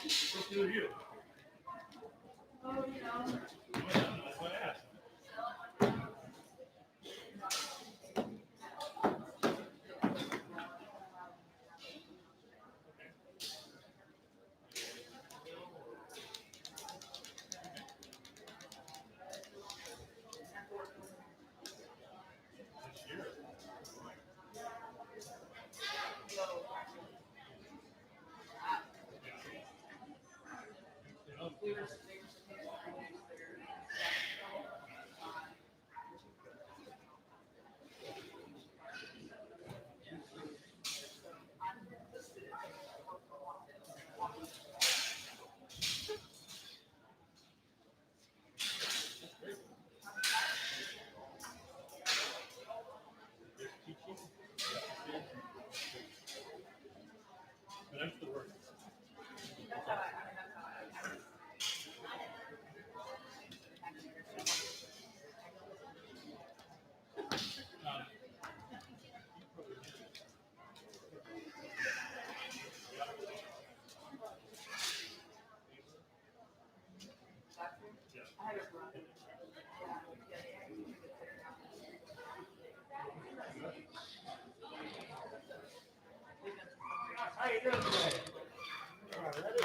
What's new with you? That's what I asked. This year. You know, it's teaching. But I'm still working. Um, yeah. How you doing today? All right, ready?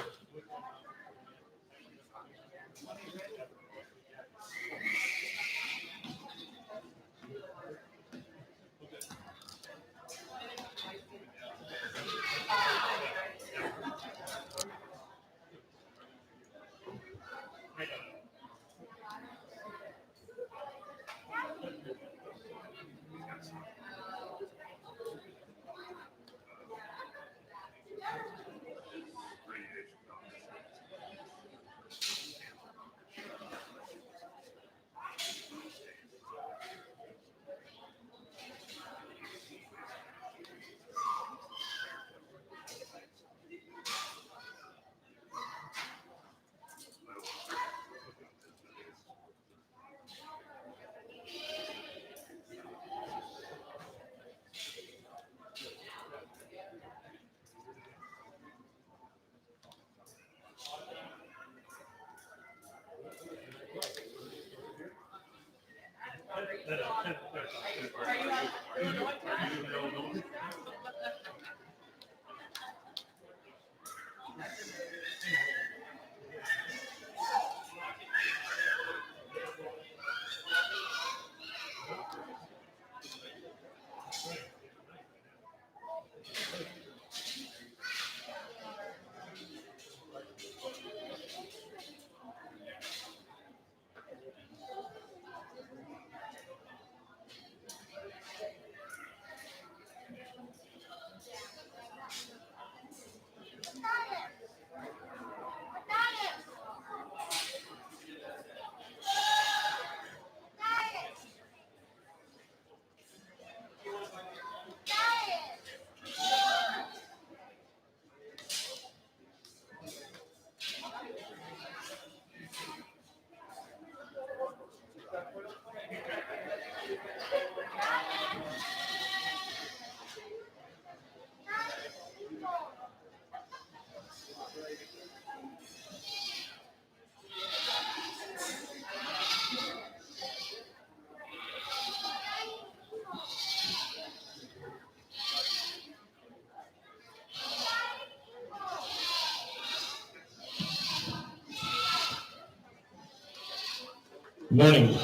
Good morning.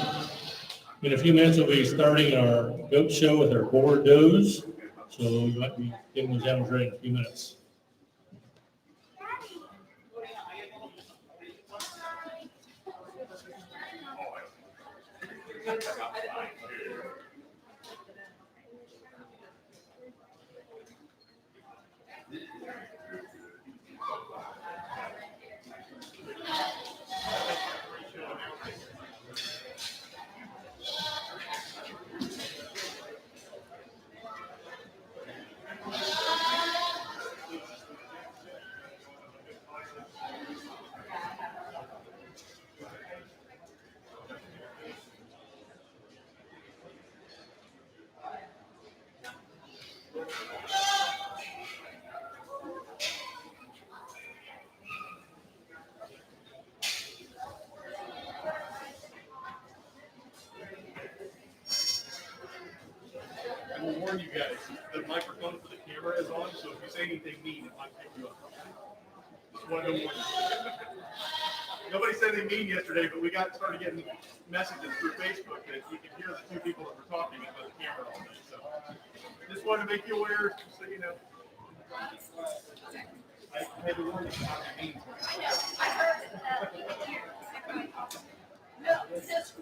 In a few minutes, we'll be starting our goat show with our Bordeaux. So we might be getting those animals ready in a few minutes. warn you guys, the microphone for the camera is on, so if you say anything mean, it might pick you up. Just wanted to warn you. Nobody said anything mean yesterday, but we started getting messages through Facebook that you could hear the two people that were talking about the camera all day. So just wanted to make you aware, so you know. I had to warn you about the mean. I heard it. No, this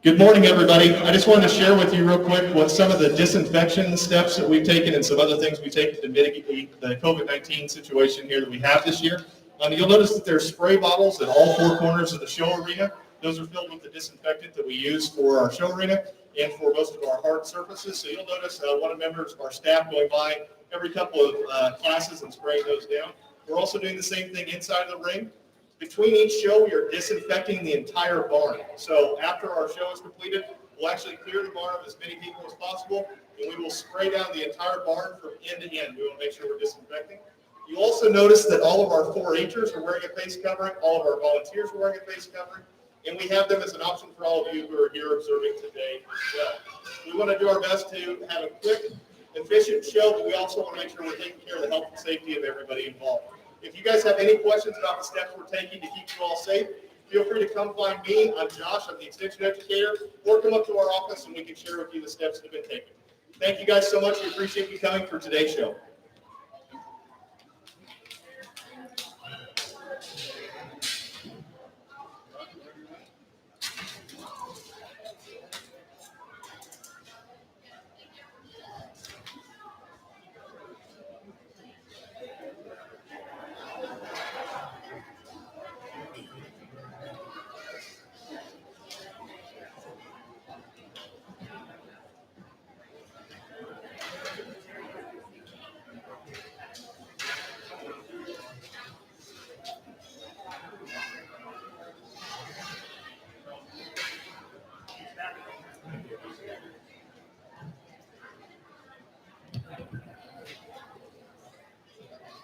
Good morning, everybody. I just wanted to share with you real quick what some of the disinfection steps that we've taken and some other things we've taken to mitigate the COVID-19 situation here that we have this year. You'll notice that there's spray bottles at all four corners of the show arena. Those are filled with the disinfectant that we use for our show arena and for most of our hard surfaces. So you'll notice one of the members of our staff going by every couple of classes and spraying those down. We're also doing the same thing inside of the ring. Between each show, we are disinfecting the entire barn. So after our show is completed, we'll actually clear the barn of as many people as possible, and we will spray down the entire barn from end to end. We will make sure we're disinfecting. You also notice that all of our 4-H'ers are wearing a face covering, all of our volunteers are wearing a face covering, and we have them as an option for all of you who are here observing today as well. We want to do our best to have a quick, efficient show, but we also want to make sure we're taking care of the health and safety of everybody involved. If you guys have any questions about the steps we're taking to keep you all safe, feel free to come find me. I'm Josh. I'm the extension educator. Or come up to our office and we can share with you the steps that have been taken. Thank you guys so much. We appreciate you coming for today's show.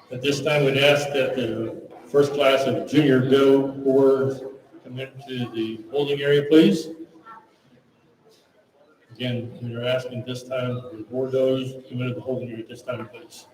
At this time, we'd ask that the first class of junior go board come into the holding area, please. Again, we are asking this time the board goes come into the holding area this time, please.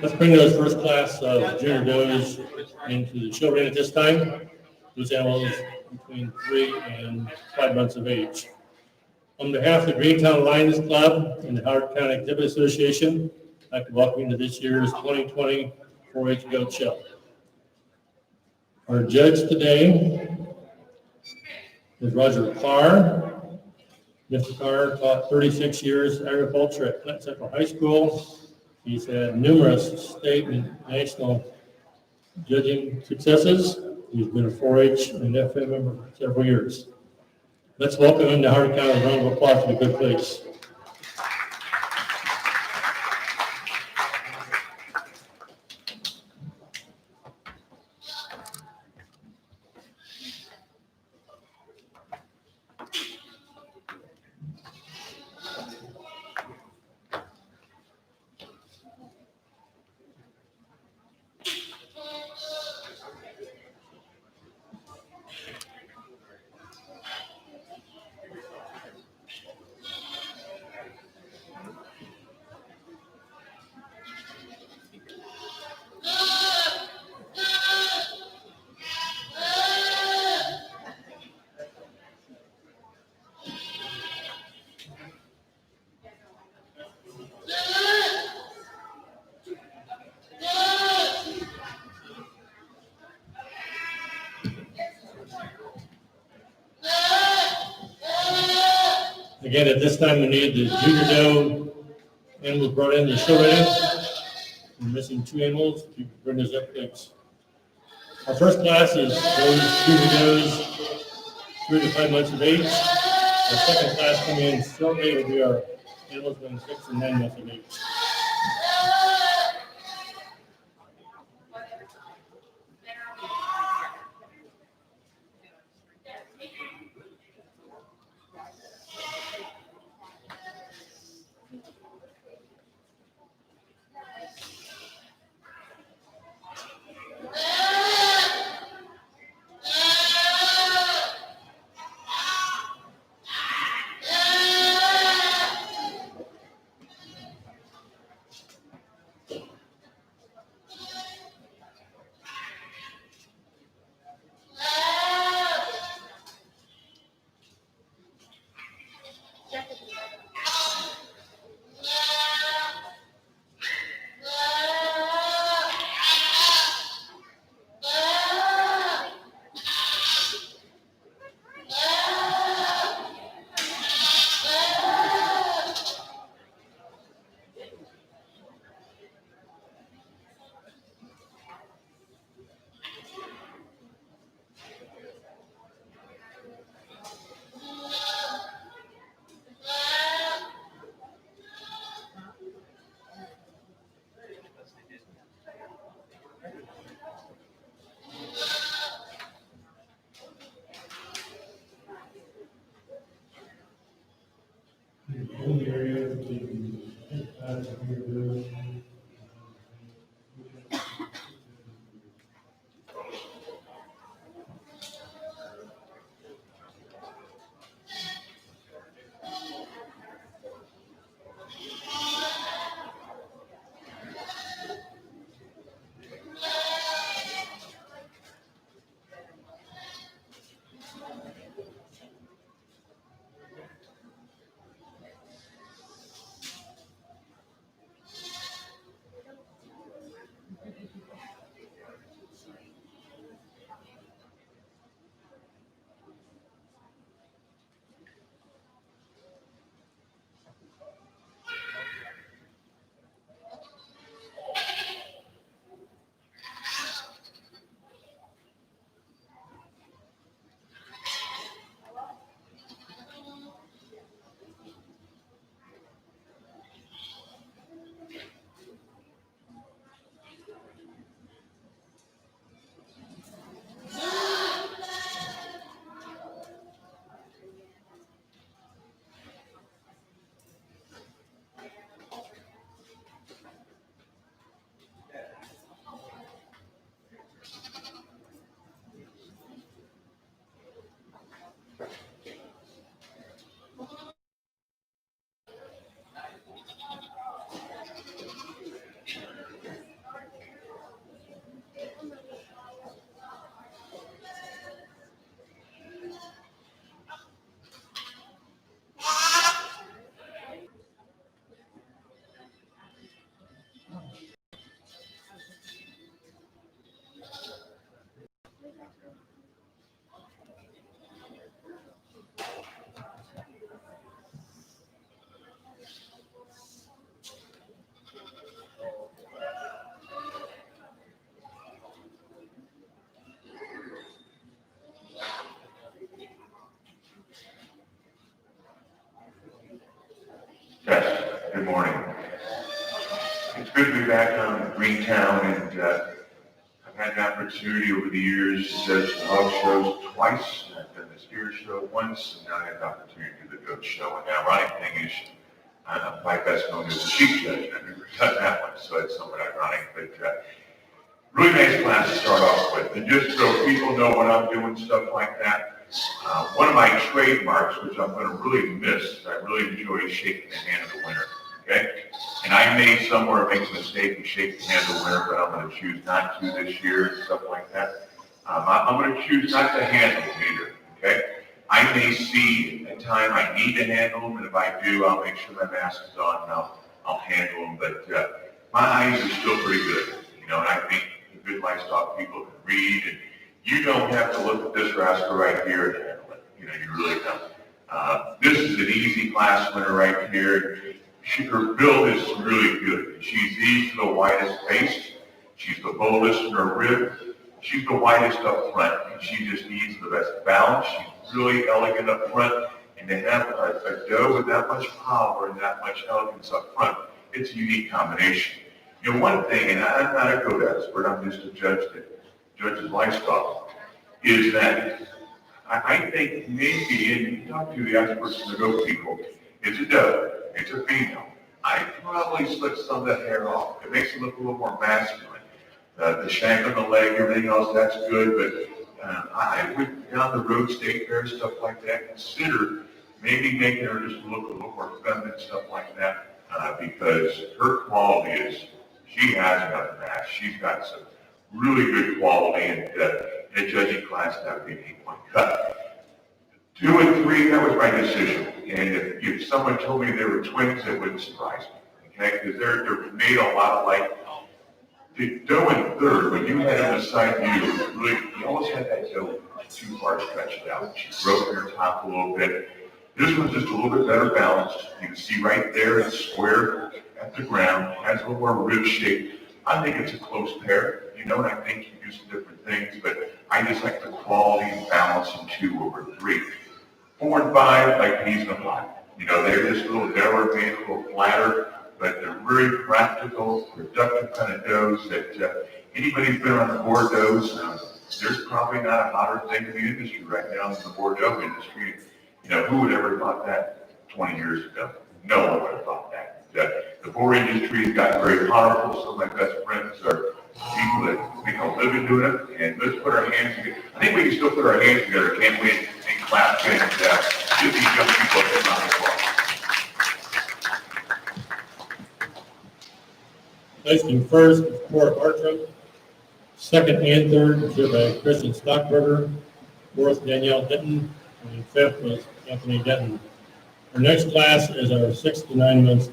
Let's bring those first class of junior does into the show ring at this time. Those animals between 3 and 5 months of age. On behalf of the Greentown Lions Club and the Howard County Exhibit Association, I'd like to welcome you to this year's 2020 4-H Goat Show. Our judge today is Roger Clark. Mr. Carr taught 36 years agriculture at Flint Central High School. He's had numerous state and national judging successes. He's been a 4-H and FM member for several years. Let's welcome him to Hardin County. A round of applause for the good place. Again, at this time, we need the junior doe animals brought in to show ready. We're missing 2 animals. You can bring those up, please. Our first class is those junior does 3 to 5 months of age. Our second class coming in shortly will be our animals between 6 and 9 months of age. back down in Greentown, and I've had the opportunity over the years to judge the hog shows twice. I've done the steer show once, and now I had the opportunity to do the goat show. And the ironic thing is, I'm my best known as a sheep judge, and I've never done that one, so it's somewhat ironic. But really nice class to start off with. And just so people know when I'm doing stuff like that, one of my trademarks, which I'm going to really miss, I really enjoy shaking the hand of the winner. Okay? And I may somewhere make a mistake and shake the hand of the winner, but I'm going to choose not to this year and stuff like that. I'm going to choose not to handle them either. Okay? I may see a time I need to handle them, and if I do, I'll make sure my mask is on and I'll handle them. But my eyes are still pretty good, you know, and I think the good livestock people can read, and you don't have to look at this rascal right here to handle it. You know, you really don't. This is an easy class winner right here. Her build is really good. She's the widest face. She's the boldest in her rib. She's the widest up front, and she just needs the best balance. She's really elegant up front, and to have a doe with that much power and that much elegance up front, it's a unique combination. You know, one thing, and I'm not a goat expert, I'm just a judge that judges livestock, is that I think maybe, and you talk to the experts and the goat people, it's a doe, it's a female. I probably slick some of that hair off. It makes it look a little more masculine. The shank on the leg, everything else, that's good, but I would, down the road, state fair, stuff like that, consider maybe making her just look a little more feminine, stuff like that, because her quality is, she has enough match. She's got some really good quality, and in a judging class, that would be an 8-point cut. 2 and 3, that was my decision. And if someone told me they were twins, it wouldn't surprise me, okay? Because they're made a lot alike. The doe in third, when you had him beside you, really, you almost had that doe too far stretched out. She broke her top a little bit. This one's just a little bit better balanced. You can see right there, it's square at the ground, has a little more rib shape. I think it's a close pair, you know, and I think you do some different things, but I just like the quality and balance in 2 over 3. 4 and 5, like peas in a pot. You know, they're just a little narrower vein, a little flatter, but they're very practical, productive kind of does that anybody who's been on the Bordeaux, there's probably not a hotter thing in the industry right now than the Bordeaux industry. You know, who would ever have thought that 20 years ago? No one would have thought that. The boar industry has gotten very powerful. Some of my best friends are people that make a living doing it, and let's put our hands together. I think we can still put our hands together, can't we, and clap and give these young people a good round of applause. Placing first is Cora Bartram. Second and third was by Christian Stockberger. Fourth, Danielle Denton. And fifth was Anthony Denton. Our next class is our 6 to 9 months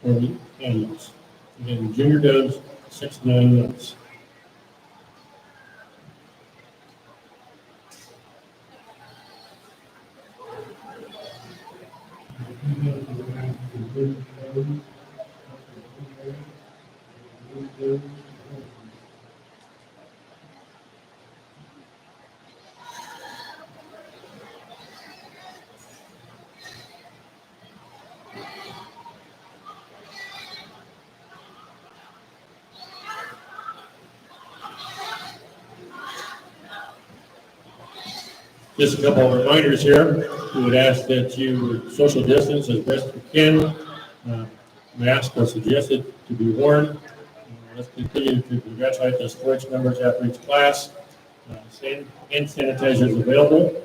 for the animals. Again, junior does 6 to 9 months. Just a couple of reminders here. We would ask that you social distance as best you can. Masks are suggested to be worn. Let's continue to congratulate the sports members after each class. Hand sanitizer is available.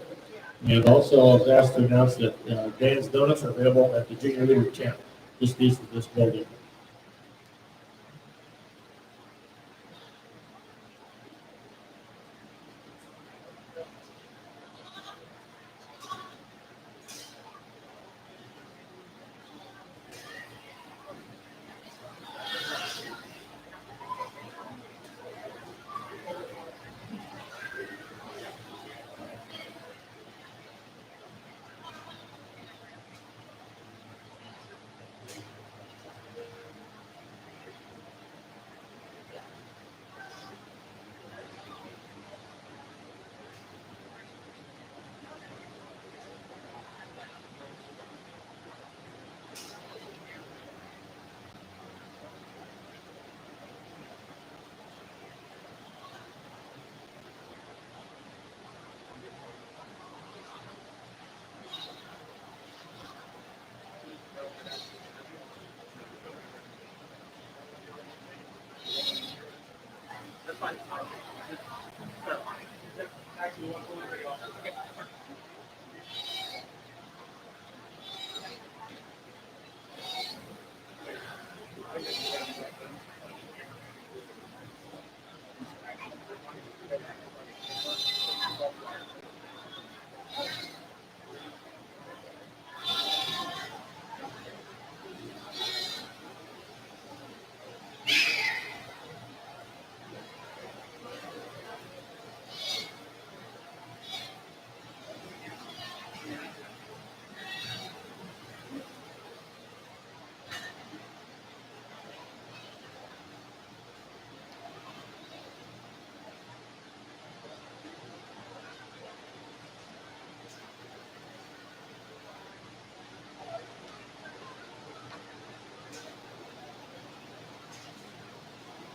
And also, I was asked to announce that Dan's Donuts are available at the Junior Leader Camp, just east of this building.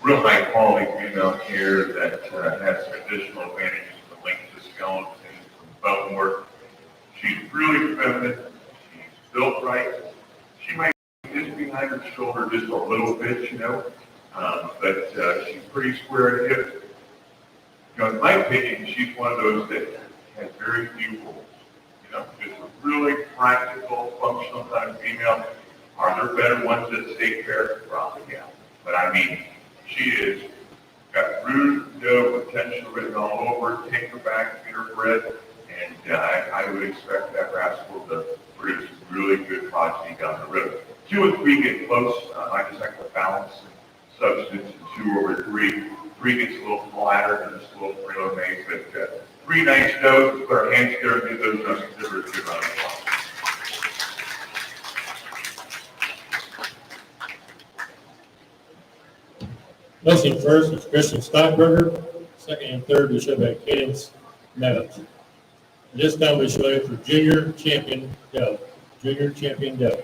Real high quality female here that has some additional advantages to length of skeleton, some bone work. She's really feminine. She's built right. She might just behind her shoulder just a little bit, but she's pretty square in hip. In my opinion, she's one of those that has very few rules. Just a really practical, functional kind of female. Are there better ones that stay fair? Probably, yeah. But I mean, she is got rude no potential written all over her, take her back, feed her bread, and I would expect that rascal to produce really good progeny down the road. 2 and 3 get close. I just like the balance and substance in 2 over 3. 3 gets a little flatter and just a little frailer made, but 3 nice does. Put our hands there and do those nuts. They're good on the clock. Listing first is Christian Stockberger, second and third we show by Cadence Meadows. This time we show it for junior champion Dove. Junior champion Dove.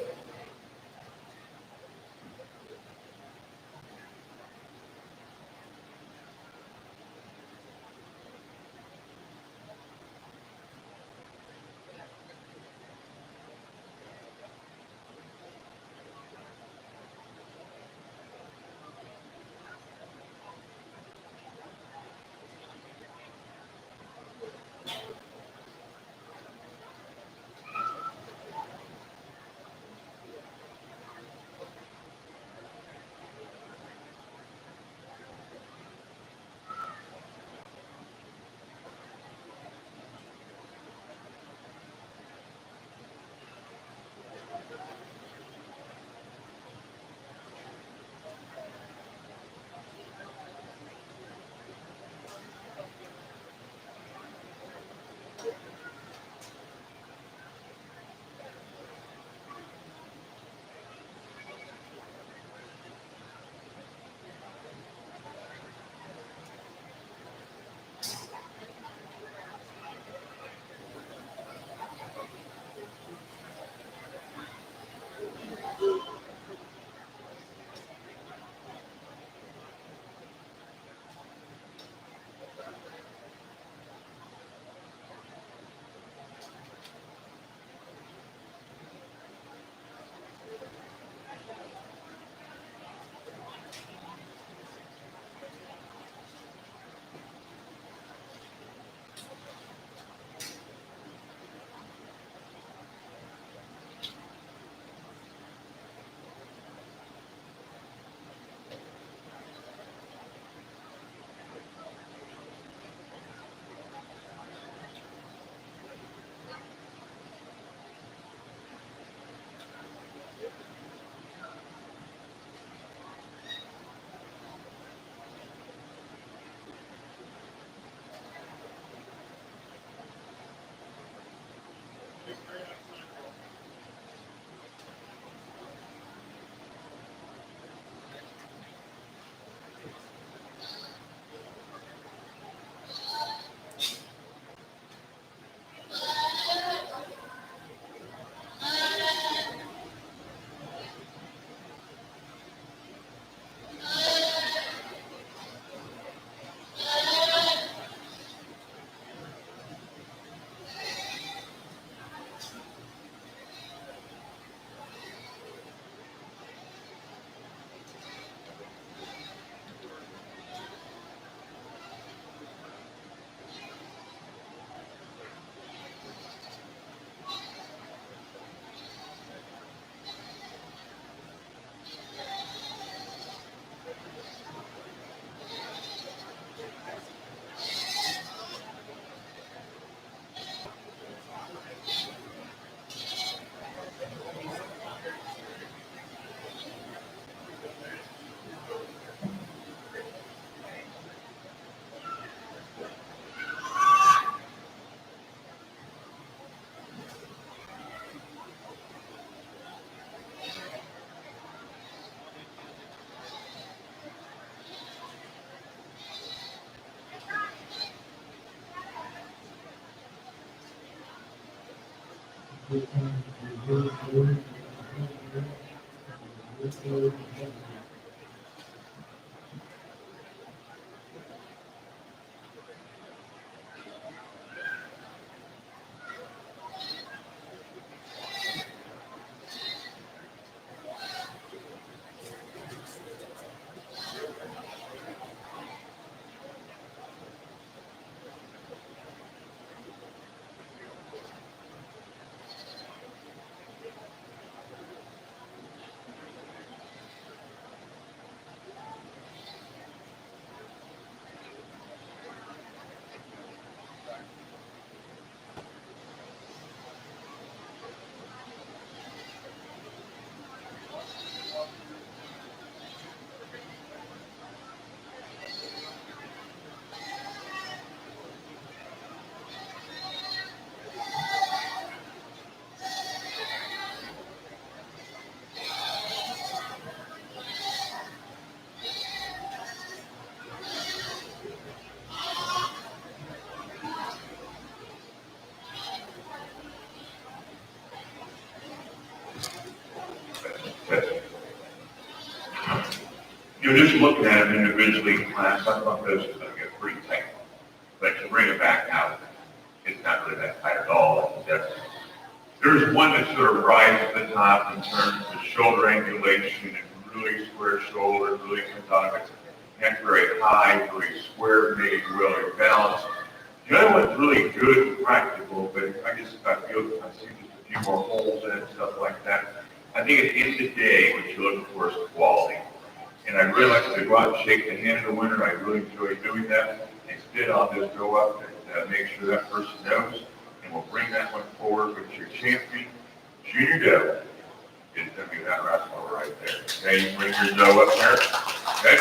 You're just looking at them individually in class, I thought those were gonna get pretty tight. But to bring it back out, it's not really that tight at all. There's one that sort of rises to the top in terms of shoulder angulation and really square shoulder, really comes out of its neck very high, very square, maybe really balanced. The other one's really good and practical, but I see just a few more holes in it, stuff like that. I think at the end of the day, what you're looking for is quality. And I really like to go out and shake the hand of the winner. I really enjoy doing that. Instead, I'll just go up and make sure that person knows, and we'll bring that one forward with your champion, Junior Doe. It's going to be that rascal right there. Okay, you bring your doe up there. Okay.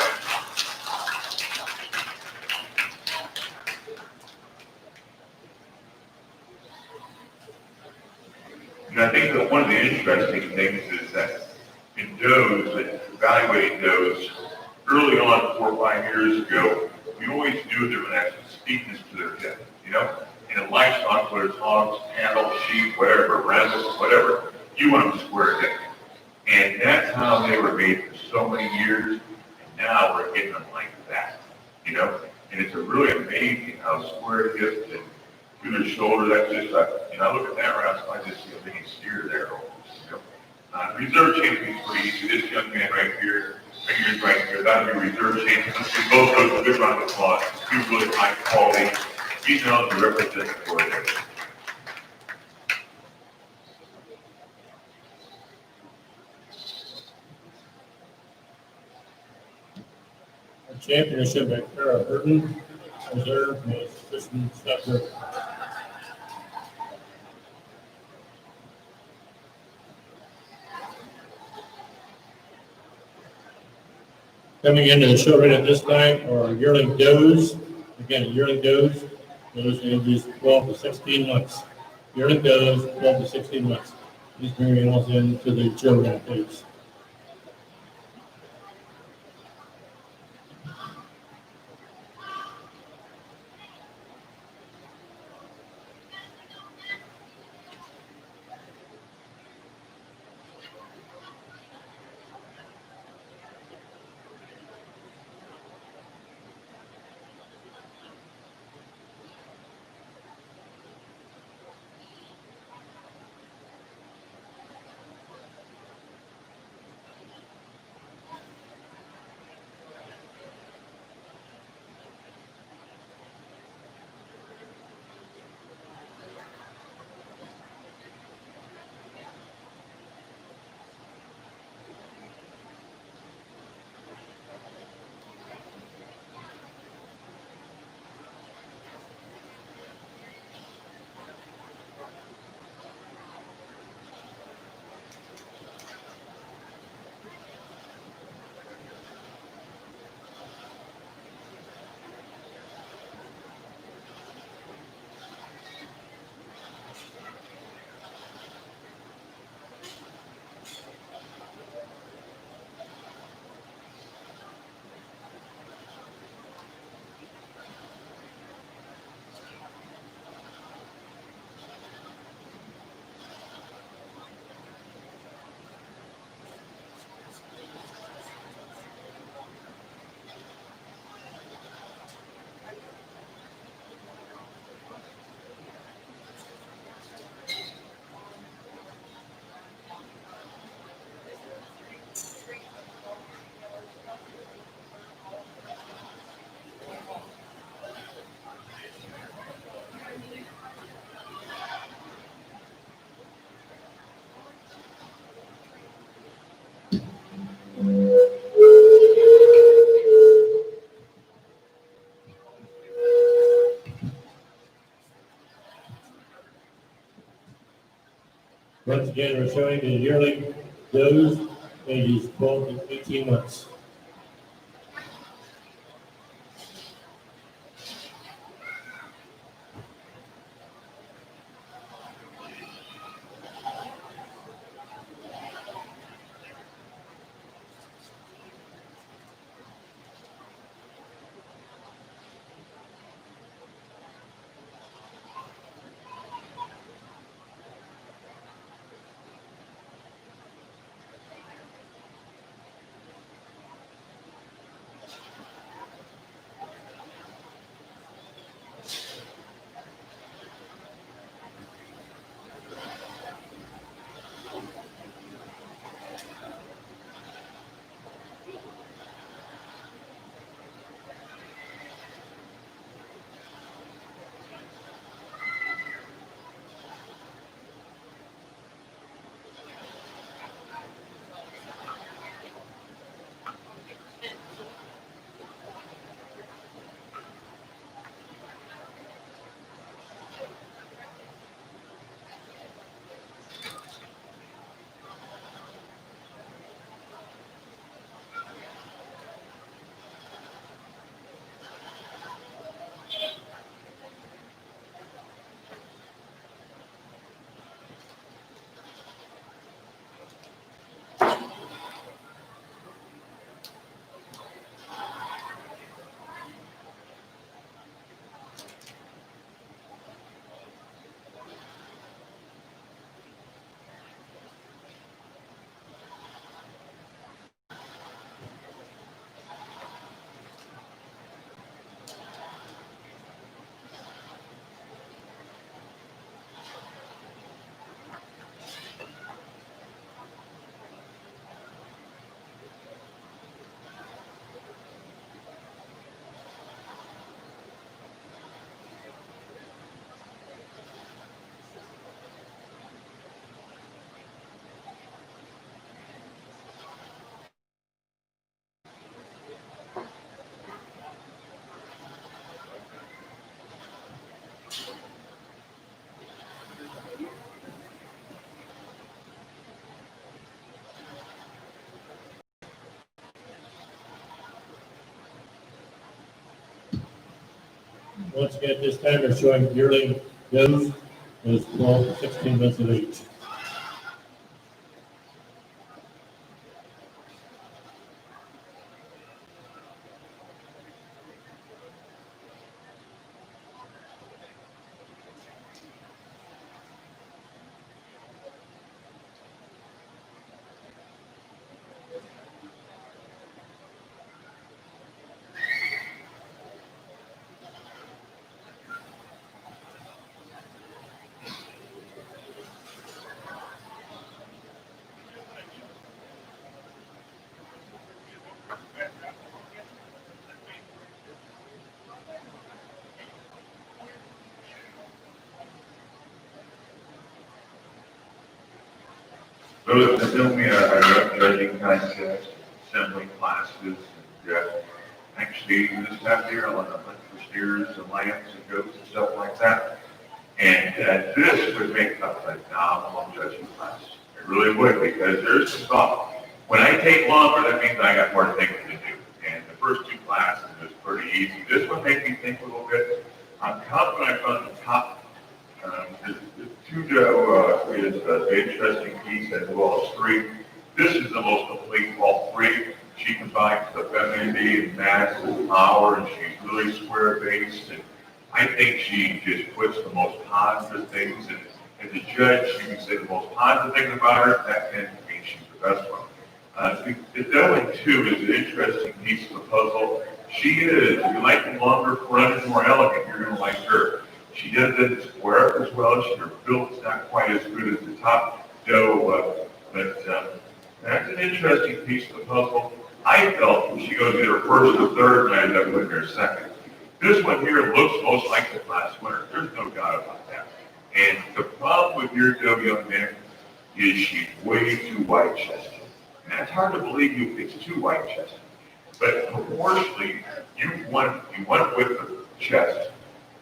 And I think that one of the interesting things is that in does, evaluating does, early on, 4 or 5 years ago, we always knew there was actually steepness to their hip, you know? In a livestock, whether it's hogs, cattle, sheep, whatever, rabbits, whatever, you want them square hip. And that's how they were made for so many years, and now we're getting them like that, you know? And it's really amazing how square hips and through the shoulder, that's just I look at that round, so I just see a big steer there, you know? Reserve champion's pretty easy. This young man right here, right here, that'd be reserve champion. Let's give both those a good round of applause. Two really high quality females to represent for there. Our championship at Kara Burton, reserve was Kristen Stepper. Coming into the show right at this time are yearling does. Again, yearling does, those ages 12 to 16 months. Yearling does, 12 to 16 months. These bring animals into the show right, please. Once again, we're showing the yearling does ages 12 to 18 months. Once again, at this time, we're showing yearling does 12 to 16 months of age. Those that know me, I run judging contests, assembly classes, and actually this past year I went up for steers and lambs and goats and stuff like that. And this would make up a phenomenal judging class. It really would, because there's some thought. When I take longer, that means I got more thinking to do. And the first two classes was pretty easy. This one made me think a little bit. I'm confident I found the top. The two doe is an interesting piece, as well as three. This is the most complete of all three. She combines the femininity and mass and power, and she's really square-based. And I think she just puts the most positive things. And as a judge, you can say the most positive thing about her, that tends to mean she's the best one. The doe in two is an interesting piece of the puzzle. She is, if you like the longer front and more elegant, you're going to like her. She doesn't square up as well. Her build's not quite as good as the top doe, but that's an interesting piece of the puzzle. I felt when she goes either first or third, and I end up putting her second. This one here looks most like the class winner. There's no doubt about that. And the problem with your doe, young man, is she's way too wide-chested. And that's hard to believe it's too wide-chested. But proportionally, you want with the chest,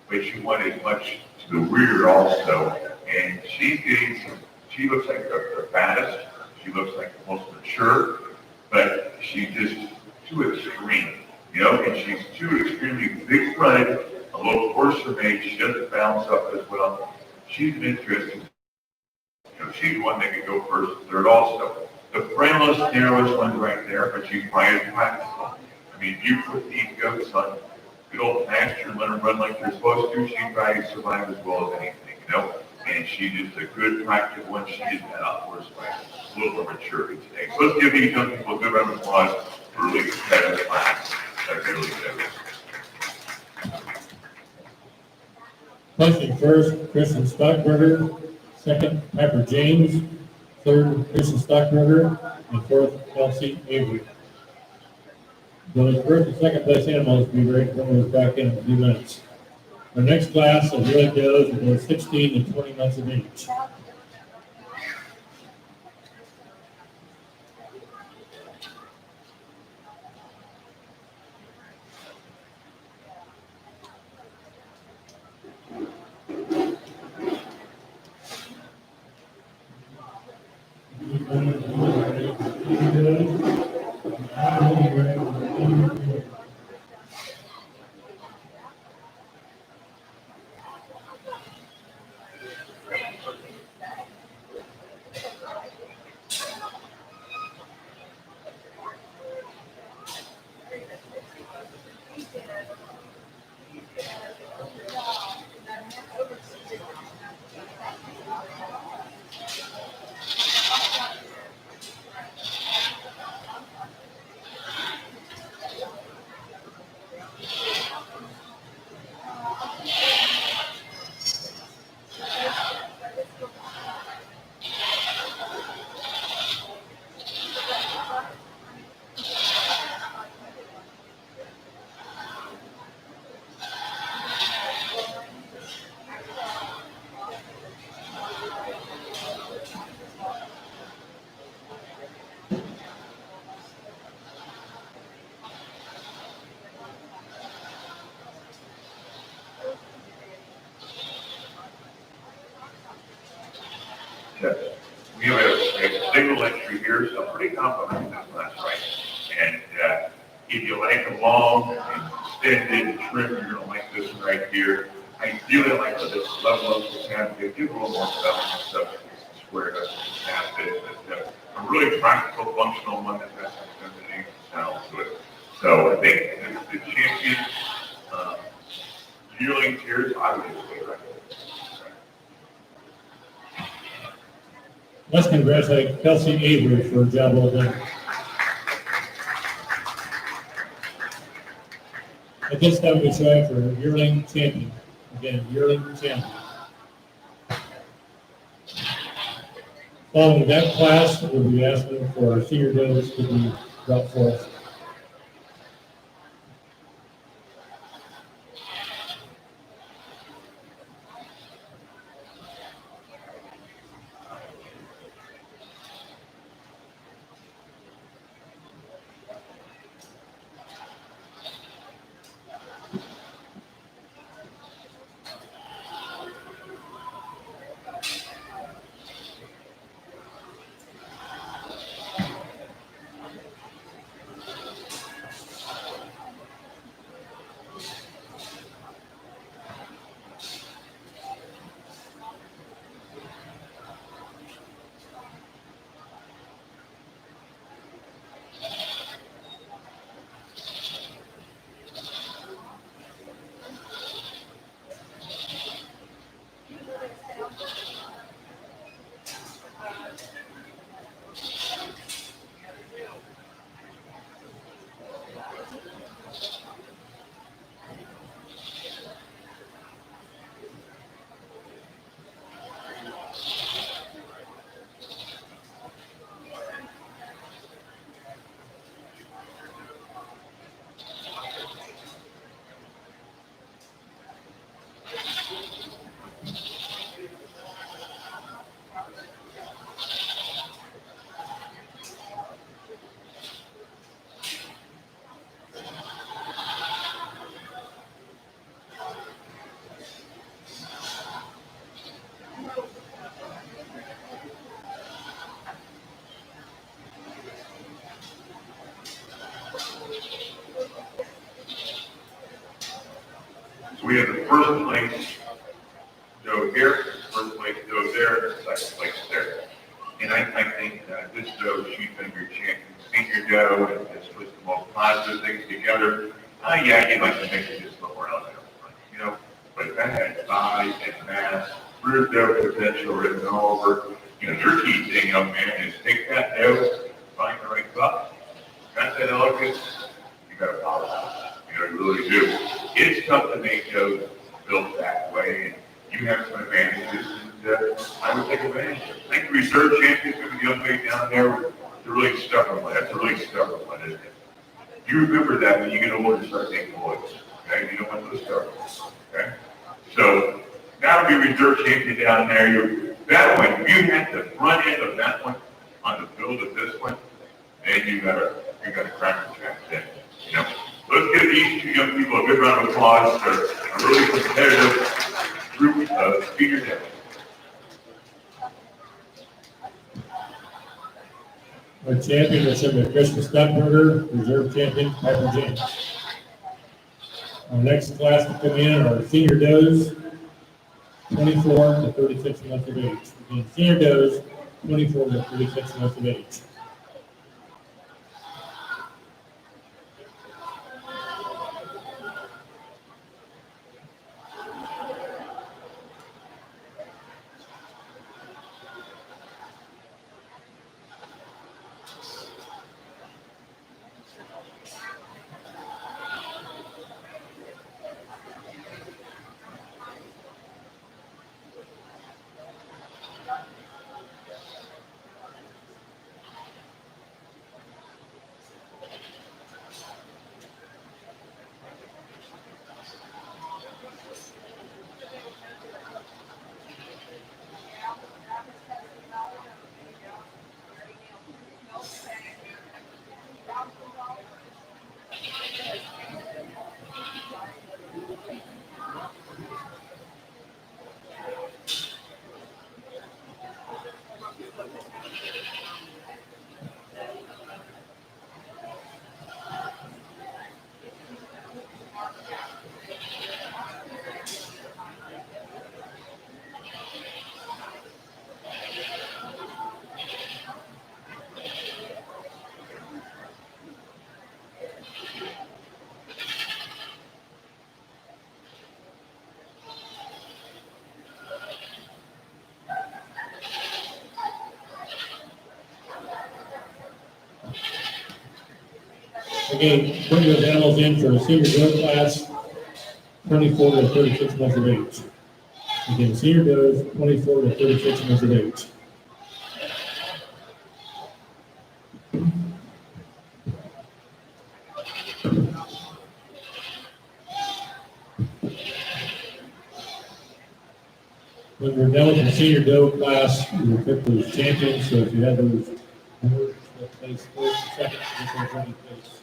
but you want as much to the rear also. And she's she looks like the fattest, she looks like the most mature, but she's just too extreme, you know, and she's too extremely big-fronted, a little coarser made, she doesn't balance up as well. She's an interesting, you know, she's one that could go first, third also. The frailest, narrowest one right there, but she's probably as practical. I mean, if you put these goats on good old pasture and let them run like they're supposed to, she'd probably survive as well as anything, you know? And she's just a good practical one. She is that outdoors by a little more maturity today. So let's give these young people a good round of applause for really competitive class. That's really good. Question first, Kristen Stockberger. Second, Piper James. Third, Kristen Stockberger. And fourth, Kelsey Avery. Those first and second place animals will be ready to bring those back in a few minutes. Our next class of yearling does are those 16 to 20 months of age. Yes. We have a single entry here, so pretty confident in this class, right? And if you like them long and extended and trim, you're gonna like this one right here. Ideally, I like this level of the tab, they give a little more spelling and stuff, square doesn't have it, but a really practical, functional one that has some name sound to it. So I think the champion yearling tiers, I would just say right there. Let's congratulate Kelsey Avery for a job well done. At this time, we try for yearling champion. Again, yearling champion. Following that class, we'll be asking for our senior does to be brought forth. first place doe here, first place doe there, second place there. And I think this doe, she's been your champion, senior doe, and it's put the most positive things together. Yeah, you'd like to make it just somewhere else, you know, but that had size and mass, rear doe potential written all over. You know, your key thing, young man, is take that doe, find the right buck, got that elegance, you got a powerhouse. You know, you really do. It's tough to make does built that way, and you have some advantages, and I would take advantage of it. I think the reserve champions with the young lady down there, they're really stubborn one. That's a really stubborn one, isn't it? You remember that when you get older and start taking boys, okay? You don't want those stubborn ones, okay? So, now to be reserve champion down there, that one, you had the front end of that one on the build of this one, then you gotta crack the track then, you know? Let's give these two young people a good round of applause for a really competitive group of senior days. Our champion is Krista Stuckberger, reserve champion Piper James. Our next class to come in are senior does, 24 to 36 months of age. Again, senior does, 24 to 36 months of age. Again, bring those animals in for a senior doe class, 24 to 36 months of age. Again, senior does, 24 to 36 months of age. When we're done with the senior doe class, we'll pick those champions. So if you have those awards that place first, second, this one's running place.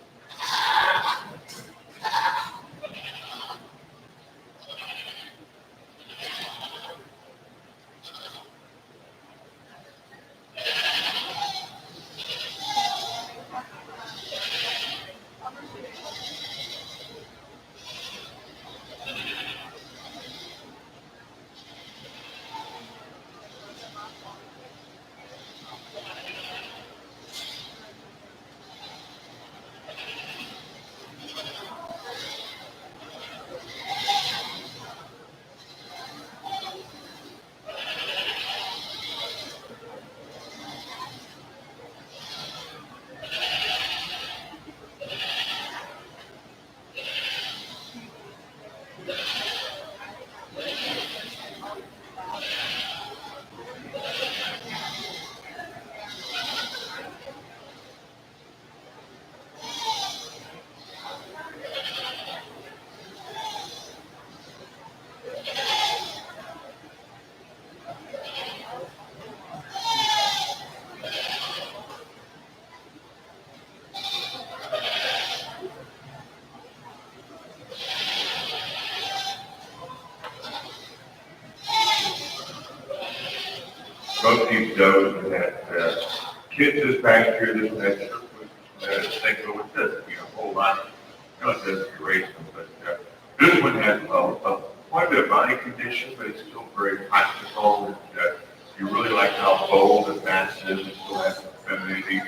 Most of these does that kids this past year, this they go with this, you know, a whole lot. You know, it doesn't erase them, but this one has quite bit of body condition, but it's still very practical. And, you really like how bold and massive and still has some femininity.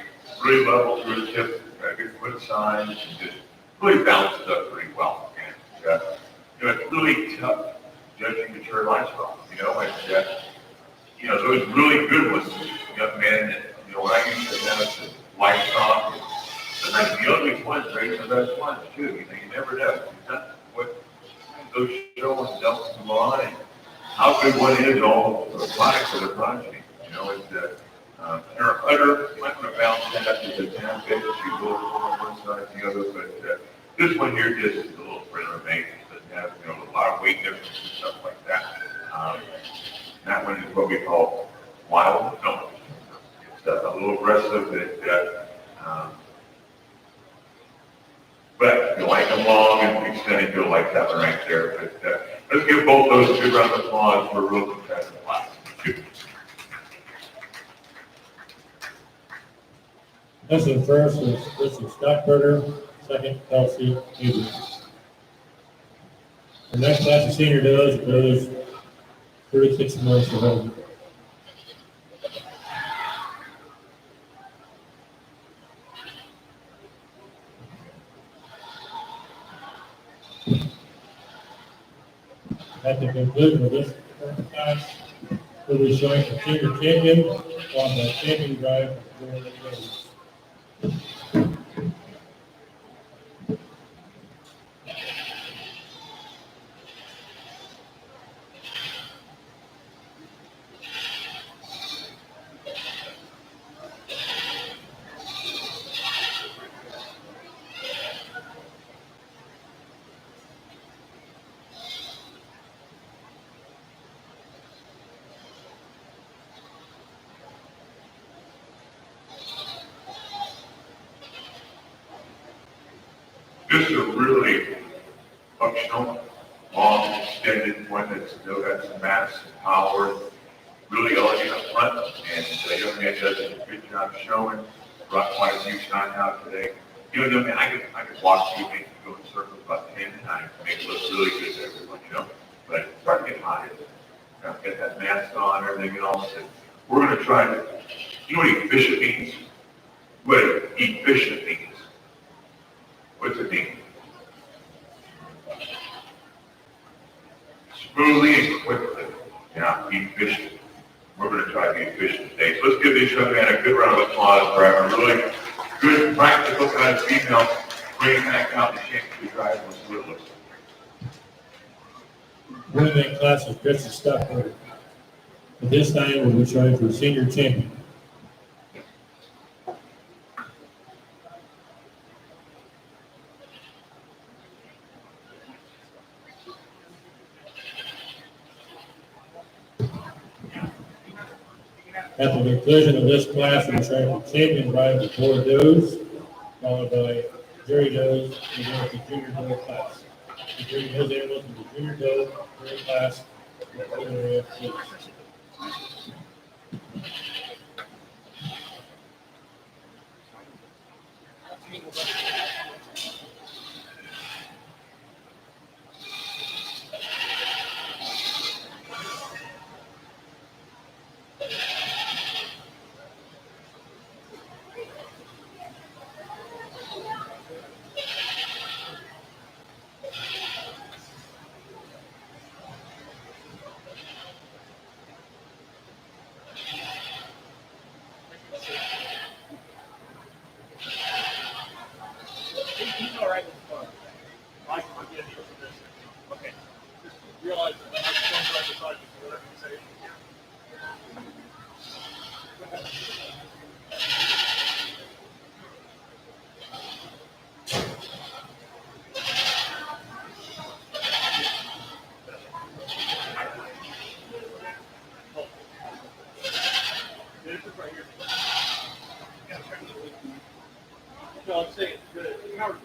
Really level through the tip, good foot size, and just really balanced up pretty well. And, it's really tough judging mature lifestyle, and, those really good ones, young men, and, when I used to have some livestock, sometimes the ugliest ones raise the best ones too, you never know. That's what those show and don't come on, and how good one is all the products of the progeny. They're under, I'm not going to balance that up to the town bit, you go on one side and the other, but this one here just is a little further made. It doesn't have, a lot of weight difference and stuff like that. That one is what we call wild. No, it's a little aggressive, but you like them long and extended, you'll like that one right there. But let's give both those a good round of applause for a real competitive class. Listed first is Richard Stockburger, second Kelsey Avery. The next class of senior does 36 months of age. At the conclusion of this class, we'll be showing the senior champion on the champion drive during the games. Just a really functional, long, extended one that still got some mass and power, really elegant up front, and the young man does a good job showing. Brought quite a few signs out today. Young man, I could walk you, make you go in circles about 10 times, make it look really good to everyone, But it's starting to get hot. Get that mask on, everything else, and we're going to try to, what efficient means? What efficient means? What's it mean? Smoothly and quickly. Yeah, efficient. We're going to try to be efficient today. So let's give this young man a good round of applause for a really good, practical kind of female bringing back out the championship drive. Let's see what it looks like. Winning that class is Christian Stockburger. At this time, we'll be showing for senior champion. At the conclusion of this class, we showing for champion by the 4 does, followed by Jerry Does, and then the junior doe class. The Jerry Does animals in the junior doe class. He's all right with the phone. Mike, I'll get you for this. Okay. Just realize that the microphone's right beside you, so whatever you say. This is right here. No, I'm saying, good. Remember,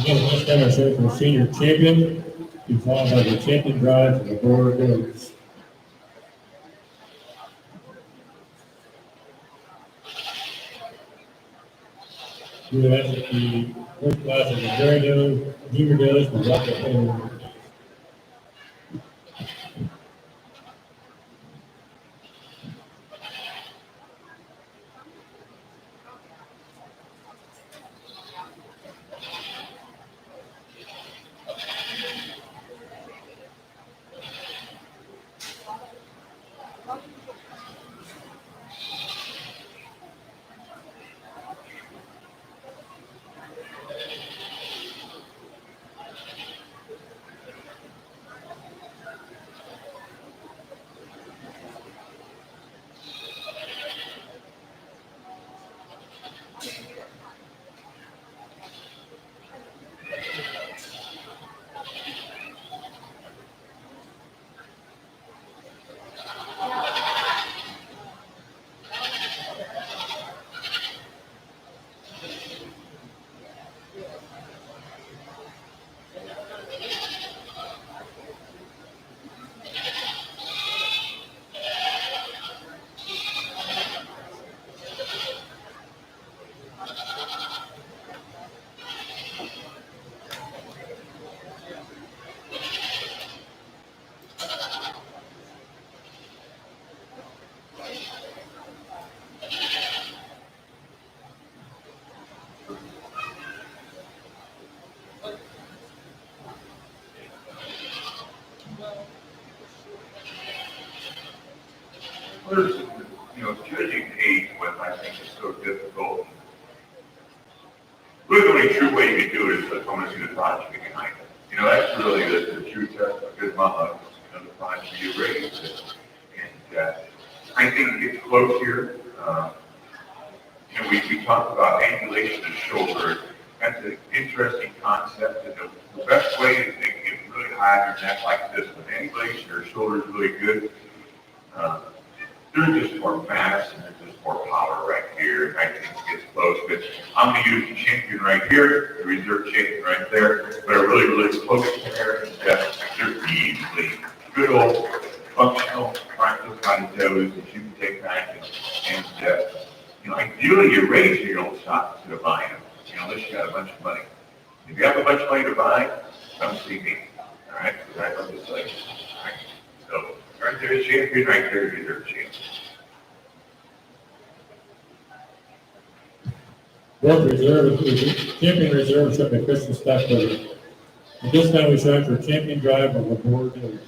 Again, this time I showed for the senior champion, to be followed by the champion drive for the board goes. We ask that the first class of the Jerry Junior Does will walk up and There's, judging age, what I think is so difficult. Really, the only true way you can do it is let someone see the prodigy behind it. That's really the true test of a good mama, the prodigy you raised. And I think it gets close here. We talked about ambulation of shoulder. That's an interesting concept. And the best way is to get really high on your neck like this. With ambulation, your shoulder is really good. They're just more fast and there's just more power right here. I think it gets close, but I'm going to use the champion right here, the reserve champion right there. But a really, really close pair. They're easily good old functional practice kind of toes that you can take back and ideally you raise your own socks instead of buying them. Unless you got a bunch of money. If you have a bunch of money to buy, come see me. All right, because I love this place. All right, so. Right there, champion, right there, reserve champion. both reserve, champion reserve showed by Kristen Stockbrother. At this time, we showed for champion drive of the board goes.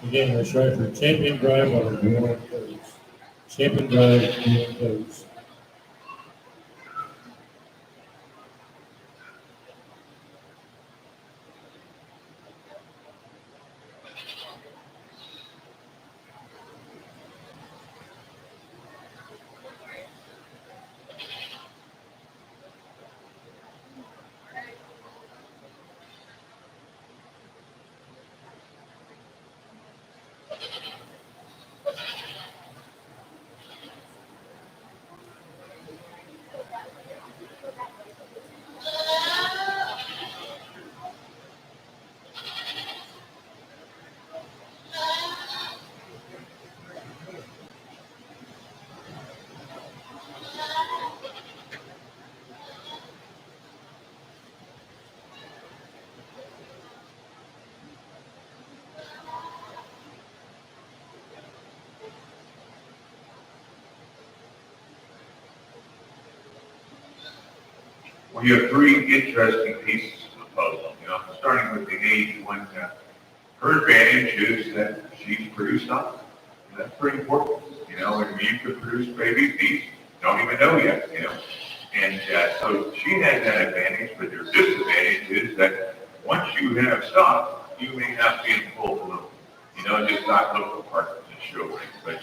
Again, we're showing for Champion Drive on the Warren Codes. Champion Drive, Warren Codes. Well, you have three interesting pieces of the puzzle. Starting with the age one. Her advantage is that she's produced on. That's pretty important. And you could produce babies, these don't even know yet. And so she has that advantage, but their disadvantage is that once you have stock, you may not be in full bloom. Just not local partners and show rings. But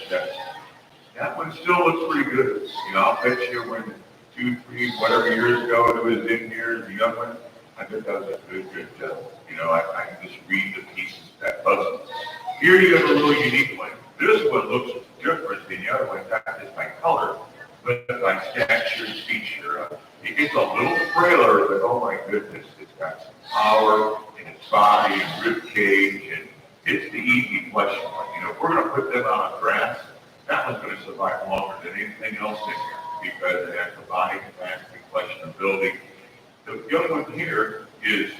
that one still looks pretty good. I'll bet you when 2, 3, whatever years ago it was in here, the young one, I bet that was a good job. I can just read the pieces of that puzzle. Here you have a really unique one. This one looks different than the other one, not just by color, but by stature and feature. It gets a little frailer, but oh my goodness, it's got some power in its body and rib cage, and it's the easy fleshy one. If we're going to put them on grass, that one's going to survive longer than anything else in here because it has the body capacity, fleshability. The young one here is,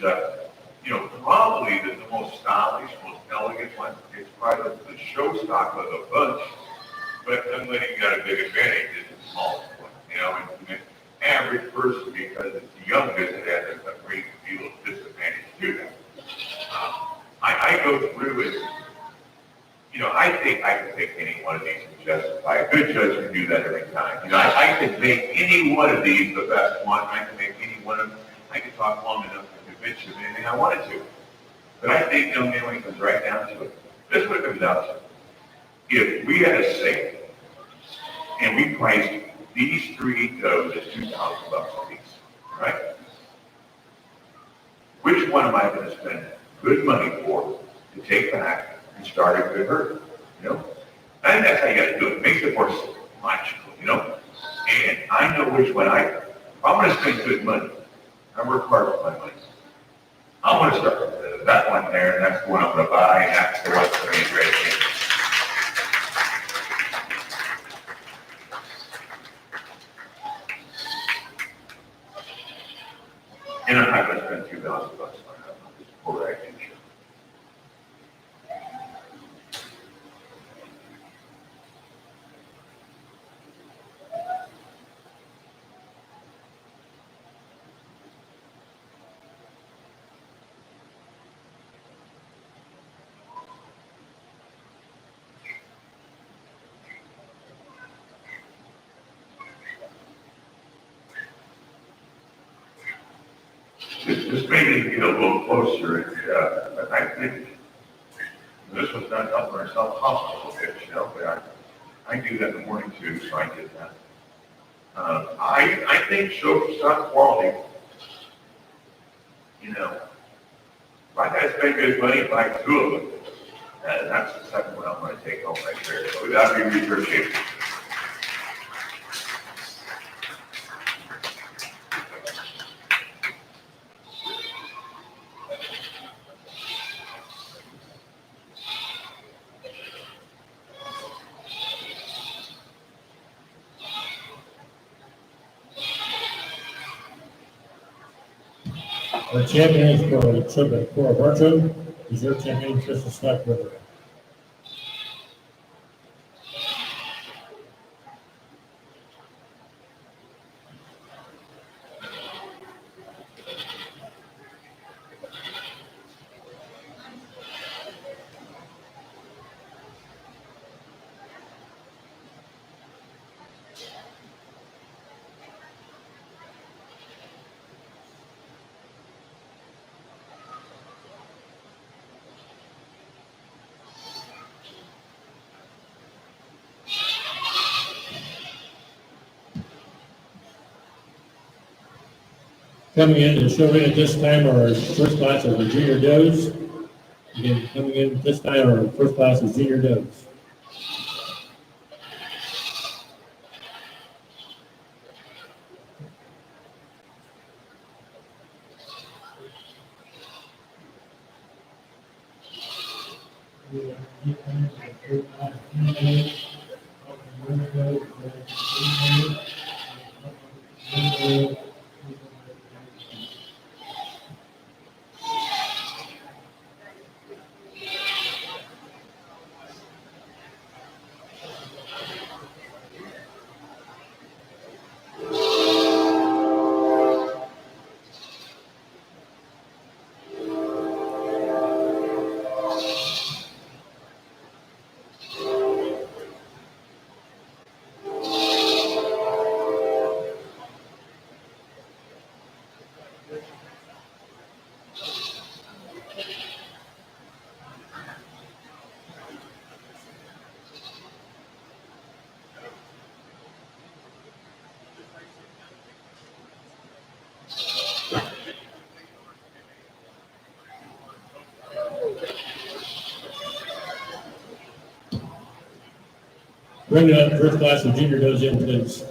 probably the most stylish, most elegant one. It's probably the show stock of the bunch, but then when you got a big advantage, it's the smallest one. And an average person, because it's the youngest, it has a great deal of disadvantage to that. I go through it. I think I can pick any one of these and justify. A good judge can do that every time. I can make any one of these the best one. I can make any one of them. I can talk long enough to convince you of anything I wanted to. But I think, when it comes right down to it, this is what it comes down to. If we had a sale and we priced these 3 does at $2,000 a piece, right? Which one am I going to spend good money for to take back and start a good herd? I think that's how you got to do it. Make the horse logical, And I know which one I'm going to spend good money. I work hard for my money. I'm going to start with that one there, and that's the one I'm going to buy, and that's the one that's going to be great. And I'm not going to spend $2,000 on that. Just pull that in. This made me get a little closer, and I think this was not done for a self-hospital pitch, but I do that in the morning too, so I get that. I think show stock quality, if I got to spend good money, buy 2 of them, and that's the second one I'm going to take home right there, so that would be appreciated. Our champion is for Cora Bartram. Is your champion Crystal Slack River? Coming into the show ring at this time are our first class of the junior does. Again, coming in this time are our first class of junior does. Bring up first class of junior does in, please.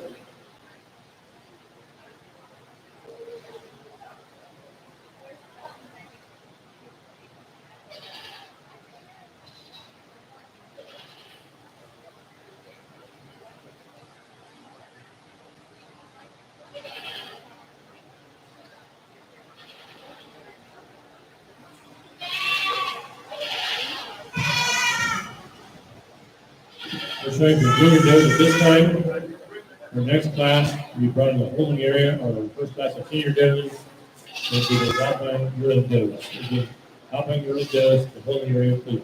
We're showing the junior does at this time. Our next class, we brought in the holding area, or the first class of senior does. It'll be the Alpine Gorilla does. Again, Alpine Gorilla does, the holding area, please.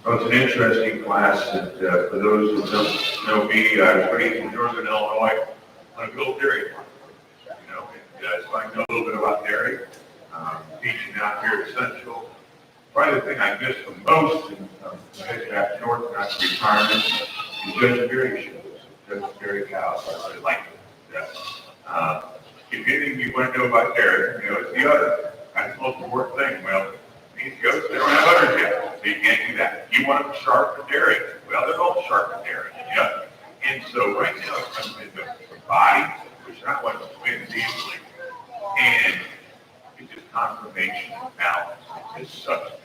Well, it's an interesting class, and for those who don't know me, I was raised in northern Illinois on a good old dairy farm. You know, and so I know a little bit about dairy. Teaching out here at Central. Probably the thing I miss the most in heading back north and after retirement is Judge Dairy shows, Judge Dairy cows. I really like it. If anything you want to know about dairy, you know, it's the udder. That's the most important thing. Well, these goats, they don't have udders yet, so you can't do that. You want them sharp for dairy. Well, they're all sharp for dairy. Yeah. And so right now, it comes into the body, which I want to win easily. And it's just confirmation of balance. It's substance.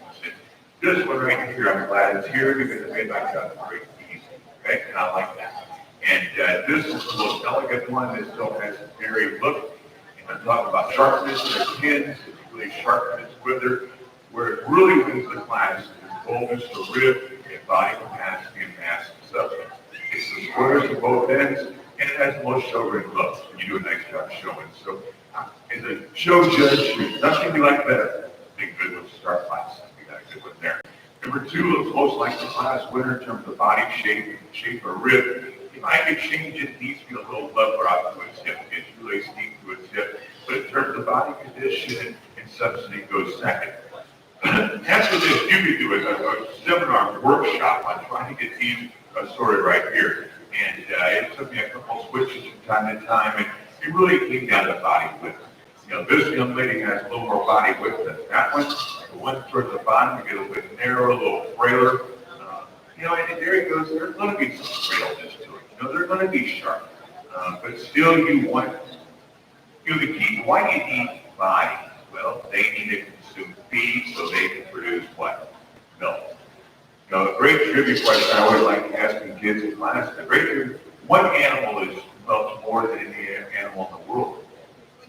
This one right here, I'm glad it's here because it made my job very easy. Okay, and I like that. And this is the most elegant one that still has a dairy look. And I'm talking about sharpness in its pins, it's really sharp in its wither. Where it really wins the class is boldness of rib and body capacity and mass and substance. It's the squares of both ends, and it has the most showroom looks. You do a nice job showing. So, as a show judge, there's nothing we like better than good with star class. We got a good one there. Number two looks most like the class winner in terms of body shape of rib. If I could change it, it needs to be a little love drop to its hip. It's really steep to its hip. But in terms of body condition and substance, it goes second. That's what this you could do is a seminar workshop on trying to get these sorted right here. And it took me a couple of switches from time to time, and it really came down to body width. You know, this young lady has a little more body width than that one. The one towards the bottom, you get a little bit narrower, a little frailer. You know, and there it goes. There's going to be some frailness to it. You know, they're going to be sharp. But still, you want, you know, the key, why do you eat body? Well, they need to consume feed so they can produce what? Milk. You know, a great trivia question I always like asking kids in class, the great trivia, what animal is milks more than any animal in the world?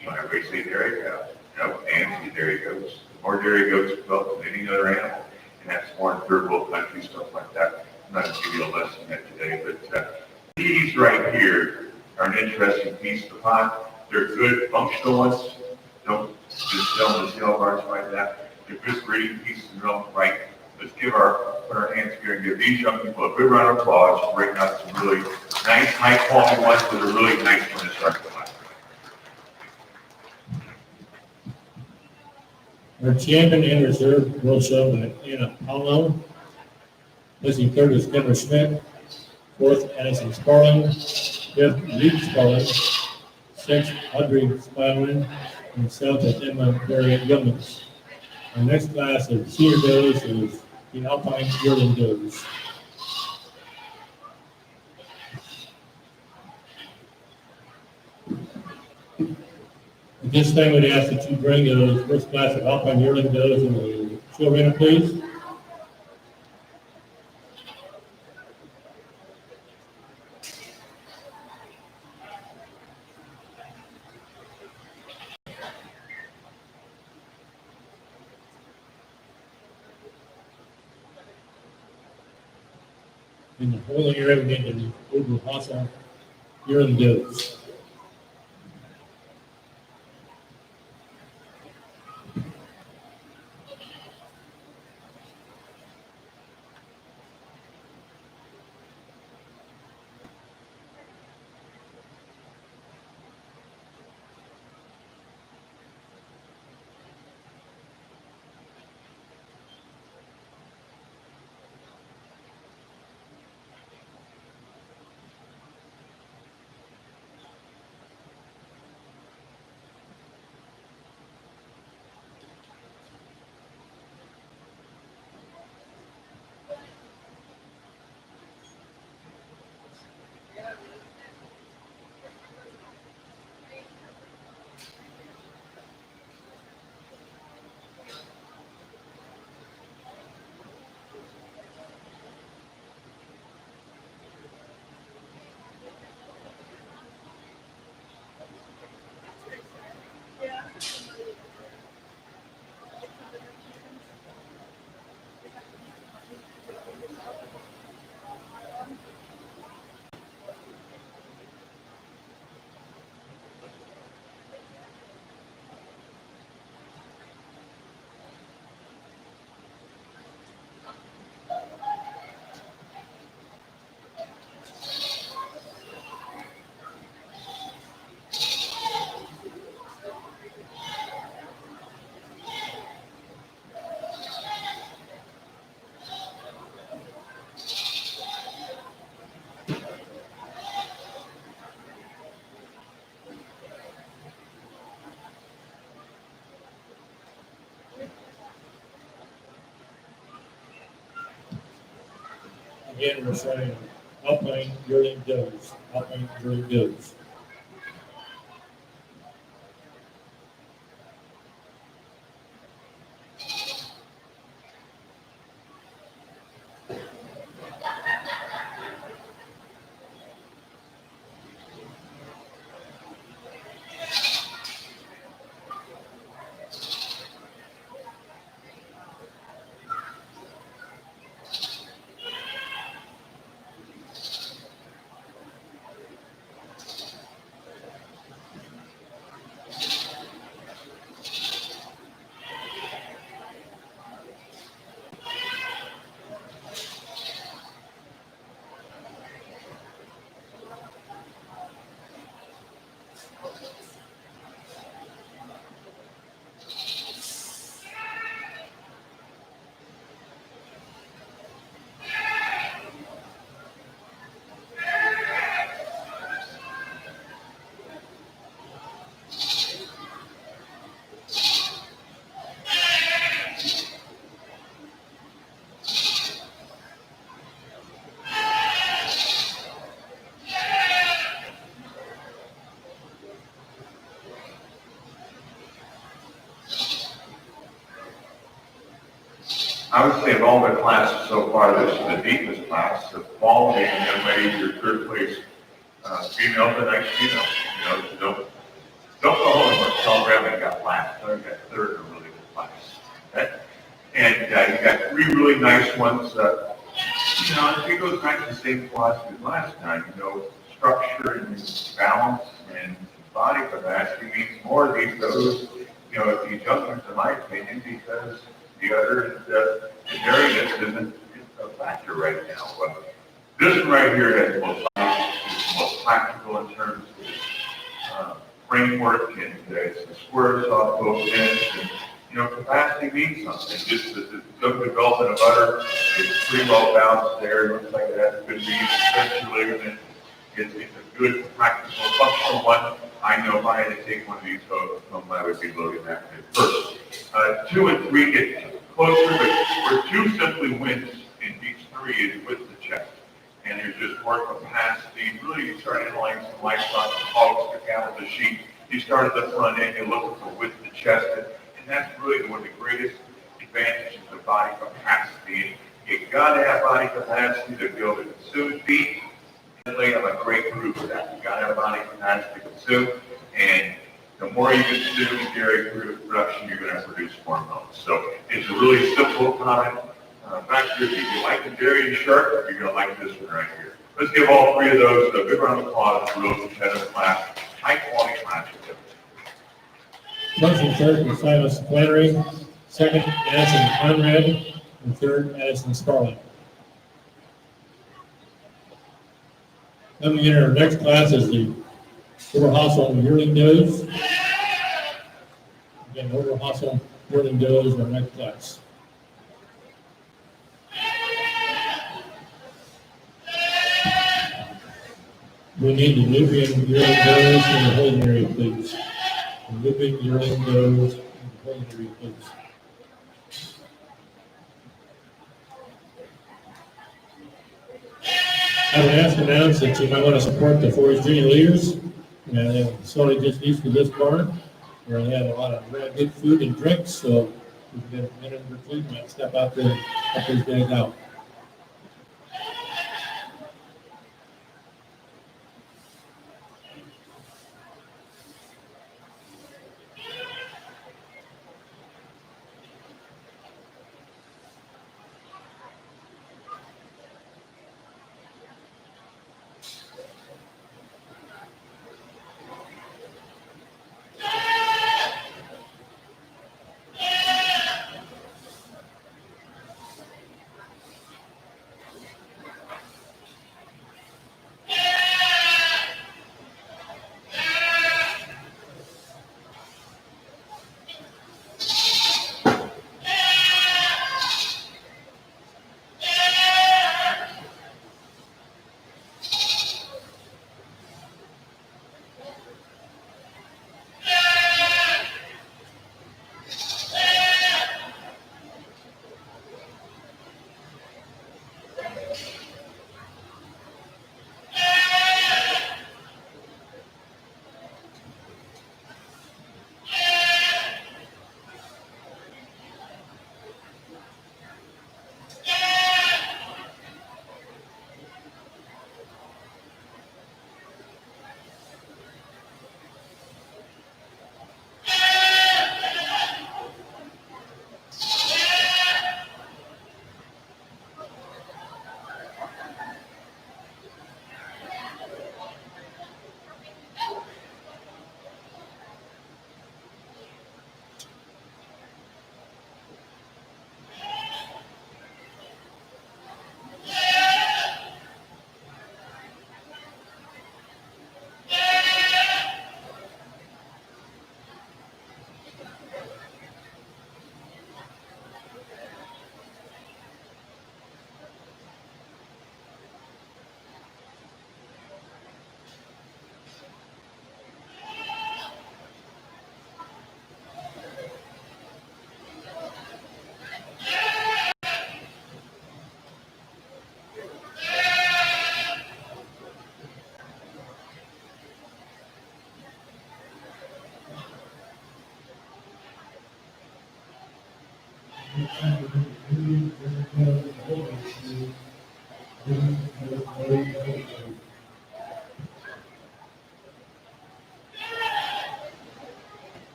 You know, everybody say dairy cows. You know, and dairy goats. More dairy goats milk than any other animal. And that's more in third world countries, stuff like that. I'm not going to give you a lesson yet today, but these right here are an interesting piece of the pot. They're good functional ones. Don't just sell them to sale bars like that. They're good breeding pieces of milk, right? Let's put our hands here and give these young people a good round of applause for bringing out some really nice, high quality ones that are really nice when they start the class. Our champion in reserve will show Anna Paulo. Placing third is Kendra Schmidt. Fourth, Addison Sparling. Fifth, Reed Sparling. Sixth, Audrey Sparling. And seventh, Emma Barry Gilmans. Our next class of senior does is the Alpine Yearling Does. At this time, we'd ask that you bring those first class of Alpine Yearling Does in the show arena, please. In the whole area, we get the Oglahasa Yearling Does. Again, we're showing alpine yearling does, alpine yearling does. I would say of all the classes so far, this is the deepest class. The quality and young ladies, your third place female, the nice female. Don't go home and tell Grandma you got last. Tell her you got third in a really good class. Okay? And you got three really nice ones. It goes back to the same philosophy as last time. Structure and balance and body capacity means more of these goes, these youngsters, in my opinion, because the other, the hairiness isn't a factor right now. But this one right here has the most practical in terms of framework, and it's the squares off both ends. And, capacity means something. Just the good development of udder is pretty well balanced there. It looks like it has a good read, essentially. It's a good, practical, functional one. I know if I had to take one of these home, I would be loading that first. 2 and 3 get closer, but where 2 simply wins in each 3 is with the chest. And there's just more capacity. Really, you start analyzing some livestock, the hogs, the cattle, the sheep. You start at the front end, you're looking for with the chest. And that's really one of the greatest advantages of body capacity. You gotta have body capacity to be able to consume feed. They have a great group for that. You gotta have body capacity to consume. And the more you consume in dairy production, you're gonna produce more milk. So it's a really simple comment. Factor, if you like the dairy and shark, you're gonna like this one right here. Let's give all 3 of those a big round of applause for real competitive class, high quality class. Motion third for Silas Flannery, second Addison Conrad, and third Addison Scarlett. Then we enter our next class is the Oberhasel yearling does. Again, Oberhasel yearling does are our next class. We need the Nubian yearling does in the holding area, please. The Nubian yearling does in the holding area, please. I would ask and announce that you might want to support the Forest Junior leaders. And they have a facility just east of this barn where they have a lot of really good food and drinks. So if you get a minute or two, you might step out there and help these guys out.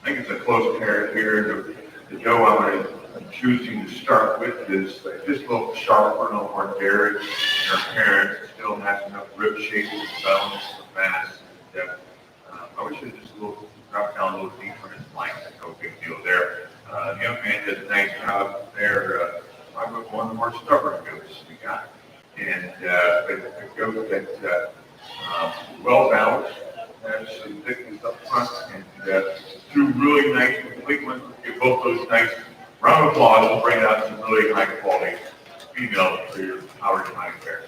I think it's a close pair here. The doe I'm choosing to start with is just a little sharper, a little more dairy. Her parent still has enough rib shape and bones for mass and depth. I wish it was just a little, drop down a little deeper in his length. No big deal there. The young man did a nice job there. Probably one of the more stubborn goats we got. And a goat that well balanced, has some thickness up front, and two really nice complete ones. Give both those nice round of applause and bring out some really high quality females for your Howard County Fair.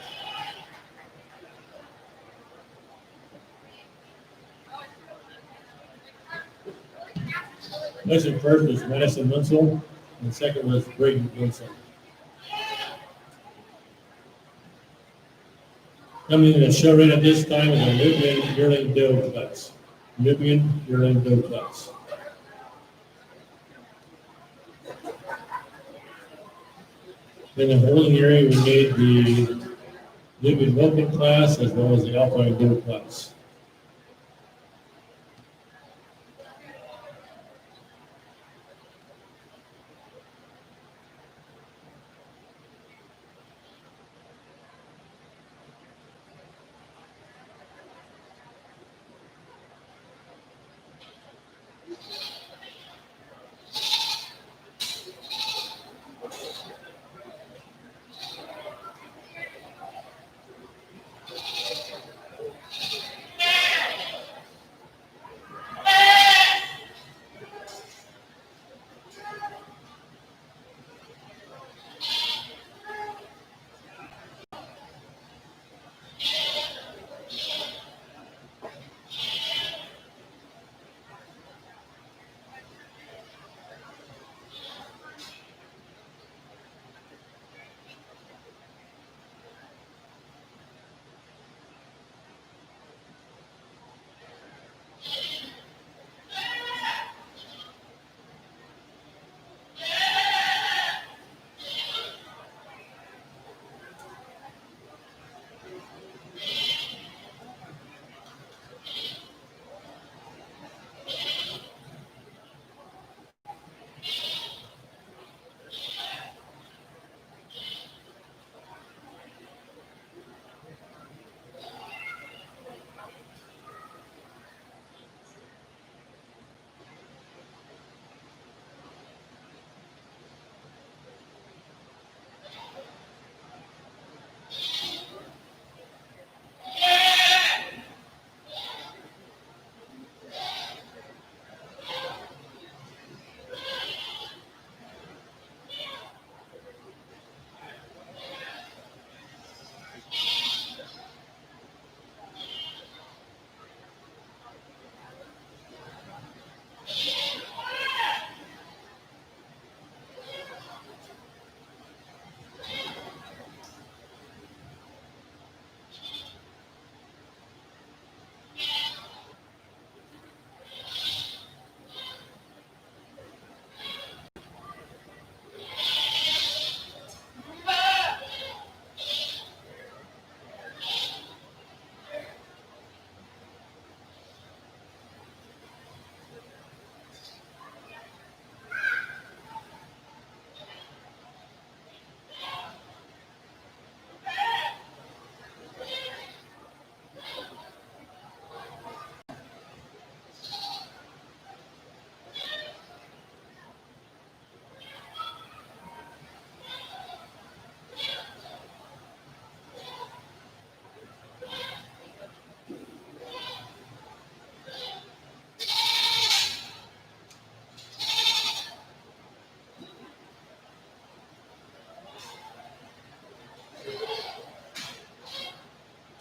Next first was Madison Winslow, and the second was Braden Winslow. Coming in the show ring at this time is a Nubian yearling doe class. Nubian yearling doe class. In the holding area, we made the Nubian milking class as well as the Alpine doe class.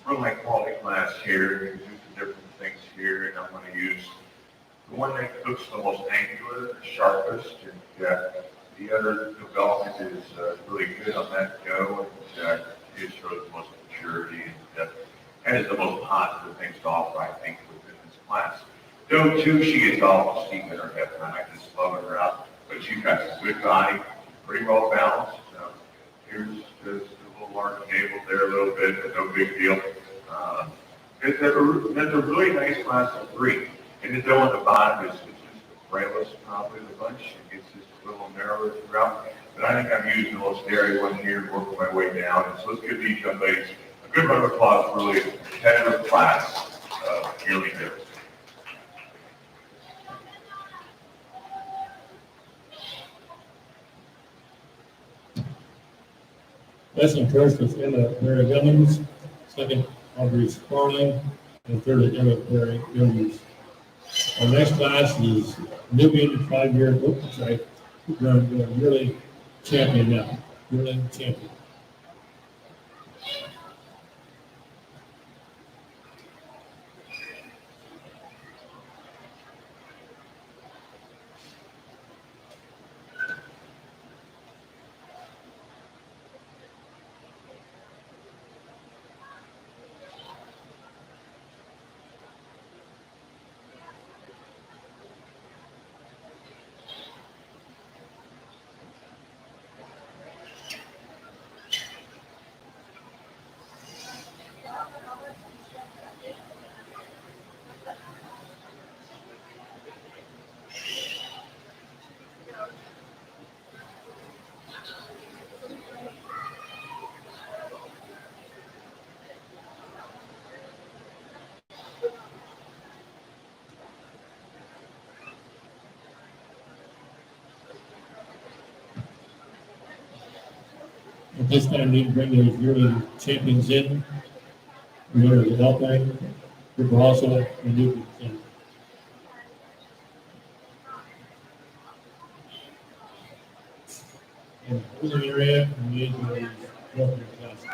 Real high quality class here. You can do some different things here, and I'm going to use the one that looks the most angular, the sharpest, and the other development is really good on that doe, and it shows the most maturity and has the most positive things to offer, I think, within this class. Doe too, she gets all the steam in her head, and I just love her out. But she's got a good body, pretty well balanced. Here's just a little large navel there a little bit, but no big deal. It's a really nice class of breed. And the doe on the bottom is just frailest probably of the bunch. It gets just a little narrower throughout. But I think I'm using the most airy one here and working my way down. And so let's give these young ladies a good round of applause for really a competitive class of yearly goes. Lesson first was Emma Mary Gummins, second Aubrey Sparling, and third is Emma Mary Gummins. Our next class is Nubian 5-year, sorry, we're yearly champion now, yearly champion. At this time, we need to bring those yearly champions in. We go to the Alpine, River Hostel, and Nubian. In the holding area, we need those welcome classes.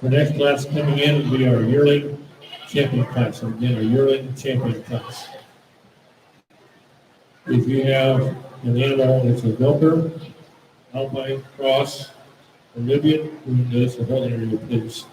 The next class coming in will be our yearly champion class. So again, our yearly champion class. If you have an animal that's a milker, Alpine, Cross, or Nubian, we can do this for whole area, please.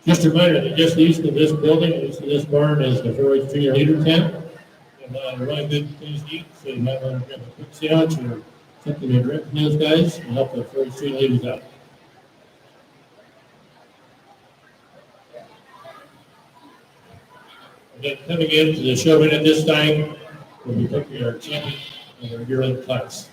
Just a reminder that just east of this building, east of this barn is the 4-H Junior Leader Tent. And really good things to eat, so you might want to grab a quick sandwich or something to drink from those guys and help the 4-H Junior Leaders out. And then coming into the show at this time, we'll be picking our champion of our yearling class.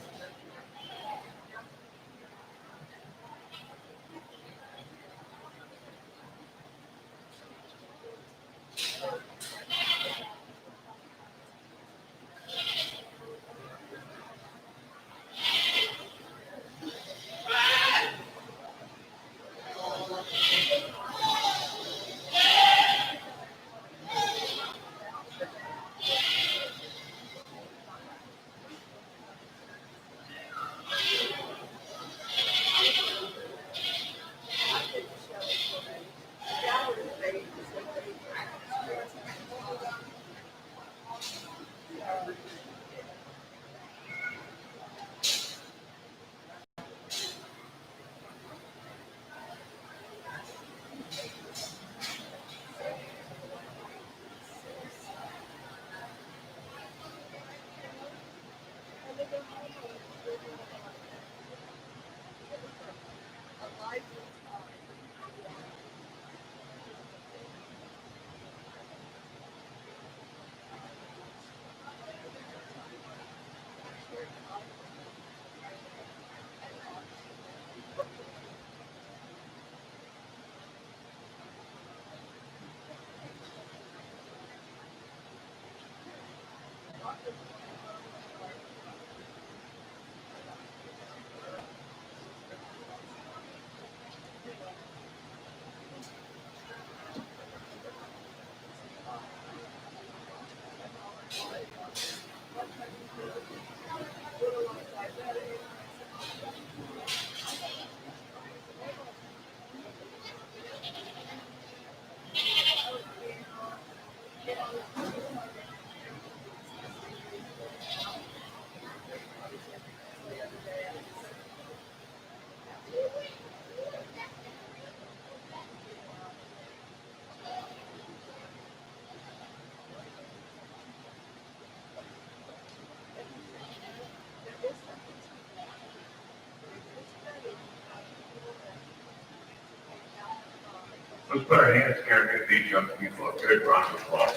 Let's put our hands together and give these young people a good round of applause.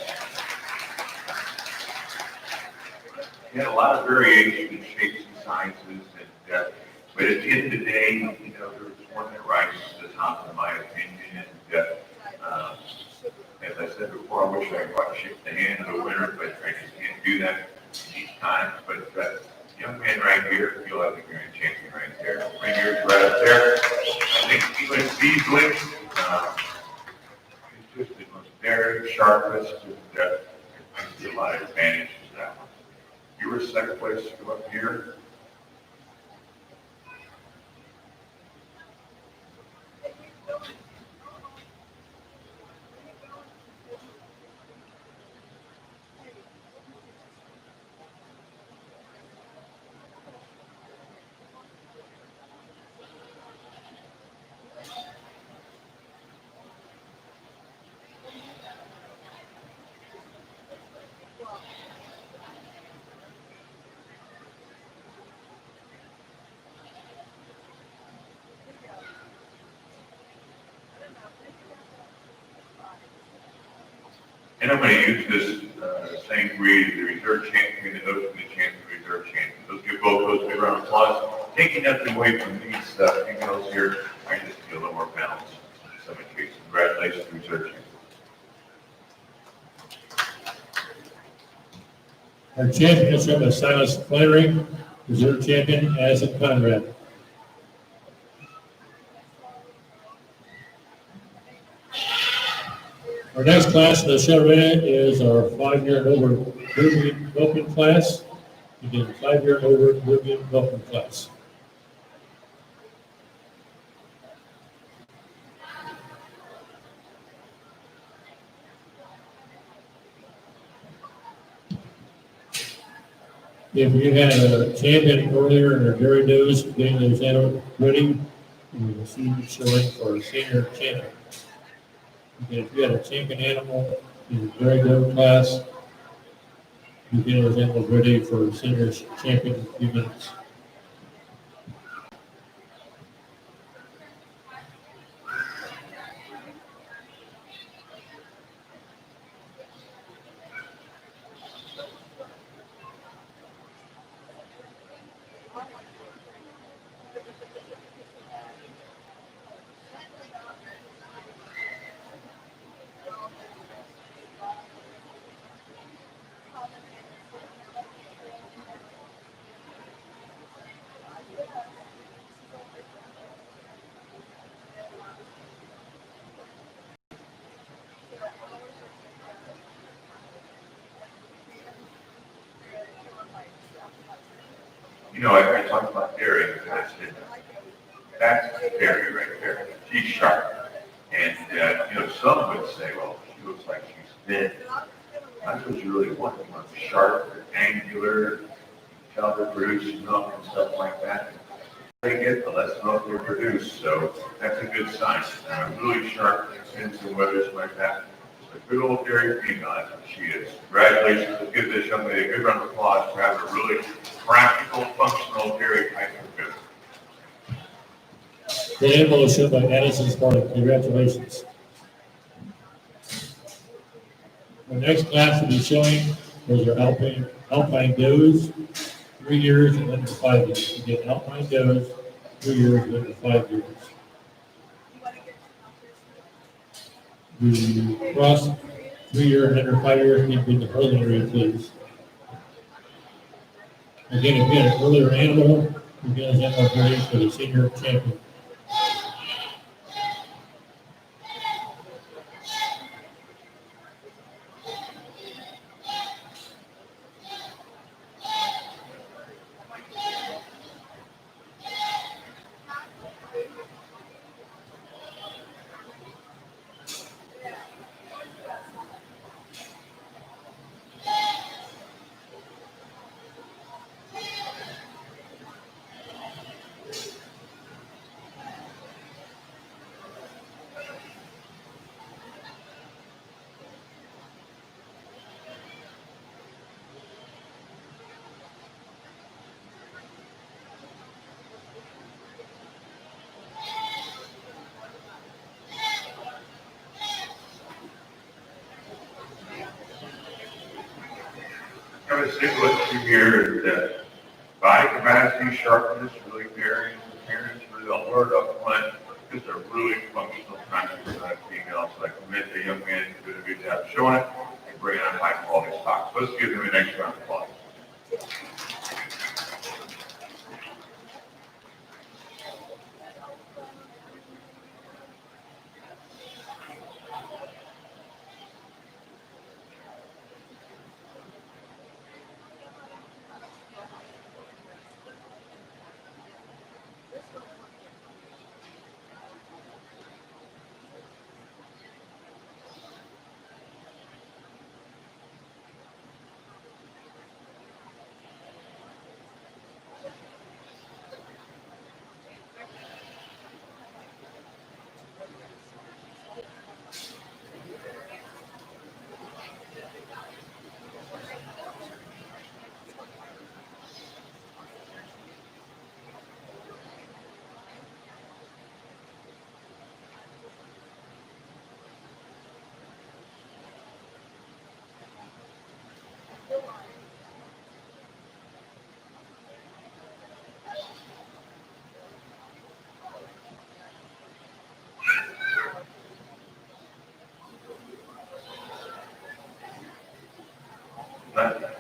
We had a lot of variation in shapes and sizes, but at the end of the day, you know, there's one that rises to the top, in my opinion. And as I said before, I wish I could shake the hand of the winner, but I just can't do that each time. But young man right here, I feel like a grand champion right there. Right here, right up there. I think Felix Beasley. Just the most very sharpest, and I see a lot of advantage to that one. You were second place to go up here. And I'm going to use this same read, the reserve champion and those from the champion, reserve champion. Those give both those big round of applause. Taking nothing away from these females here, I just feel a little more balanced in some cases. Congratulations, reserve champion. Our championship is Silas Flannery, reserve champion, Addison Conrad. Our next class in the Chevrolet is our 5-year and over European Open class. Again, 5-year and over European Open class. If you had a champion earlier in our Dairy News, getting those out ready, we will see you showing for a senior champion. If you had a champion animal in very good class, you get those animals ready for seniors champion in a few minutes. You know, I talked about dairy, and I said, that's dairy right there. She's sharp. And, you know, some would say, well, she looks like she's thin. That's what you really want. You want sharp, angular, tell her produce milk and stuff like that. They get, the less milk they produce. So that's a good sign. Really sharp, in some weathers like that. A good old dairy female, that's what she is. Congratulations, let's give this young lady a good round of applause for having a really practical, functional dairy type of business. The animal is shown by Addison Spartan. Congratulations. The next class will be showing those are alpine does, 3 years and under 5 years. You get alpine does, 3 years and under 5 years. The cross 3 year and under 5 years need to be in the early area, please. Again, if you had an earlier animal, you get those animals ready for the senior champion. Have a stick look through here that body capacity, sharpness, really varying appearance, really alert up front. Just a really functional practice for that female. So I commend the young man who did a good job showing it and bringing on high quality stock. So let's give him a nice round of applause.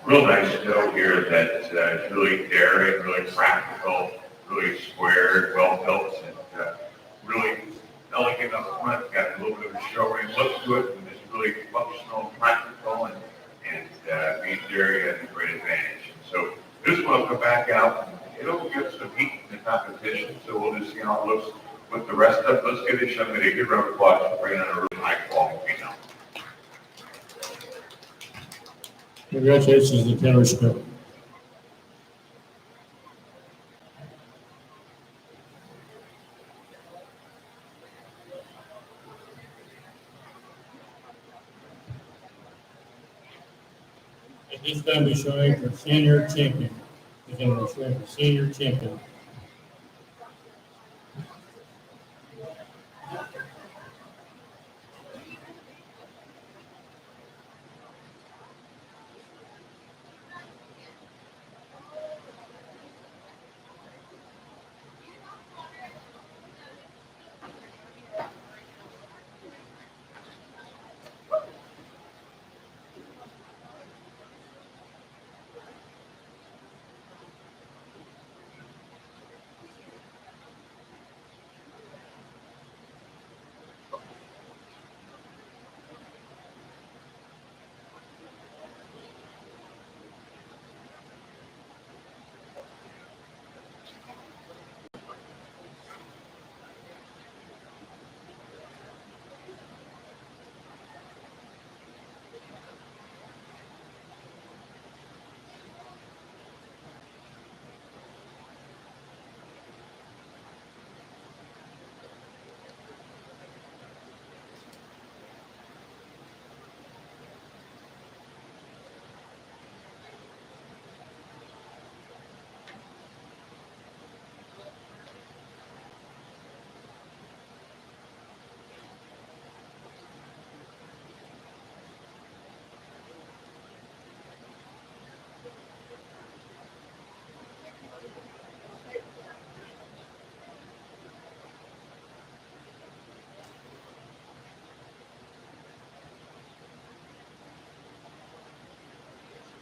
Real nice note here that it's really daring, really practical, really squared, well built, and really elegant up front. Got a little bit of a showroom look to it, and it's really functional, practical, and being dairy has a great advantage. And so this one will come back out, and it'll give some heat in the competition. So we'll just see how it looks with the rest of it. Let's give this young lady a good round of applause for bringing on a really high quality female. Congratulations to Taylor Smith. At this time, we're showing for senior champion. Again, we're showing for senior champion.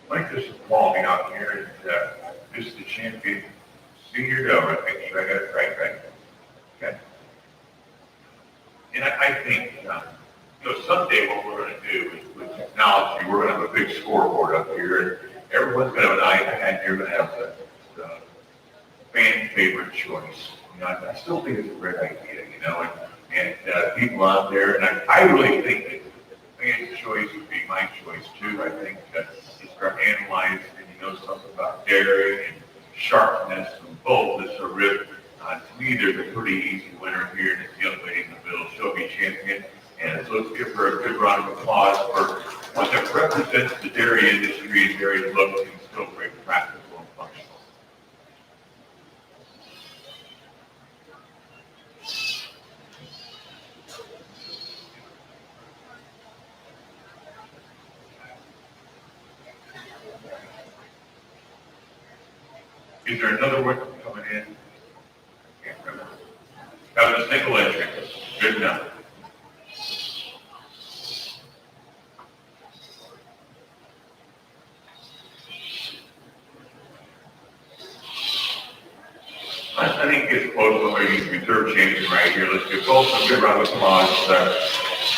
Mike, this is Paul, out here, and this is the champion senior doe. I think I got it right? Okay. And I think, someday what we're going to do is with technology, we're going to have a big scoreboard up here, and everyone's going to have an iPad, and you're going to have the fan favorite choice. I still think it's a great idea, and people out there, and I really think that fan's choice would be my choice too. I think that you start analyzing and you know something about dairy and sharpness and boldness of rib. To me, there's a pretty easy winner here, and it's the young lady in the middle. She'll be champion. And so let's give her a good round of applause for what that represents the dairy industry and dairy look and still very practical and functional. Is there another one coming in? Can't remember. That was a single entry. Good enough. I think it's close to where you third champion right here. Let's give both a good round of applause.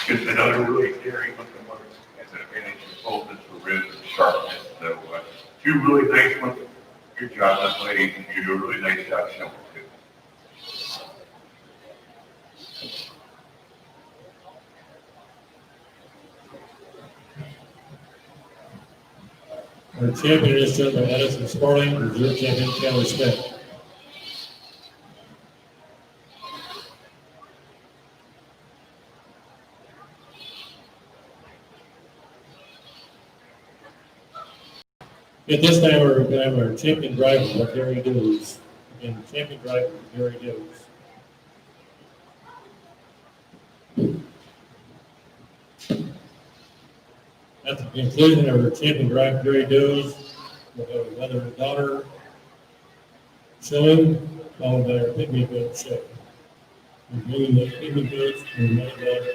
Just another really daring looking one as an advantage in boldness for ribs and sharpness. So two really nice ones. Good job, young ladies, and you do a really nice job showing too. Our champion is chosen by Edison Sparling, reserve champion Taylor Smith. At this time, we're going to have our champion driver, what Gary Doos. Again, champion driver, Gary Doos. At the conclusion of our champion driver, Gary Doos, we'll have another daughter showing, followed by our pygmy goat show. Reviewing the pygmy goats and another daughter.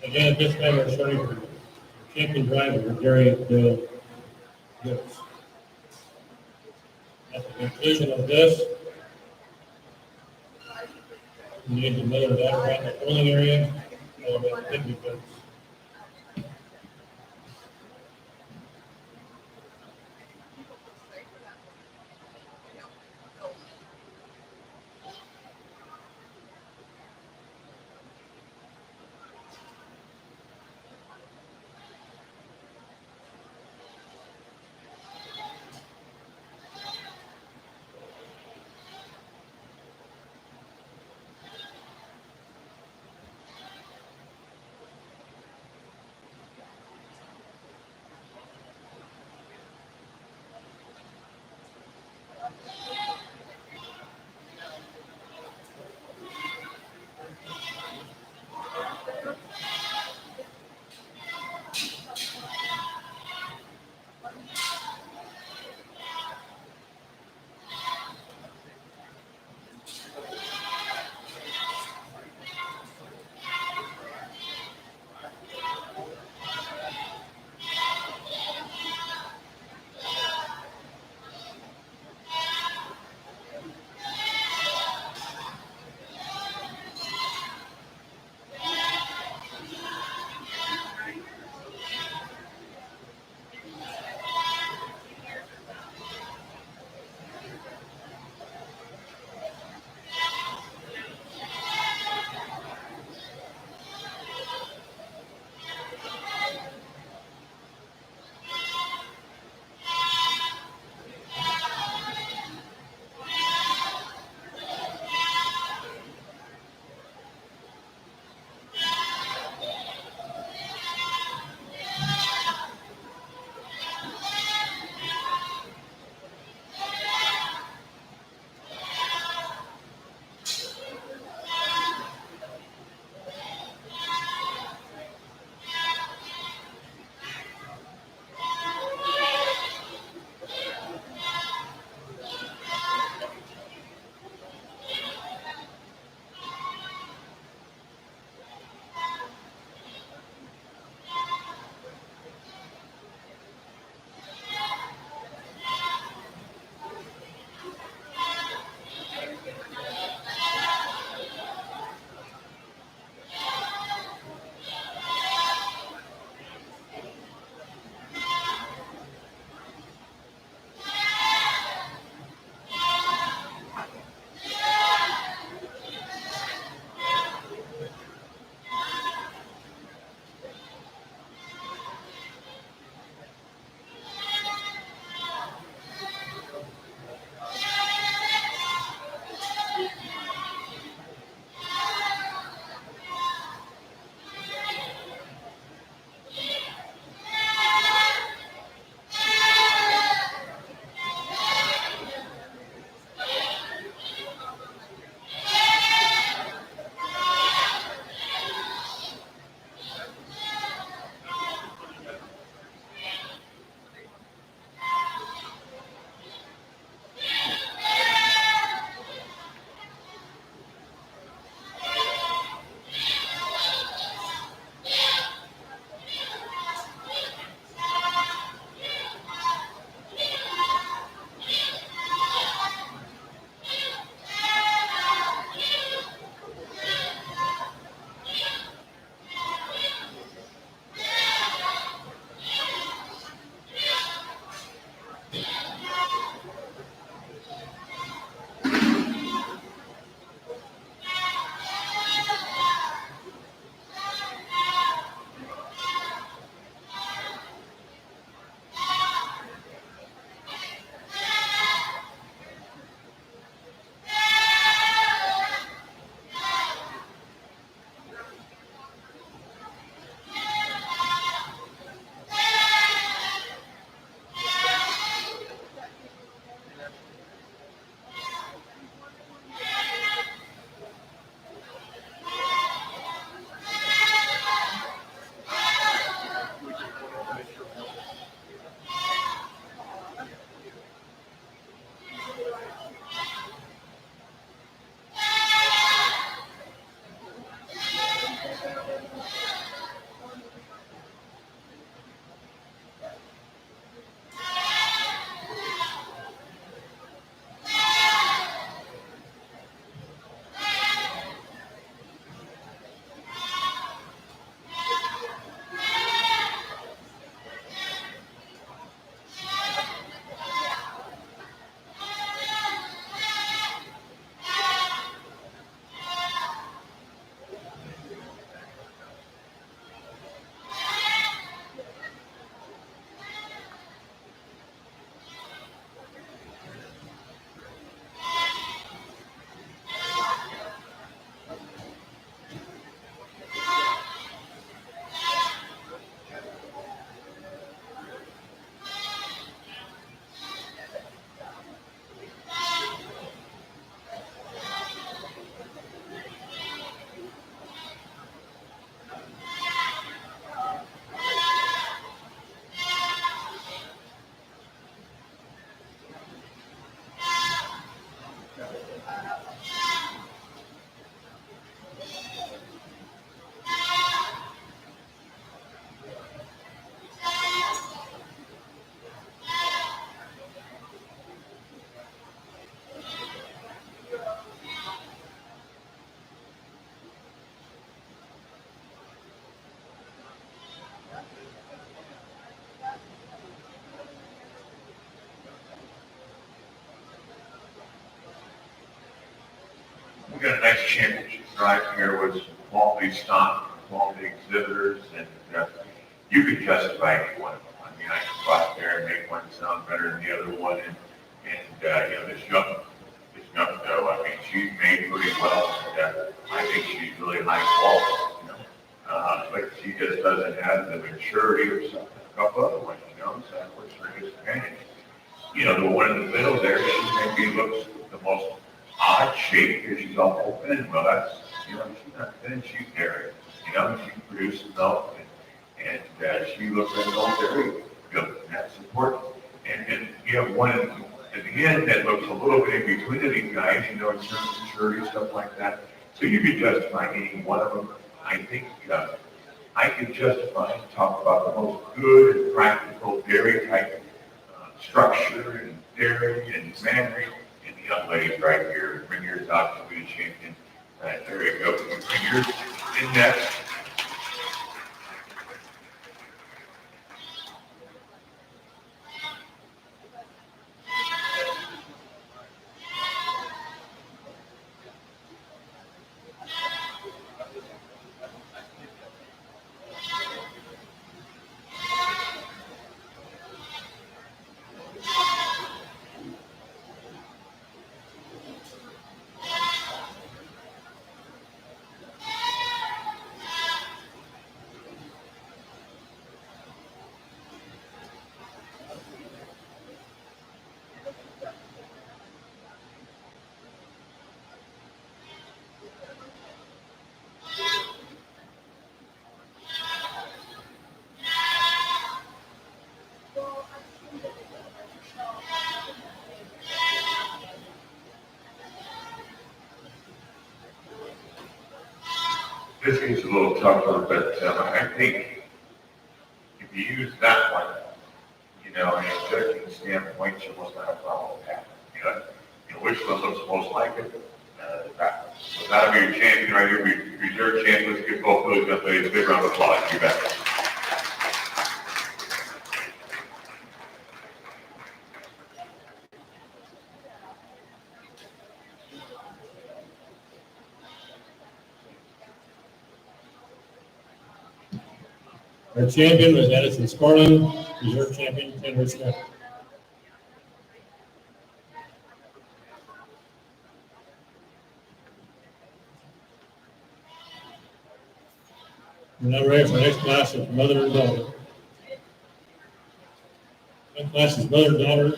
Again, at this time, we're starting for champion driver, Gary Dale. Gibbs. At the conclusion of this, we need to mill it back around the polling area, all about 50 votes. We got a nice championship drive here with some quality stock, quality exhibitors, and you could justify any one of them. I mean, I could go out there and make one sound better than the other one, and you know, this young though, I mean, she's made pretty well, and I think she's really high quality, you know. But she just doesn't have the maturity or something, a couple other ones, you know, so that works for his advantage. You know, the one in the middle there, she maybe looks the most odd shape because she's all thin. Well, that's, you know, she's not thin, she's dairy. You know, she produces milk, and she looks like all dairy good. And that's important. And you have one at the end that looks a little bit in between of these guys, you know, in terms of maturity, stuff like that. So you could justify any one of them. I think I could justify and talk about the most good and practical dairy type structure and dairy and mannery. And the young lady right here, bring yours out to be a champion. There you go. Bring yours in next. This is a little tougher, but I think if you use that one, you know, in a judging standpoint, you must not have a problem with that. You know, which one looks most like it? So that'll be your champion right here, reserve champion. Let's give both those young ladies a big round of applause. You bet. Our champion was Edison Scarlin, reserve champion Kendra Smith. We're now ready for the next class of mother and daughter. Next class is mother and daughter,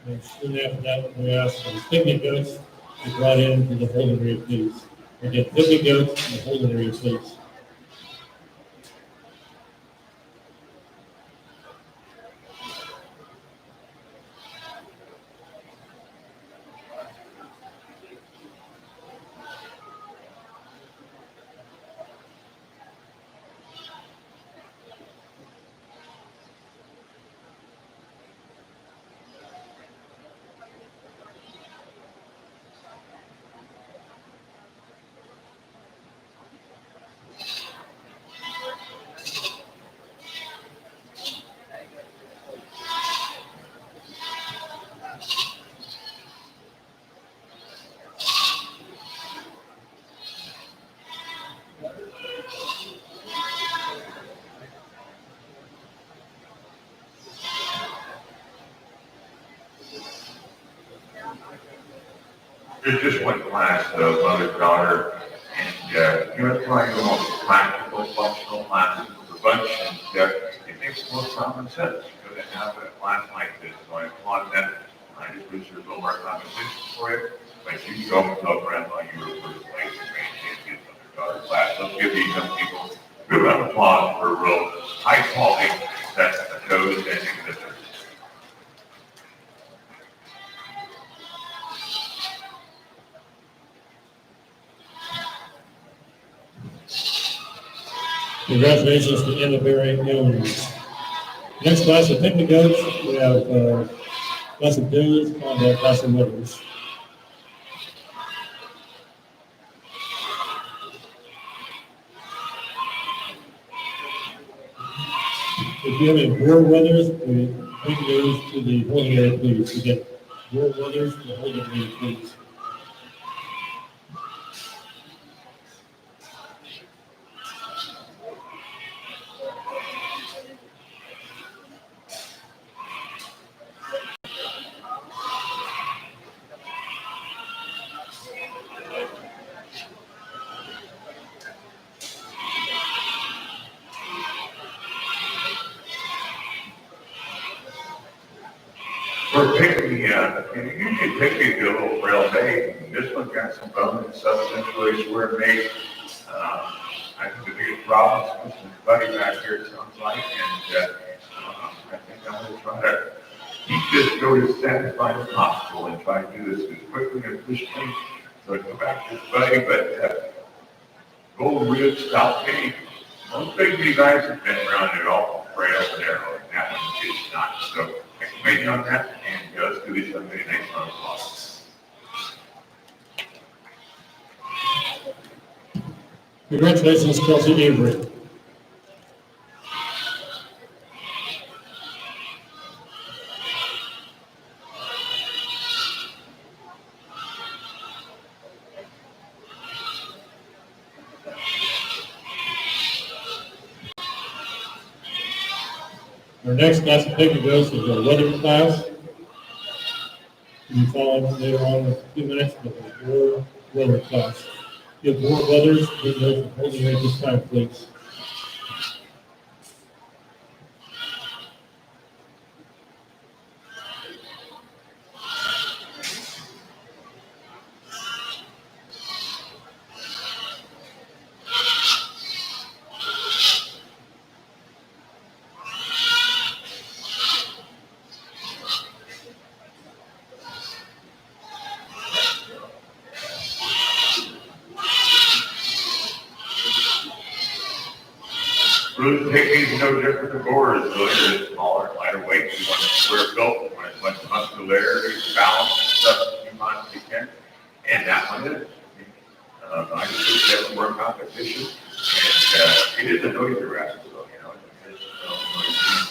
and soon after that, we ask for the picnic goats to be brought in to the holding area, please. We get picnic goats in the holding area, please. There's just one class, though, mother-daughter, and you know, it's probably the most practical, functional classes of the bunch, and it makes the most common sense. You know, to have a class like this, so I applaud them. I just wish there was a little more competition for you, but you can go and tell Grandma you were first place and main champion mother-daughter class. Let's give these young people a good round of applause for a real high-quality set of codes and exhibitors. Congratulations to Emma Berry Jones. Next class of picnic goats, we have class of dudes, followed by class of winners. If you have any board weathers, we bring those to the holding area, please. We get board weathers to the holding area, please. For picking, you can pick a little rail day. This one got some bone and substance waste where it made. I think the biggest problem is the buddy back here, it sounds like, and I think I'm gonna try to keep this goat as satisfying as possible and try to do this as quickly and efficiently. So I go back to this buddy, but Gold Ridge, South Bay, most big guys have been around it all, right over there, and that one is not. So I can make it on that, and let's do this on the next round of applause. Congratulations, Kelsey Avery. Our next class of picnic goes is the weather class. You follow later on in a few minutes with the board weather class. If board weathers, bring those to holding area this time, please. Really picking is no different than board, it's really just smaller, lighter weight, you want to square built, you want as much muscularity, balance, and stuff as you possibly can, and that one is. I just looked at some more competition, and it is a noisy racket, so, it's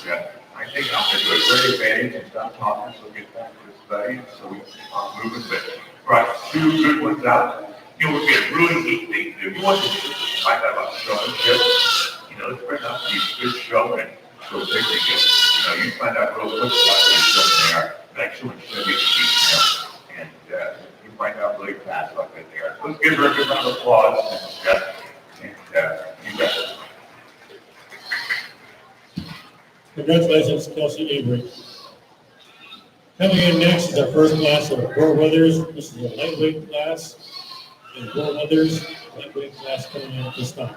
noisy. I think I'm going to do a great advantage and stop talking, so we'll get back to the study, so we can keep on moving, but brought two good ones out. It would be a really neat thing to do. You want to find out about showmanship. It's been up to you, good show and so big they get. You find out real quick about these shows they are. Actually, should be and you find out really fast how good they are. So let's give her a good round of applause and you got it. Congratulations, Kelsey Avery. Coming in next is our first class of board weathers. This is a lightweight class. And board weathers, lightweight class coming in at this time.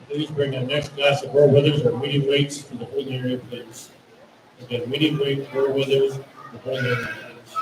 Please bring the next class of board weathers or medium weights to the holding area, please. Again, medium weight board weathers, the holding area, please.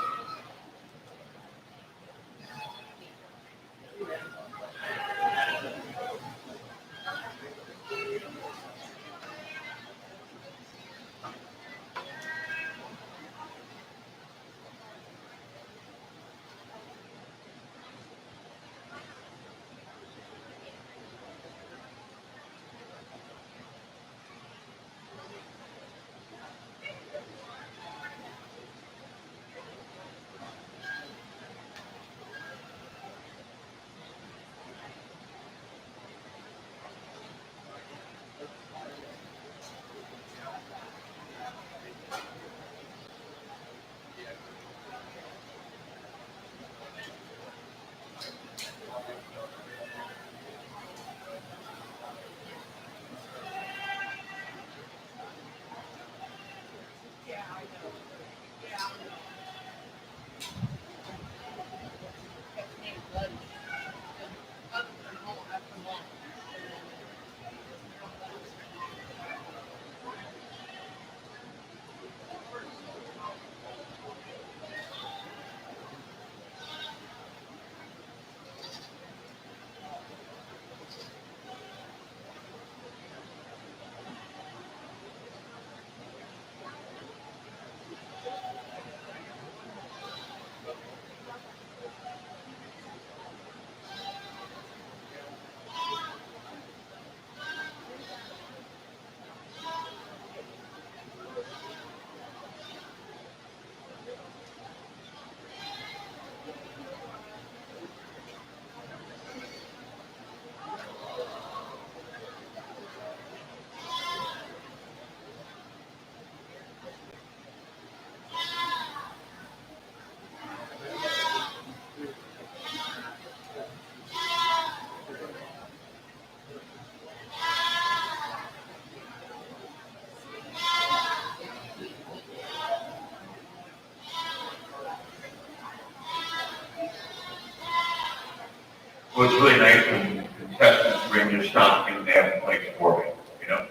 what's really nice when contestants bring their stock and they have a place for me, you know?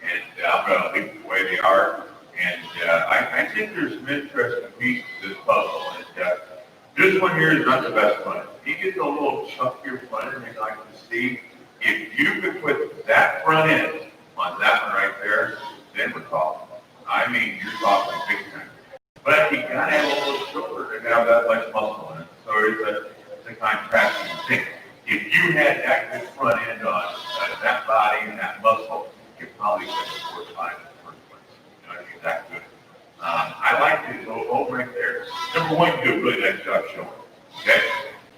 And I'm gonna leave it the way they are. And, I think there's some interesting pieces to this puzzle. And, this one here is not the best one. He gets a little chunkier fun and I'd like to see if you could put that front end on that one right there, then we're talking. I mean, you're talking big time. But you gotta have a little shoulder to have that much muscle in it. So it's a contrasting thing. If you had that good front end on that body and that muscle, you probably could afford five in the first place. You know, I think that good. I like this old right there. Number one, you do a really nice job showing. Okay?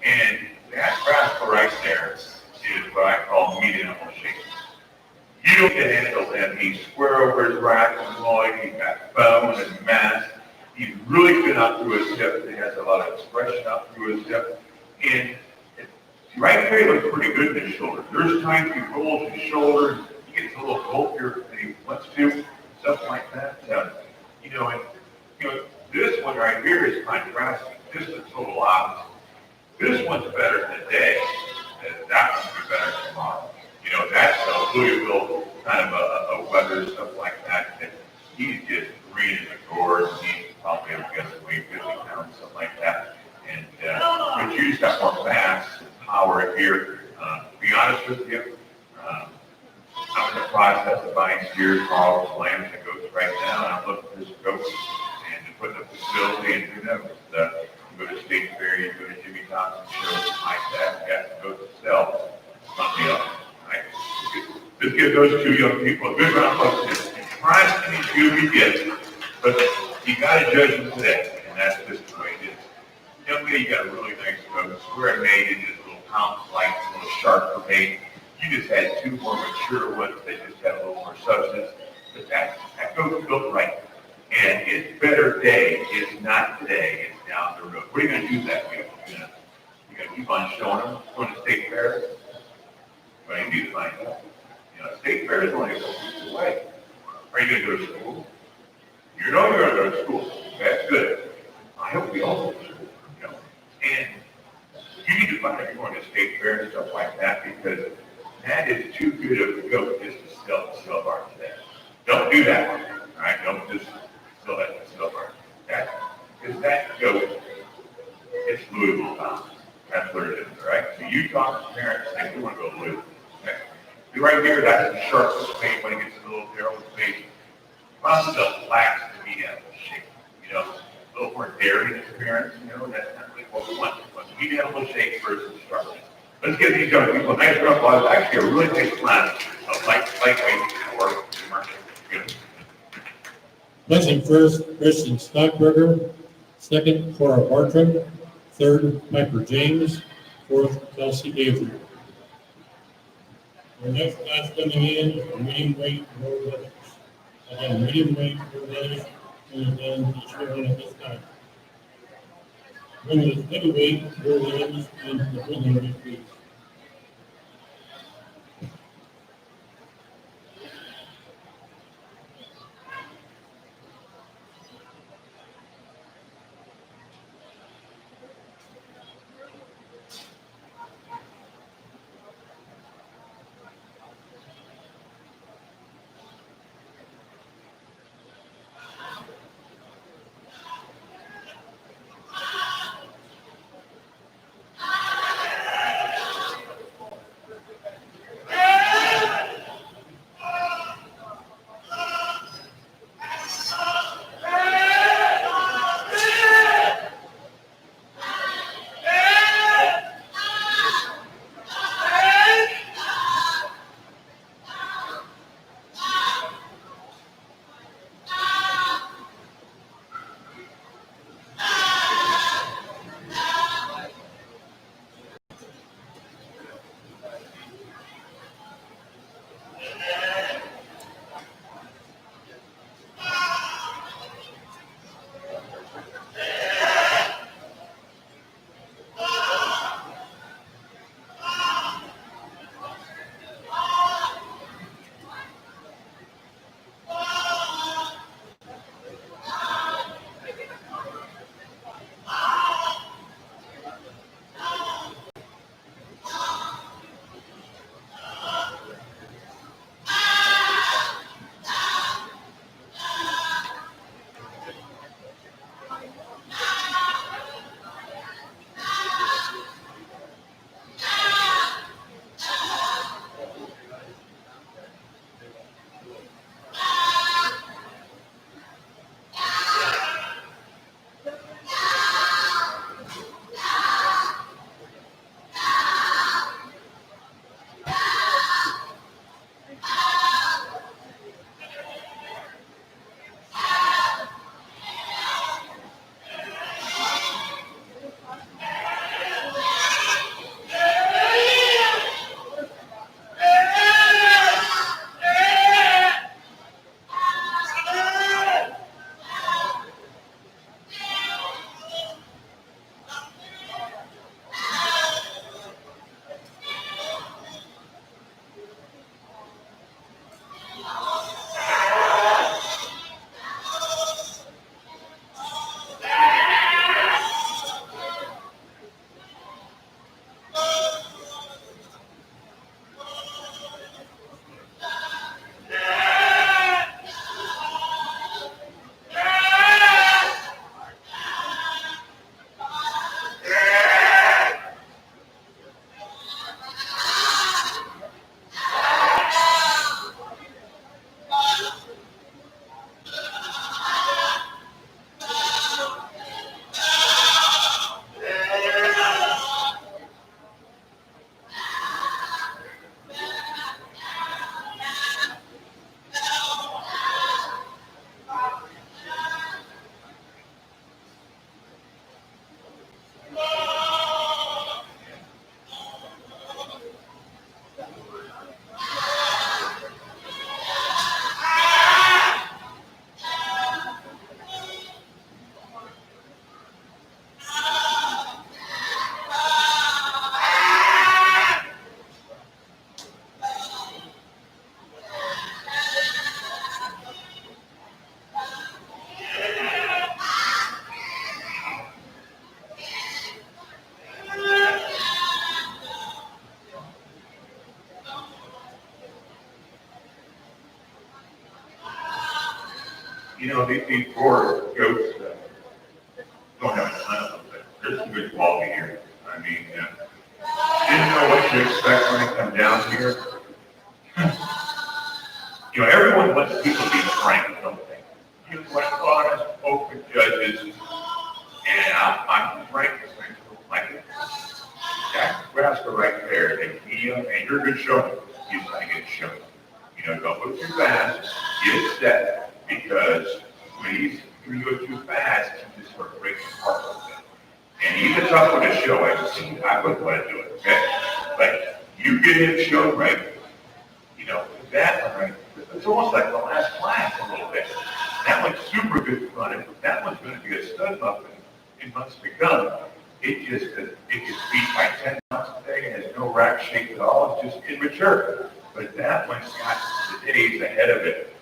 And that rascal right there is what I call meat animal shape. You don't get handle him. He's square over his rack and Lloyd. He's got bone and mass. He's really good out through his hip. He has a lot of expression out through his hip. And right there, he looks pretty good in his shoulder. There's times he rolls his shoulders. He gets a little bulkier than he wants to, stuff like that. You know, this one right here is contrasting. This is a total opposite. This one's better today. That one will be better tomorrow. You know, that's a Louisville kind of a weather, stuff like that. And he's just green in the gourd. He's probably, I guess, weight 50 pounds, something like that. And but you just got more mass and power here. To be honest with you, I'm in the process of buying steers, hogs, lambs, and goats right now. And I'm looking for some goats and putting a facility and who knows. You go to State Fair, you go to Jimmy Thompson shows, like that. You got some goats to sell. Something else. Right? Let's give those two young people a good round of applause. Try to meet you if you get, but you got to judge them today, and that's just the way it is. Young lady, you got a really nice goat, square mated, just a little pound slice, a little sharper mate. You just had two more mature ones that just had a little more substance, but that goat's built right. And it's better day. It's not today. It's down the road. What are you going to do that week? You're going to keep on showing them, going to State Fair? Well, you need to find out. You know, State Fair is only a couple weeks away. Are you going to go to school? You know you're going to go to school. That's good. I hope we all go to school. You know, and you need to find out if you're going to State Fair and stuff like that because that is too good of a goat just to sell at the sale bar today. Don't do that. All right? Don't just sell that at the sale bar. Because that goat, it's Louisville bound. That's what it is, all right? So you talk to parents, say, we want to go to Louisville. Okay? See right here, that's the sharpest paint when it gets a little narrow with paint. Process of flax to meat animal shape. You know, a little more dairy in appearance, you know, that's not really what we want. We want meat animal shape versus sharpness. Let's give these young people a nice round of applause. Actually, a really nice class of lightweight or commercial. Good. Placing first, Christian Stockberger. Second, Cora Bartram. Third, Piper James. Fourth, Kelsey Avery. Our next class coming in is medium weight road leathers. Again, medium weight road leathers, and then each one at this time. Bring the heavyweight road leathers into the building rate, please. You know, these four goats don't have a ton of them, but there's some good quality here. I mean, didn't know what to expect when they come down here. You know, everyone wants people to be frank, don't they? You want honest, open judges, and I'm frank, like it. Jack Nebraska right there, and you're a good showman. You just gotta get shown. You know, don't go too fast, get it set, because when you go too fast, you just sort of break your heart a little bit. And he's a tough one to show, I wouldn't want to do it, okay? But you get him shown right, you know, that one right, it's almost like the last class a little bit. That one's super good fun, and that one's gonna be a stud muffin in months to come. It just beat by 10 months today, has no rack shape at all, it's just immature. But that one's got the days ahead of it.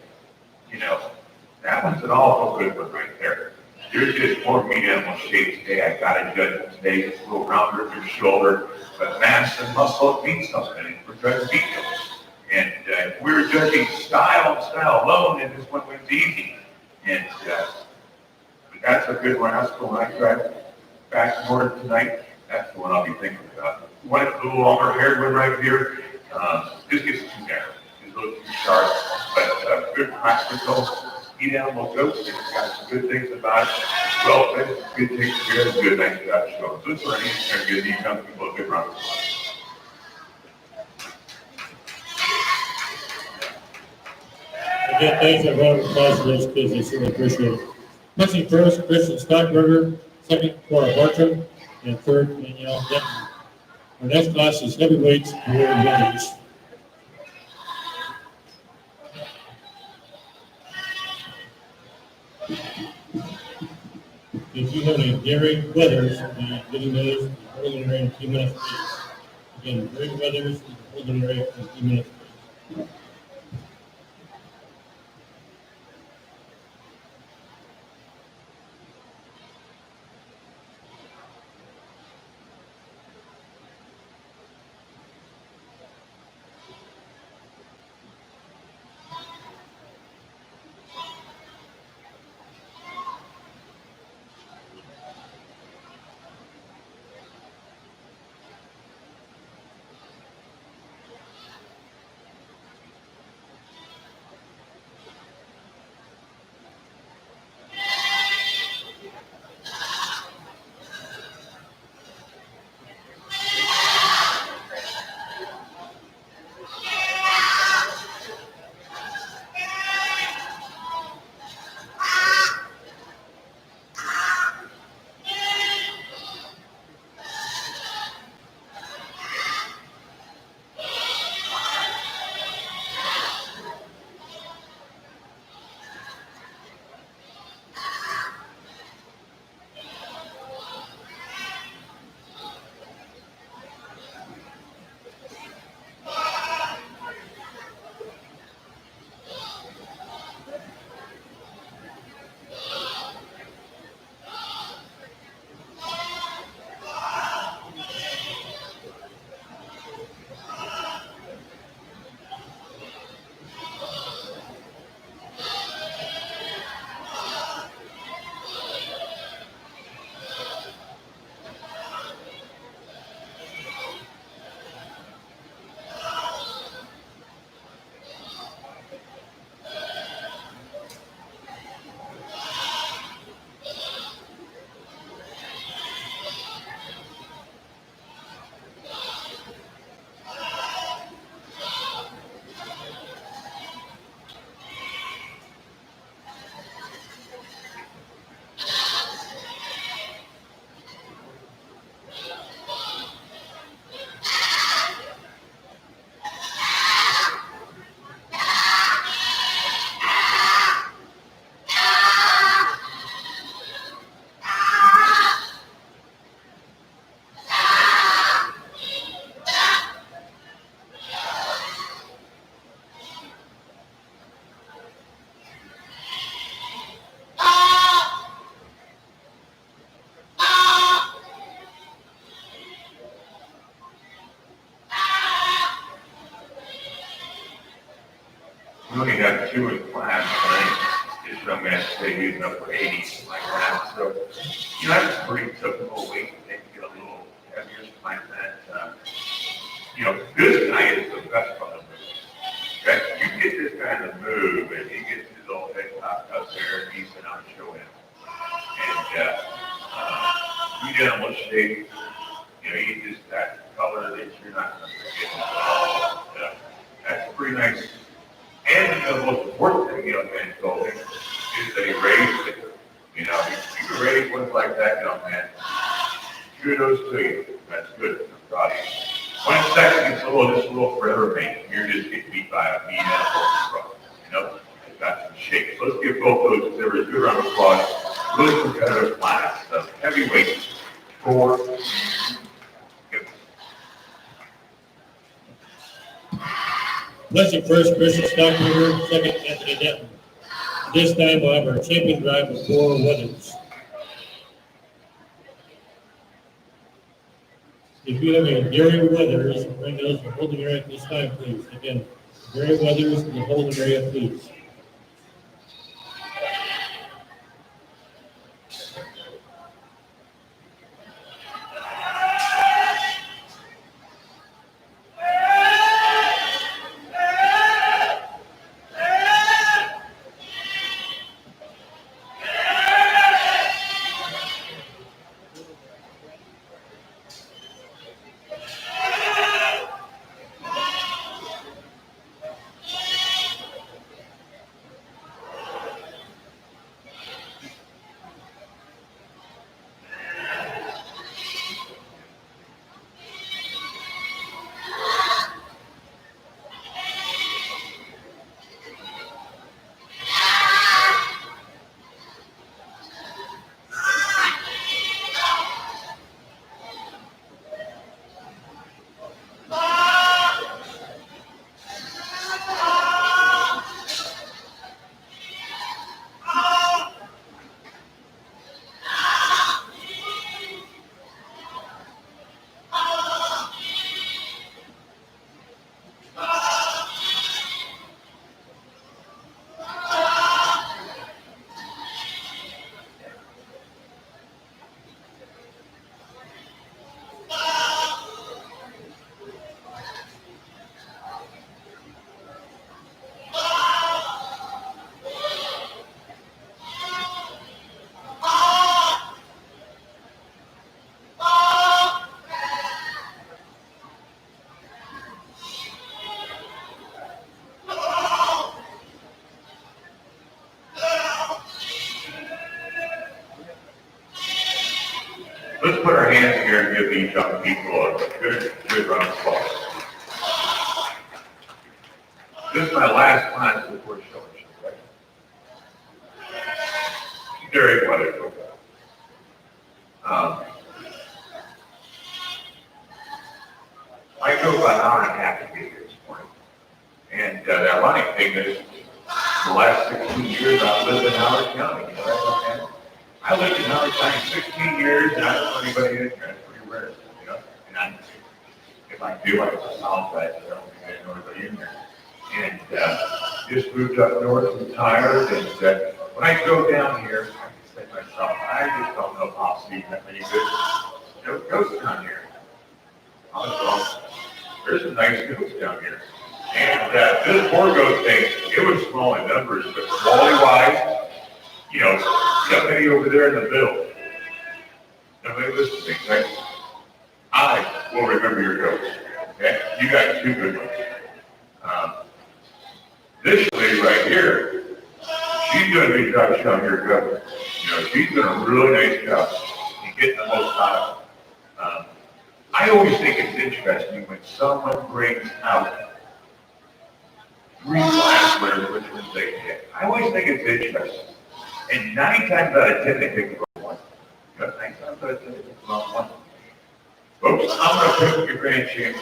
You know, that one's an awful good one right there. There's just more meat animal shape today. I got to judge it today. It's a little rounder at your shoulder, but mass and muscle means something. And we're judging details. And if we were judging style and style alone, then this one wins easy. And but that's a good rascal. When I drive back north tonight, that's the one I'll be thinking about. One a little longer haired one right here. This gets too narrow. It's a little too sharp, but good practical. Eat animal goats. It's got some good things about it. Well fed, good taste care, and good nice job showing. So it's running. It's going to give these young people a good run. Again, thanks a round of applause for those kids, they certainly appreciate it. Next first, Christian Stockberger, second, Cora Bartram, and third, Danielle Denton. Our next class is heavyweights world winners. If you have any Gary Weathers, the getting those, the preliminary in 2 minutes, please. Again, Gary Weathers, the preliminary in 2 minutes, please. We only got two in class, right? this young man say he's up for 80, something like that. So, you know, that's a pretty typical weight. They can get a little heavier, something like that. You know, this guy is the best on the move. Okay? You get this guy to move, and he gets his old head cocked up there, and he's going to show him. And you get him with shape, you know, he just that color that you're not going to forget. That's pretty nice. And the most important thing, you know, man told me, is that he raised it. You know, you can raise ones like that, young man. Kudos to you. That's good. I'm proud of you. 1 second, it's just a little forever, mate. You're just getting beat by a mean animal. You know, it's got some shape. So let's give both those exhibitors a good round of applause. Really competitive class of heavyweight for Blessing first, Christian Stockholder, second, Anthony Denton. This time we'll have our champion drive of 4 Weathers. If you have a Gary Weathers, bring those to the holding area at this time, please. Again, Gary Weathers in the holding area, please. Let's put our hands together and give these young people a good round of applause. This is my last class before showing you, right? Very wonderful. I drove about an hour and a half to get here this morning. And the ironic thing is, the last 16 years I've lived in Howard County. You know, that's okay. I lived in Howard County 16 years, and I don't know anybody in here. It's pretty rare, you know. And if I do, I apologize. I don't think I know anybody in there. And just moved up north, retired, and when I go down here, I can say to myself, I just don't know if I'll see that many good ghosts down here. Also, there's some nice ghosts down here. And this poor ghost thing, it was small in numbers, but quality-wise, you know, somebody over there in the middle. Nobody listen to me, right? I will remember your ghosts. Okay? You got 2 good ones. This lady right here, she's doing a good job showing your ghost. You know, she's doing a really nice job in getting the most out of it. I always think it's interesting when someone brings out 3 class winners, which ones they pick. I always think it's interesting. And 9 times out of 10, they pick the wrong one. You know, 9 times out of 10, they pick the wrong one. Folks, I'm going to pick your grand champion.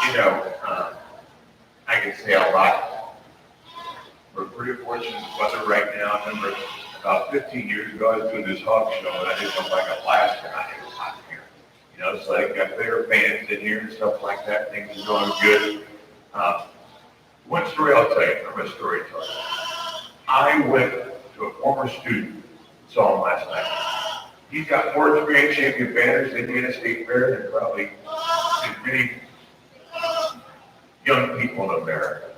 You know, I can say a lot. We're pretty fortunate weather right now. I remember about 15 years ago, I was doing this hog show, and I didn't look like Alaska, and it was hot here. You know, so I got bigger fans in here and stuff like that. Things are going good. One story I'll tell you. I'm a storyteller. I went to a former student. Saw him last night. He's got more 3A champion banners at Indiana State Fair than probably as many young people in America.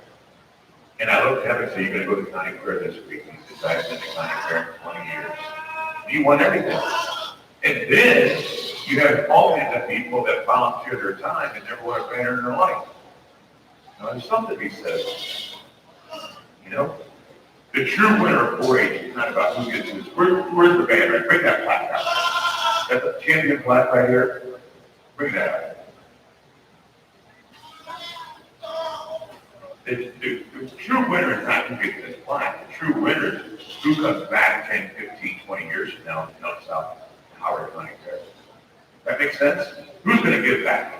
And I looked at him and said, "You're going to go to the county fair this week." He said, "I've been to the county fair for 20 years. He won everything. And then you have all kinds of people that volunteer their time and never won a banner in their life. Now, there's something to be said. You know? The true winner of 4-H is not about who gets this. Where's the banner? Bring that plaque out. That's a champion plaque right here. Bring that out. The true winner is not who gets this plaque. The true winner is who comes back 10, 15, 20 years from now and comes out Howard County Fair. That makes sense? Who's going to give back?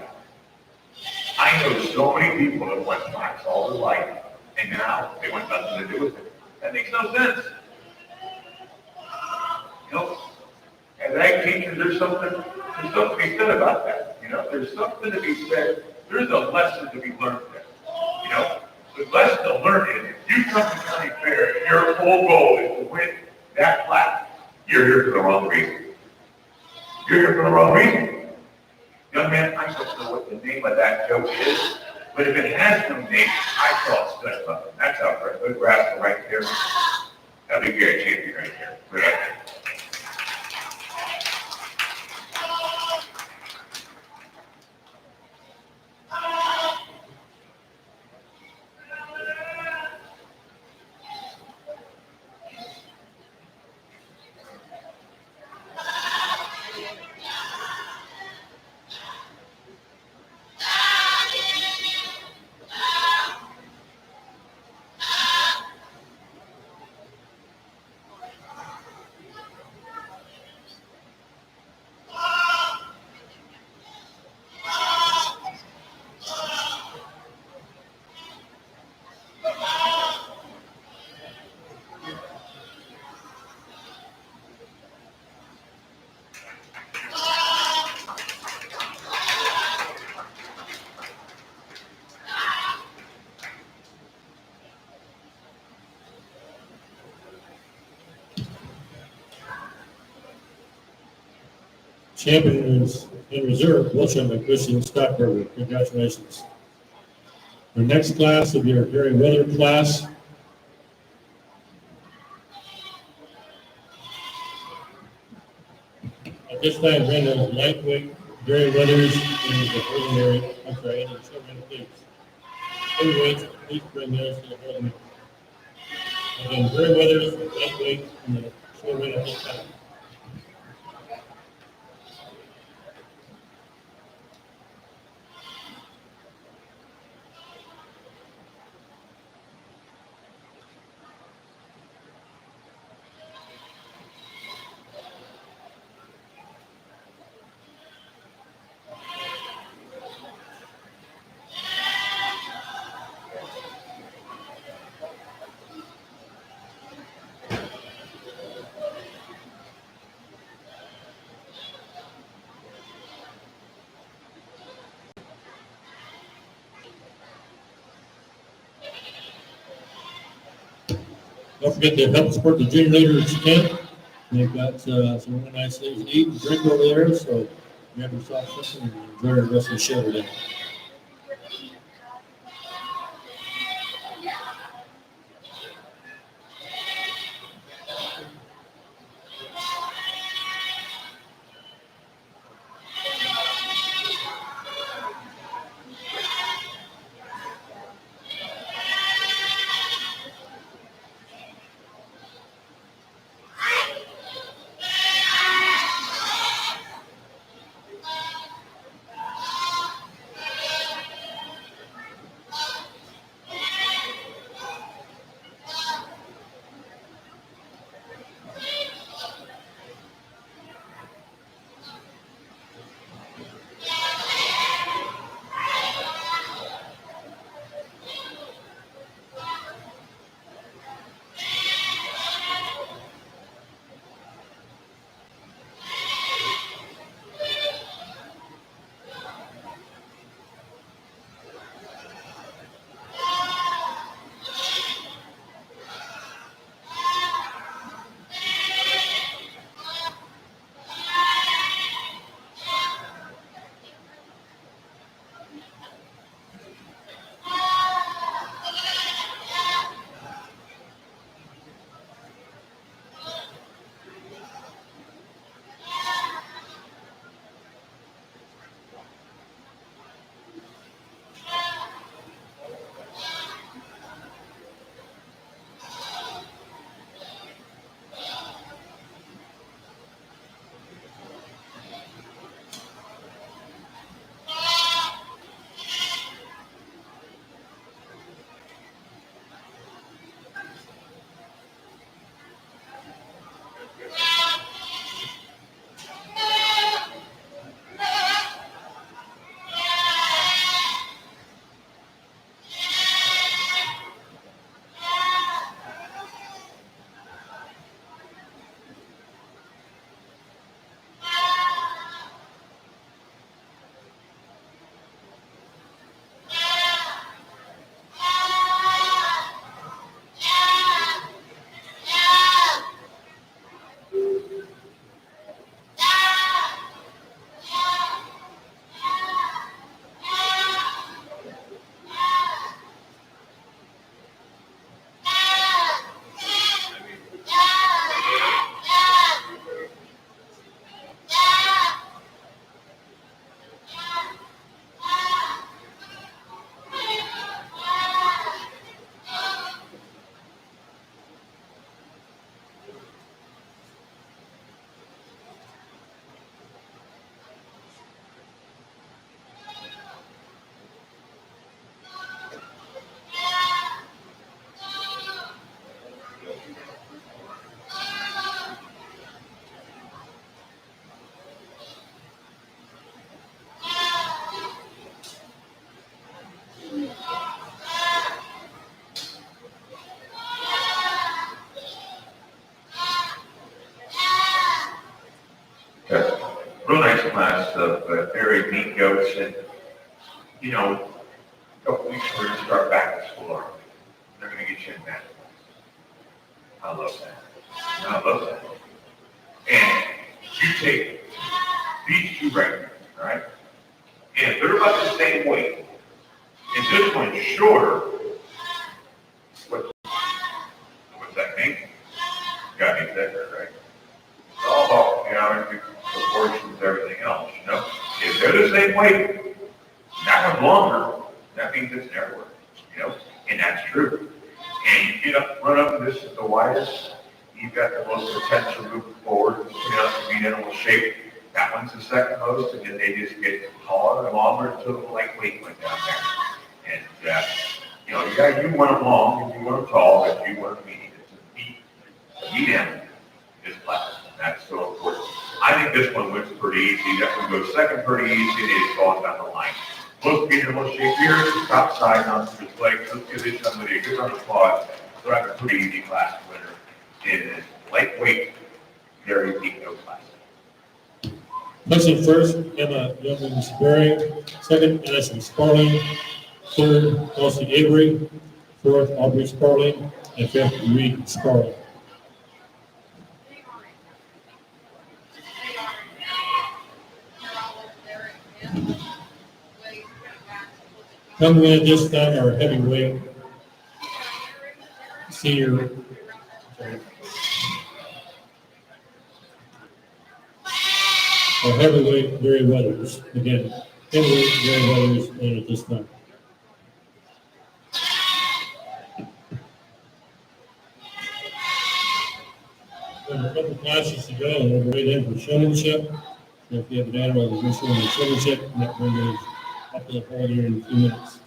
I know so many people that won plaques all their life, and now they want nothing to do with it. That makes no sense. You know, as ag teachers, there's something to be said about that. You know, there's something to be said. There's a lesson to be learned there. You know, the lesson to learn is if you come to county fair and your whole goal is to win that plaque, you're here for the wrong reason. You're here for the wrong reason. Young man, I don't know what the name of that joke is, but if it has no name, I call it stuff up. That's how good rascal right there. That'll be Gary Champion right there. Right there. Champion is in reserve, Wilshire by Christian Stockberger. Congratulations. Our next class will be our Gary Weather class. At this time, Brenda is lightweight, Gary Weathers is the preliminary, I'm sorry, and the children please. Heavyweights, please bring those to the podium. Again, Gary Weathers, lightweight, and the children at this time. Don't forget to help support the junior leaders camp. They've got some really nice things to eat and drink over there, so grab yourself something and enjoy the rest of the show today. class of very neat goats, and, you know, a couple weeks we're gonna start back to school. They're gonna get you in that. I love that. I love that. And you take these two right here, all right? And they're about the same weight. And this one's shorter. What's that mean? Got me there, right? It's all about, the proportions, everything else, you know? If they're the same weight, that one's longer, that means it's narrower, you know? And that's true. And you get up, run up, and this is the widest. You've got the most potential moving forward, to be in animal shape. That one's the second most, and then they just get taller and longer until the lightweight went down there. And, you want them long, and you want them tall, but you want them meaty. The meat end is class. That's so important. I think this one wins pretty easy. That one goes second pretty easy, and it's going down the line. Let's get in a little shape here, top side on his legs. Let's give this somebody a good round of applause. So I have a pretty easy class winner. It is lightweight, very deep no class. Placing first, Emma Yeomans-Berry. Second, Addison Sparling. Third, Elsie Avery. Fourth, Aubrey Sparling. And fifth, Reed Sparling. Coming in this time, our heavyweight senior. Our heavyweight Gary Weathers. Again, heavyweight Gary Weathers in at this time. We have a couple classes to go, and we'll wait in for showmanship. So if you have an animal that is showing the showmanship, that brings us up to the pole here in a few minutes.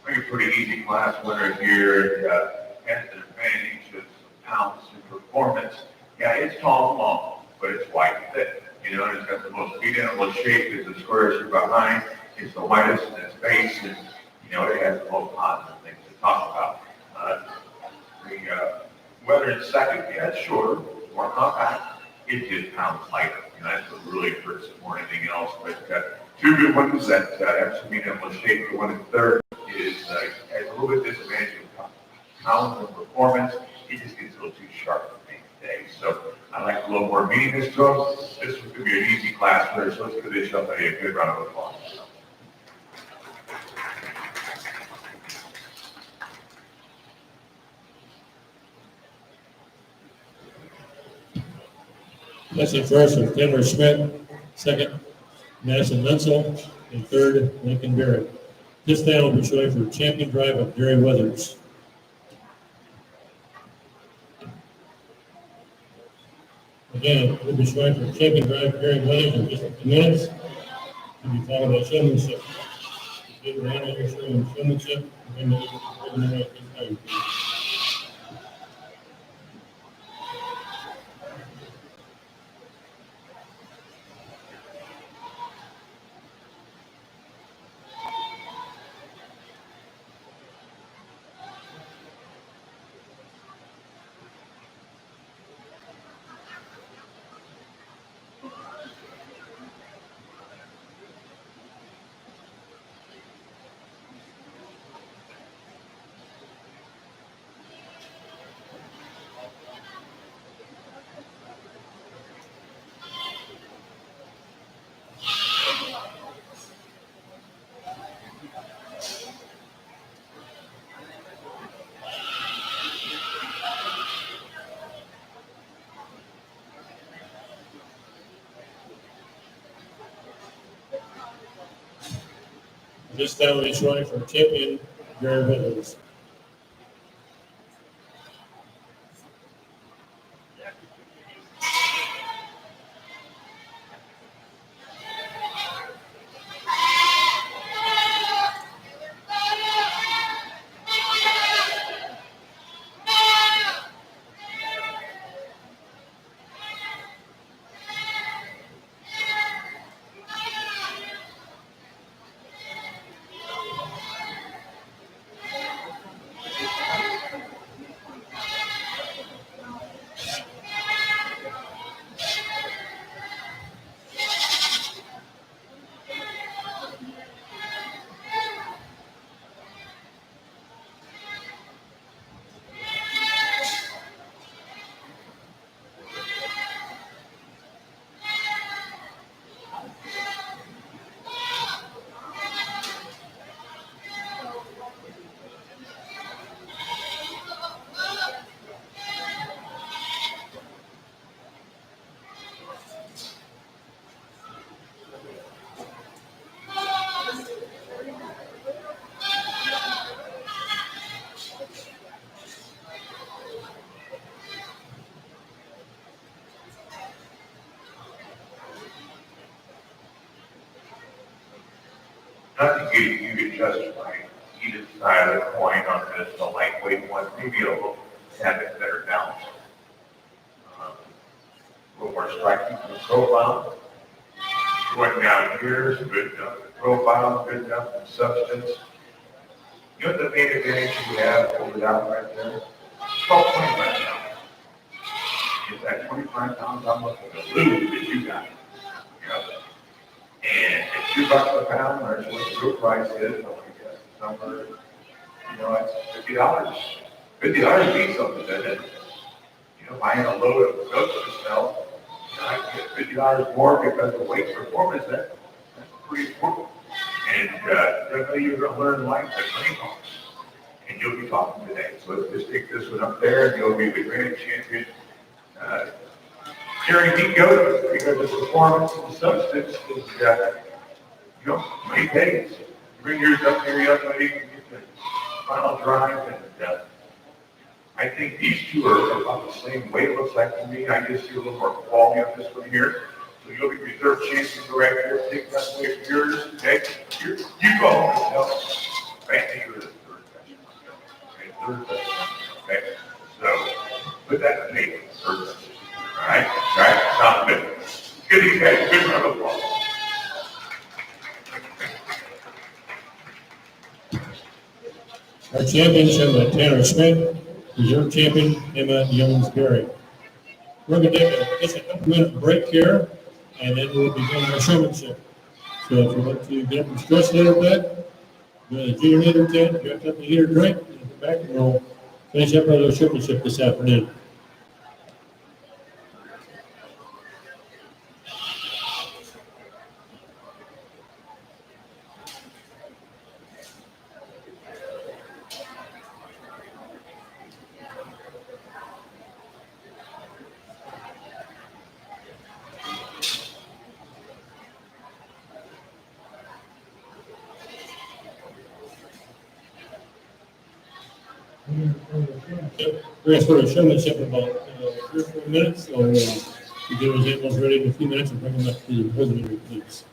I think a pretty easy class winner here. Has an advantage of pounds in performance. Yeah, it's tall and long, but it's wide and thick. And it's got the most feet animal shape. It's the squarest behind. It's the widest in its face, and it has the most positive things to talk about. The weather in second, yeah, it's shorter, more compact. It just pounds lighter. That's what really hurts it more than anything else. But two good ones that have some feet animal shape. The one in third has a little bit disadvantage of pounds and performance. He just gets a little too sharp for me today. So I like a little more meatiness to him. This was going to be an easy class for us. So let's give this somebody a good round of applause. Placing first with Denver Schmidt. Second, Madison Menzel. And third, Lincoln Barrett. This down will be showing for champion drive of Gary Weathers. Again, we'll be showing for champion drive Gary Williams in just a few minutes. We'll be followed by showmanship. Get around here showing showmanship, and then we'll at this time. This time we'll be showing for champion Gary Williams. Not to get you to justify either side of the coin on this, the lightweight one, maybe a little, have it better balanced. A little more striking from the profile. Going down here is good enough profile, good enough in substance. You know what the main advantage you have over that right there? It's called 25 pounds. It's that 25 pounds I'm looking to lose that you got. You know? And at $2 a pound, or what the real price is, I guess, somewhere, you know, it's $50. $50 means something, doesn't it? You know, buying a load of goats to sell, you know, I can get $50 more because of weight performance. That's pretty important. And definitely you're going to learn life at money costs. And you'll be talking today. So let's just take this one up there, and you'll be the grand champion. Guaranteed goat because the performance and the substance is, you know, maintained. You bring yours up here, young lady, and get the final drive, and I think these two are about the same weight, looks like to me. I just see a little more quality on this one here. So you'll be reserved chance to go right here, take that away from yours, okay? You go home and tell Randy you're the third best. Okay, third best. Okay, so put that in the name, third best. All right, sounds good. Good, you guys, good round of applause. Our champions have Tanner Schmidt, reserve champion Emma Jones-Berry. We're going to take just a couple minute break here, and then we'll begin our showmanship. So if you want to get up and stretch a little bit, go to the junior leader tent, get up to eat or drink, and come back, and we'll finish up our showmanship this afternoon. We're going to start a showmanship in about 3 or 4 minutes, so to get those animals ready in a few minutes and bring them up to the preliminary, please.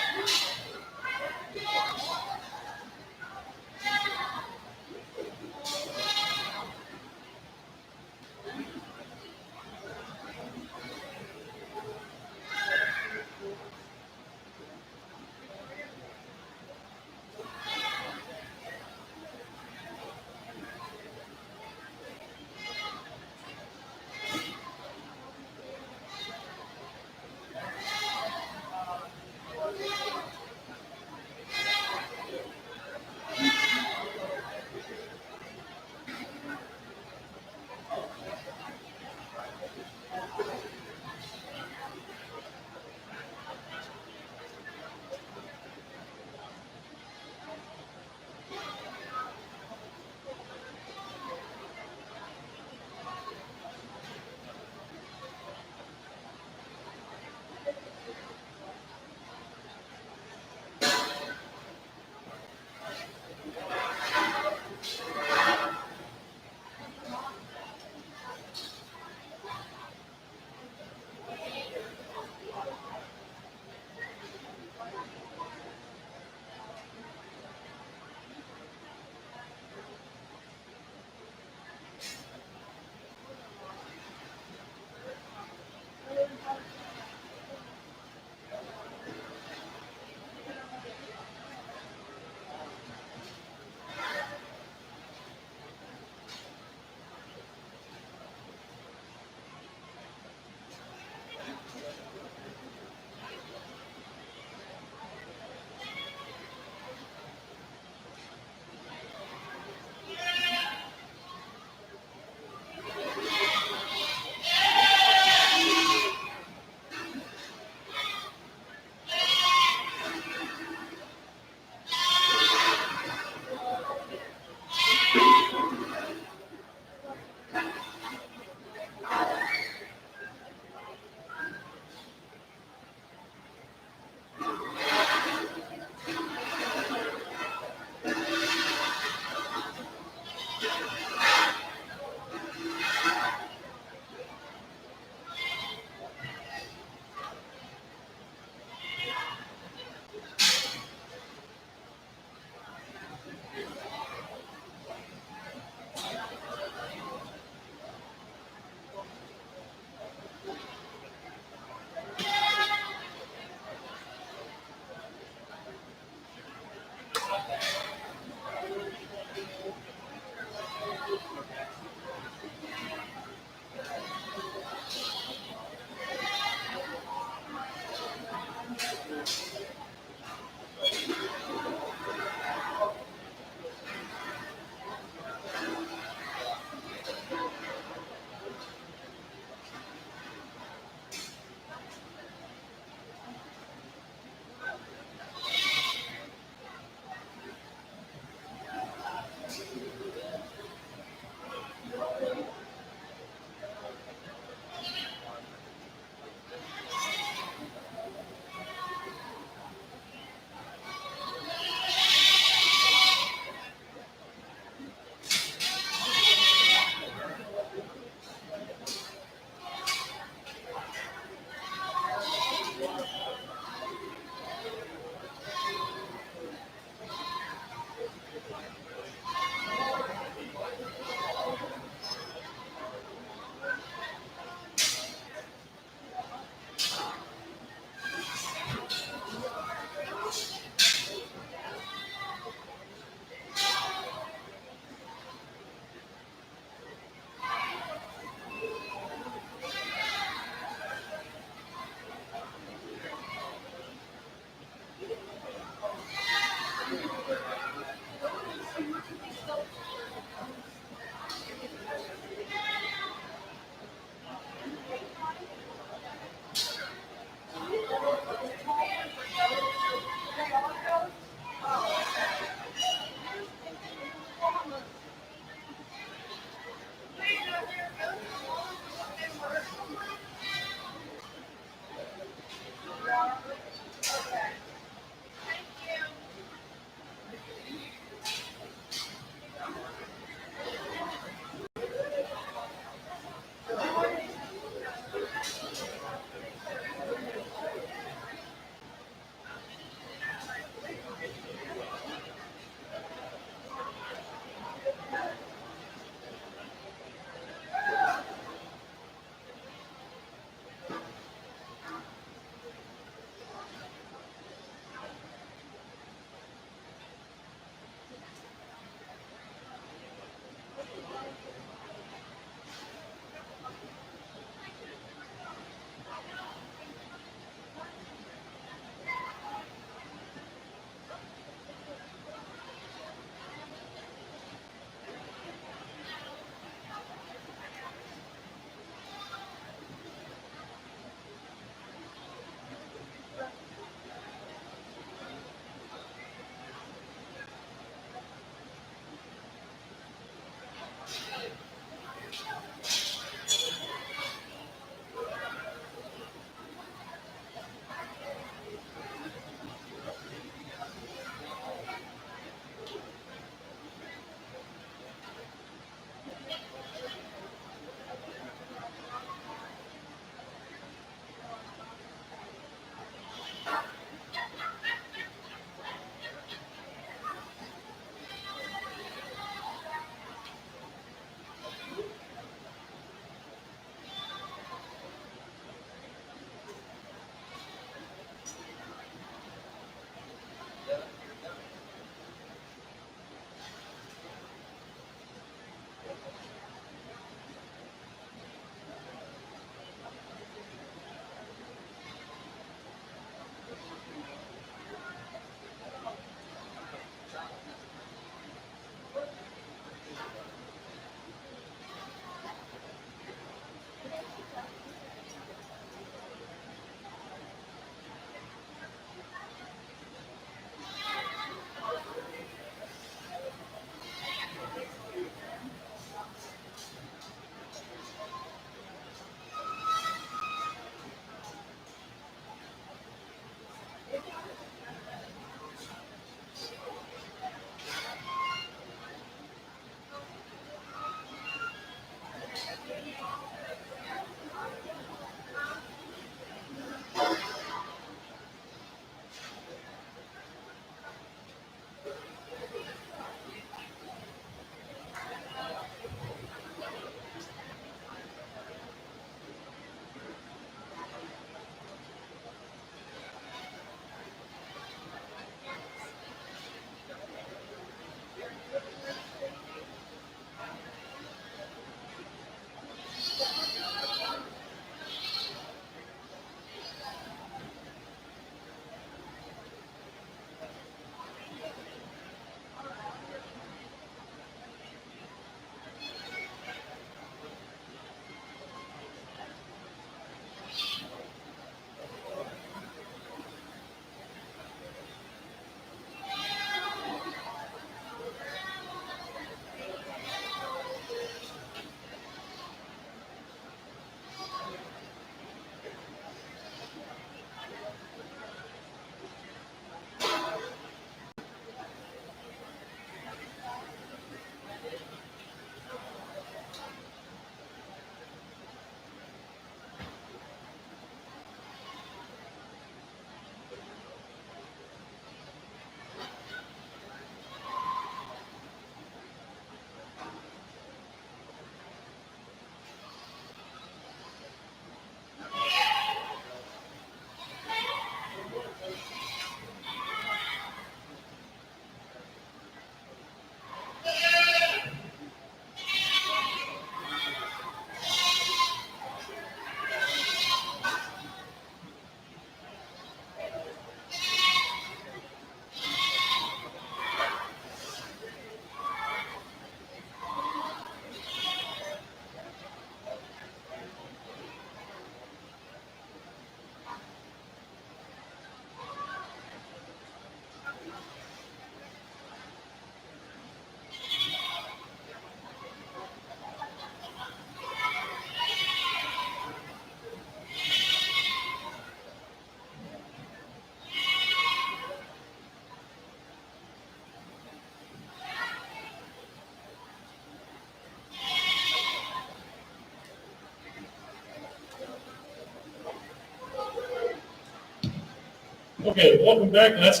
Okay, welcome back. Let's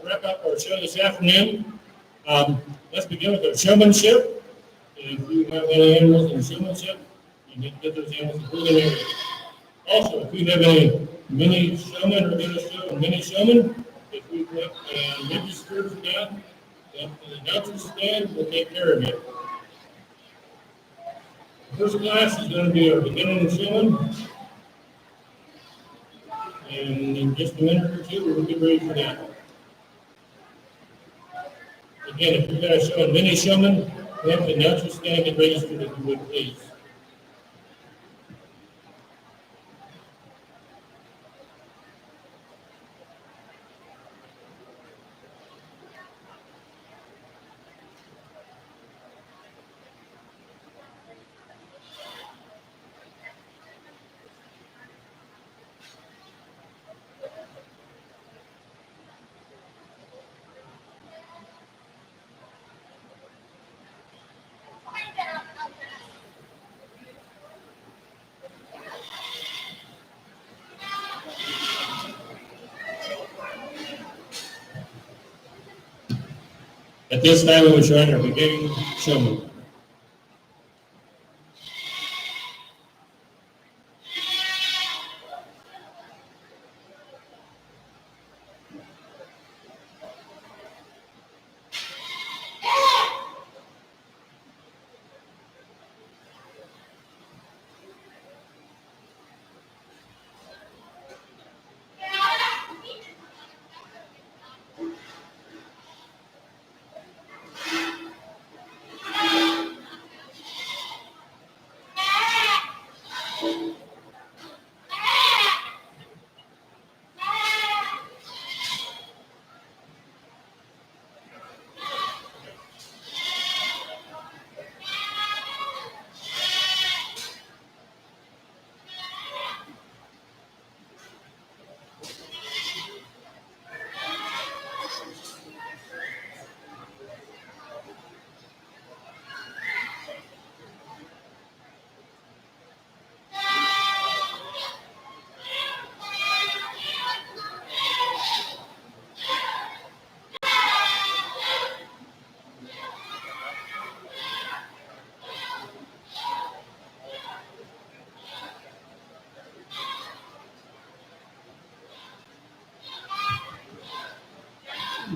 wrap up our show this afternoon. Let's begin with our showmanship. If you have any animals in showmanship, you need to get those animals in the area. Also, if you have any mini showman or mini showman, if we put register for that, the announcer stand will take care of it. The first class is going to be our beginning showman. And in just a minute or two, we'll get ready for that. Again, if you've got a show, a mini showman, we have the announcer stand and register if you would please. At this time, we will join our beginning showman.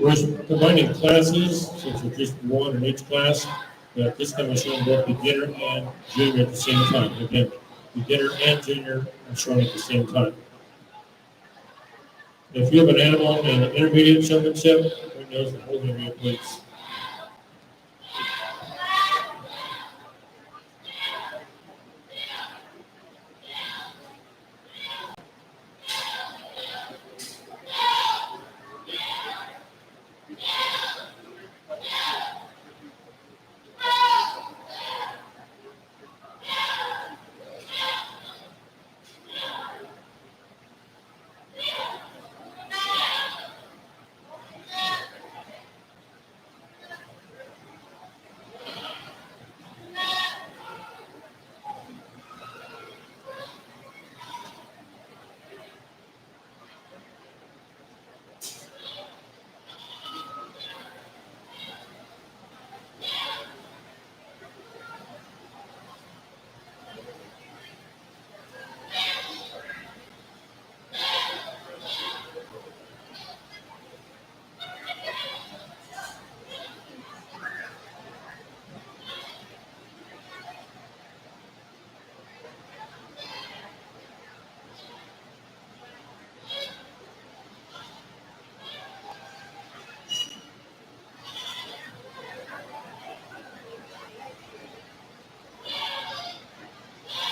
We're combining classes, since we're just one in each class. But this time we're showing both beginner and junior at the same time. Again, beginner and junior are showing at the same time. If you have an animal in an intermediate showmanship, bring those to the holding area, please.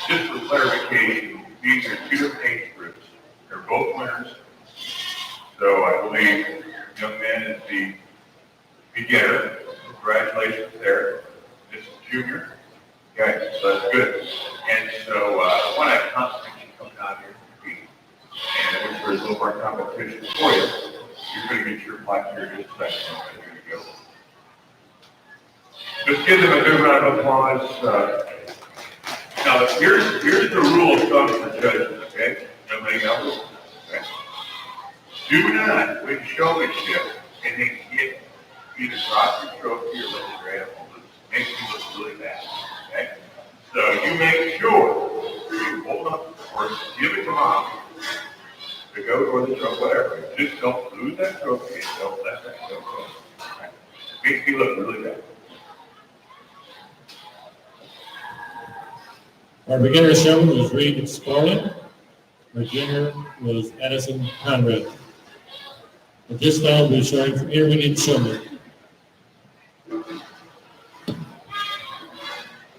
Just for clarification, these are two different age groups. They're both winners. So I believe young man is the beginner. Congratulations there. This is junior. Okay, so that's good. And so when I constantly come down here to compete, and if there's a little more competition for you, you're going to get your plaque here in just a second. Here you go. Just give them a good round of applause. Now, here's the rule of thumb for judges, okay? Nobody else? Okay. Do not win showmanship and then get either drop your trophy or let it straight up and lose. Makes you look really bad. Okay? So you make sure you hold up the horse, give it to mom, the goat or the truck, whatever. Just don't lose that trophy and don't let that go. Okay? Makes you look really bad. Our beginner showman was Reed Scarlett. Our junior was Addison Conrad. At this time, we're showing for intermediate showman.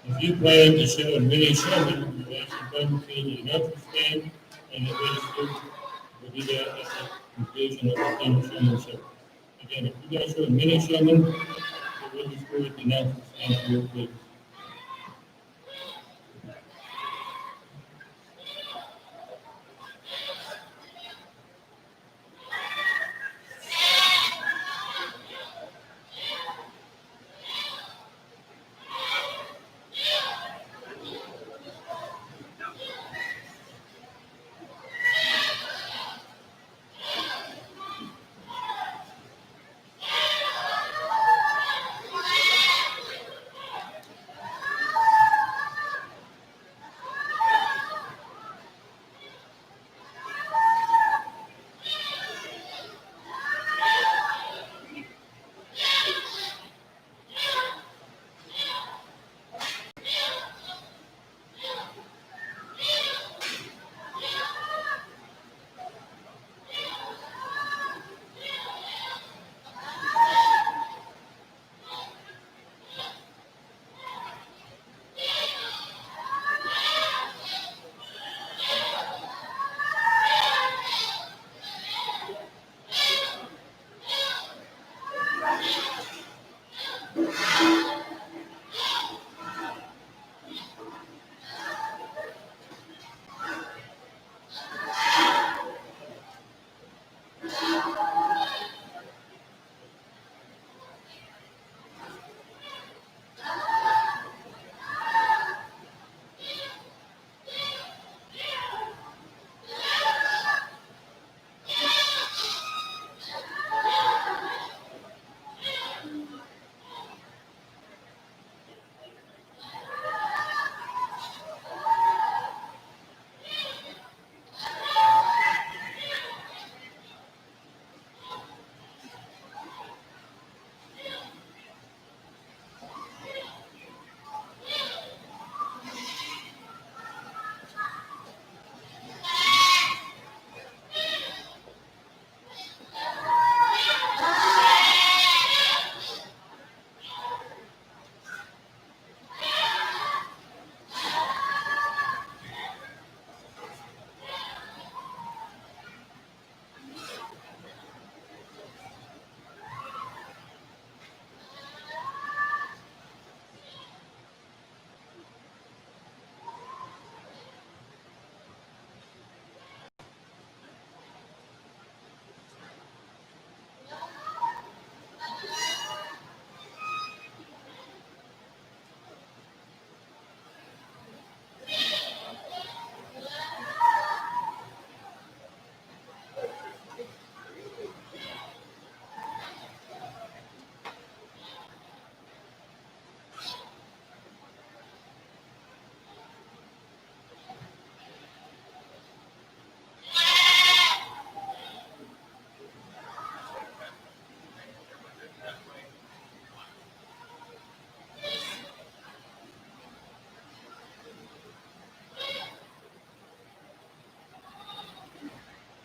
If you plan to show a mini showman, you have to come to the announcer's stand and the register will do that at the conclusion of the beginner showman show. Again, if you guys show a mini showman, the register at the announcer's stand for your please.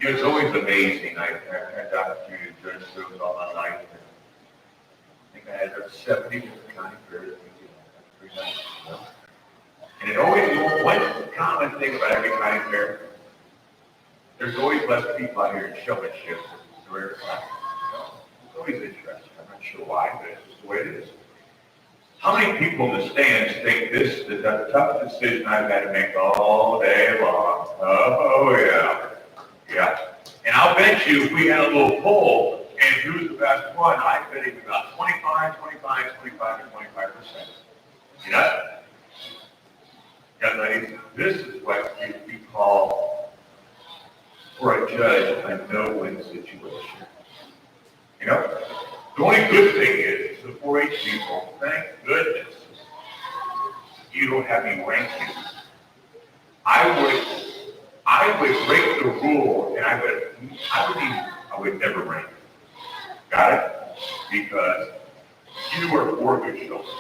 You know, it's always amazing. I've had the opportunity to judge shows all my life. I think I had over 70 different county fairs. Pretty nice, you know? And it always, one common thing about every county fair, there's always less people out here in showmanship. It's a rare fact. You know? It's always interesting. I'm not sure why, but it's just the way it is. How many people in the stands think this is the toughest decision I've had to make all day long? Oh, yeah. Yeah. And I'll bet you if we had a little poll and who's the best one, I bet it's about 25, 25, 25, and 25%. You know? Young ladies, this is what we call for a judge a no-win situation. You know, the only good thing is the 4-H people, thank goodness, you don't have any rankings. I would break the rule and I would never rank. Got it? Because you are 4 good children,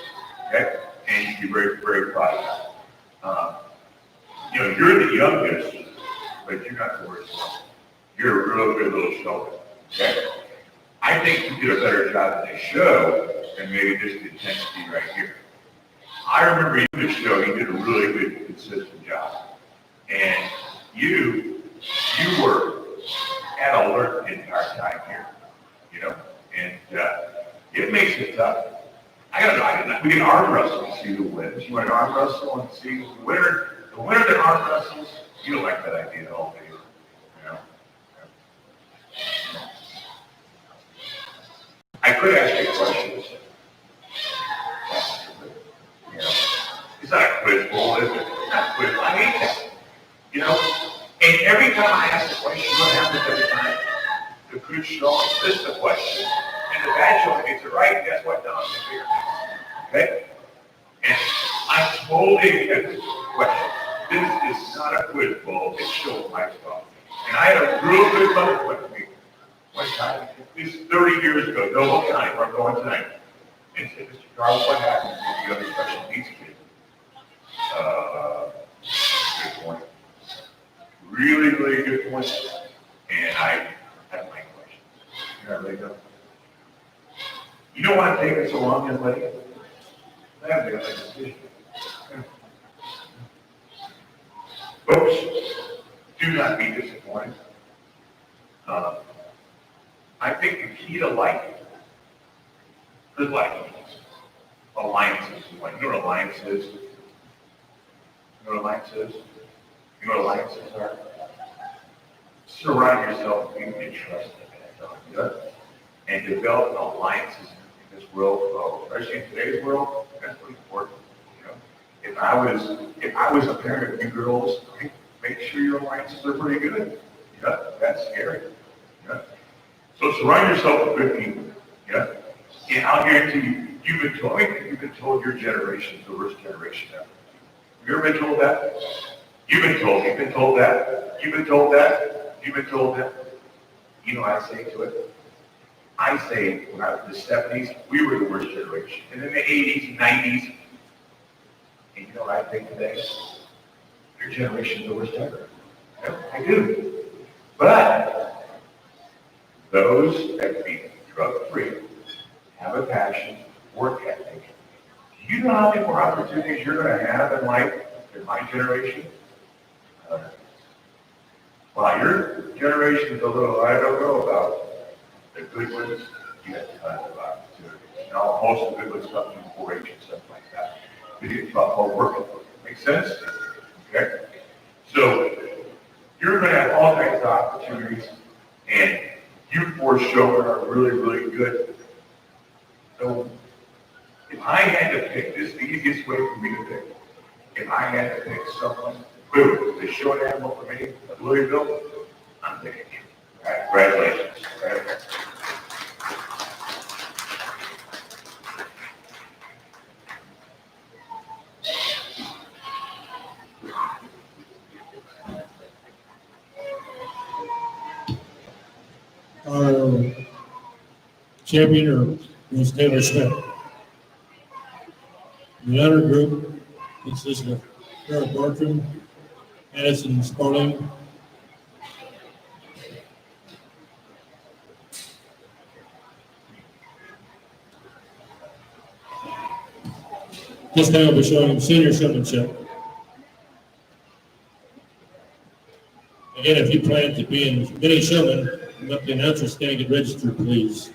okay? And you can be very, very proud of that. You know, you're the youngest, but you're not the worst one. You're a real good little shoulder, okay? I think you did a better job in the show than maybe just the intensity right here. I remember you in the show, you did a really good, consistent job. And you were at alert the entire time here, you know? And it makes it tough. We can arm wrestle and see who wins. You want to arm wrestle and see the winner that arm wrestles, you don't like that idea at all, do you? You know? I could ask you questions. You know, it's not a quiz bowl, is it? It's not a quiz. I hate that. You know? And every time I ask a question, what happens every time? The good show missed the question, and the bad show gets it right, and guess what? Now I'm here. Okay? And I totally get this question. This is not a quiz bowl, it's show my stuff. And I had a real good mother with me one time, this is 30 years ago, Noble County, where I'm going tonight. And said, Mr. Carl, what happens if you have a special needs kid? Good point. Really, really good point. And I have my questions. You know, they go. You don't want to take it so long, young lady? I haven't made a decision. Folks, do not be disappointed. I think the key to life is life. Alliances. You know what alliance is? You know what alliance is? You know what alliances are? Surround yourself with people you trust and develop alliances in this world, especially in today's world. That's pretty important. You know, if I was a parent of 2 girls, make sure your alliances are pretty good. Yeah, that's scary. Yeah. So surround yourself with good people. Yeah, and I'll guarantee you, you've been told your generation is the worst generation ever. Have you ever been told that? You've been told that. You've been told that. You've been told that. You know what I say to it? I say, when I was in the 70s, we were the worst generation. And in the 80s, 90s, and you know what I think today? Your generation is the worst ever. Yeah, I do. But those that be drug-free, have a passion, work ethic. Do you know how many more opportunities you're going to have in life than my generation? Well, your generation is a little, I don't know about the good ones. You have tons of opportunities. You know, most of the good ones come from 4-H and stuff like that. It's about more work. Make sense? Okay? So, you're going to have all kinds of opportunities, and you 4 children are really, really good. So, if I had to pick, this is the easiest way for me to pick. If I had to pick someone, who, the short animal for me, of Louisville, I'm picking you. All right, congratulations. All right. Our champion is Taylor Smith. The honor group consists of Carol Bartram, Addison Sparling, this time I'll be showing senior showmanship. Again, if you plan to be in mini showman, let the announcer stand and get registered, please.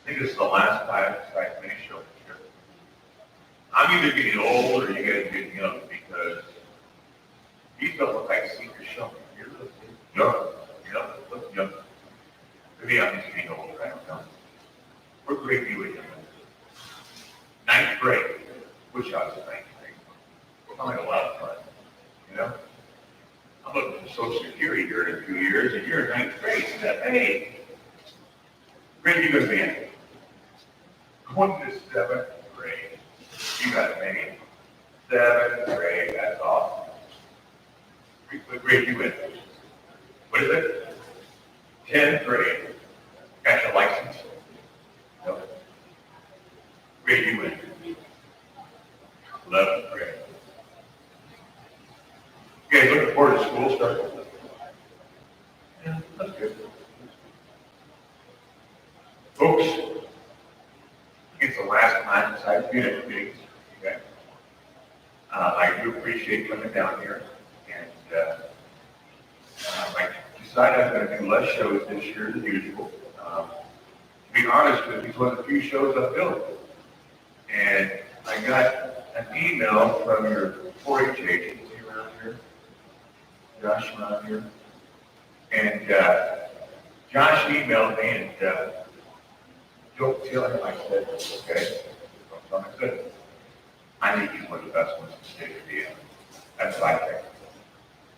think this is the last time I finish show here. I'm either getting old or you guys are getting young because you don't look like senior show. You're young, look young. Maybe I'm just getting old, I don't know. What grade you in? Ninth grade. Wish I was in ninth grade. We're having a lot of fun, you know? I'm looking for Social Security here in a few years, and you're in ninth grade. Hey, grade you gonna be in? Going to seventh grade. You got it, maybe. Seventh grade, that's awesome. What grade you in? What is it? 10th grade. Got your license? No. Grade you in? 11th grade. You guys looking forward to school starting? Yeah, that's good. Folks, it's the last time since I've been at meetings, okay? I do appreciate coming down here, and I decided I was going to do less shows this year than usual. To be honest with you, it's one of the few shows I've built. And I got an email from your 4-H agent, is he around here? Josh around here? And Josh emailed me and don't tell him I said this, okay? Don't tell him I said it. I think he's one of the best ones in the state of Indiana. That's what I think.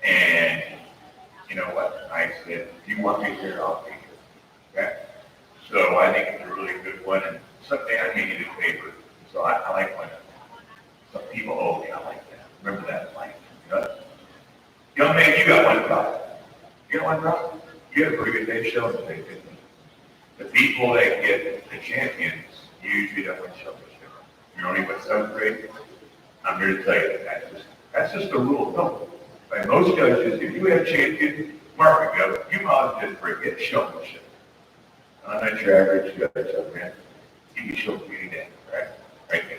And you know what? I said, if you want me here, I'll be here. Okay? So I think it's a really good one, and something I made in the paper. So I like when some people owe me. I like that. Remember that, Mike. You know? Young man, you got one problem. You got one problem? You had a pretty good day showing today, didn't you? The people that get the champions usually don't win showmanship. You only went 7th grade. I'm here to tell you that that's just the rule of thumb. By most judges, if you have champion, mark it up, you might just forget showmanship. I'm not your average judge, man. You can show me any day, right? Right there.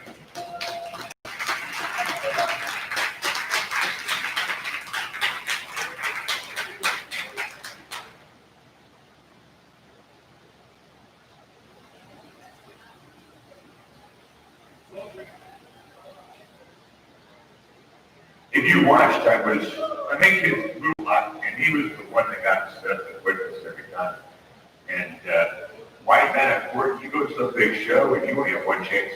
If you watched, I made his move a lot, and he was the one that got set up the quickest every time. And White Man at court, you go to some big show, and you only have one chance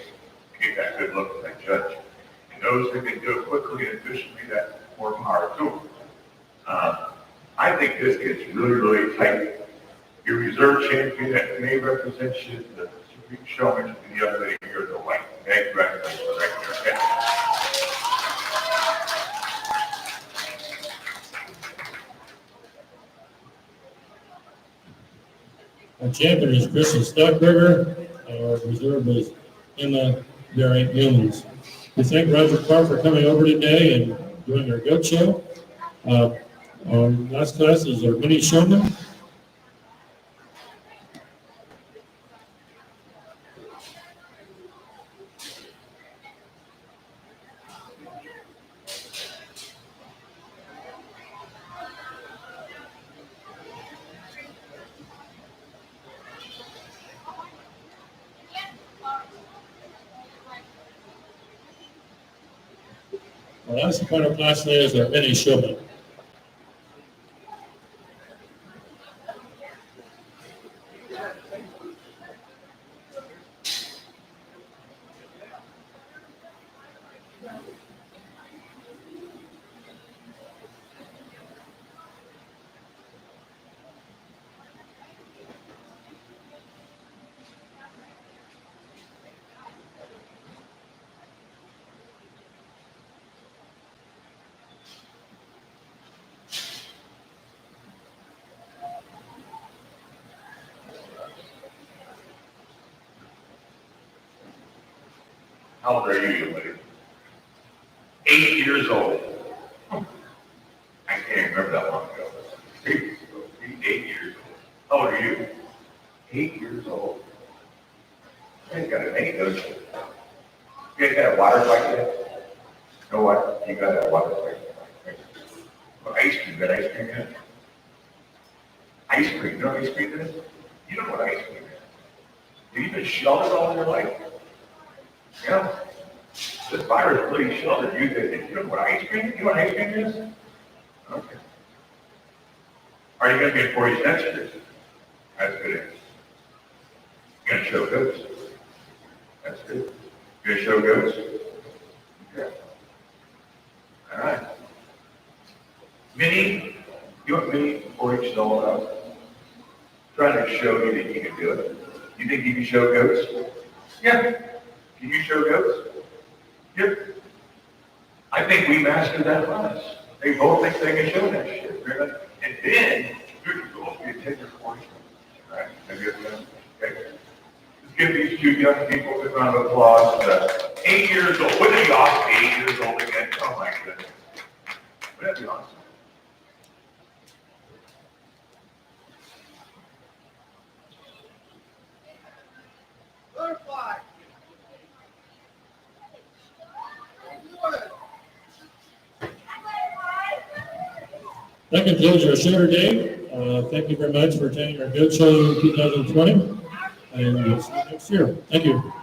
to get that good look at that judge. And those who can do it quickly and efficiently, that more power to them. I think this gets really, really tight. Your reserve champion that may represent you, the Supreme Showman, and the other lady here, the white. Okay, congratulations, right there. Okay. Our champion is Kristen Stockberger. Our reserve is Emma Barry Newmans. We thank Roger Carr for coming over today and doing our goat show. Our last class is our mini showman. Our last and final class today is our mini showman. How old are you, young lady? 8 years old. I can't remember that long ago. 8 years old. How old are you? 8 years old. You guys got an 8, don't you? You guys got a water fight yet? You know what? You got a water fight. Well, ice cream. You got ice cream yet? Ice cream. You know what ice cream is? You don't know what ice cream is. Have you been sheltered all your life? Yeah. This virus really sheltered you. You know what ice cream? You know what ice cream is? Okay. Are you going to be in 40s next year? That's good. You're going to show goats. That's good. You're going to show goats? Okay. All right. Minnie, you want Minnie 4-H is all about? Trying to show you that you can do it. You think you can show goats? Yeah. Can you show goats? Yep. I think we mastered that class. They both think they can show that shit. And then you're supposed to be a 10-year course. Right? Okay. Let's give these two young people a round of applause. 8 years old. Wouldn't it be awesome? 8 years old again. Oh my goodness. Wouldn't that be awesome? Butterfly. That concludes our show today. Thank you very much for attending our goat show in 2020. And we'll see you next year. Thank you.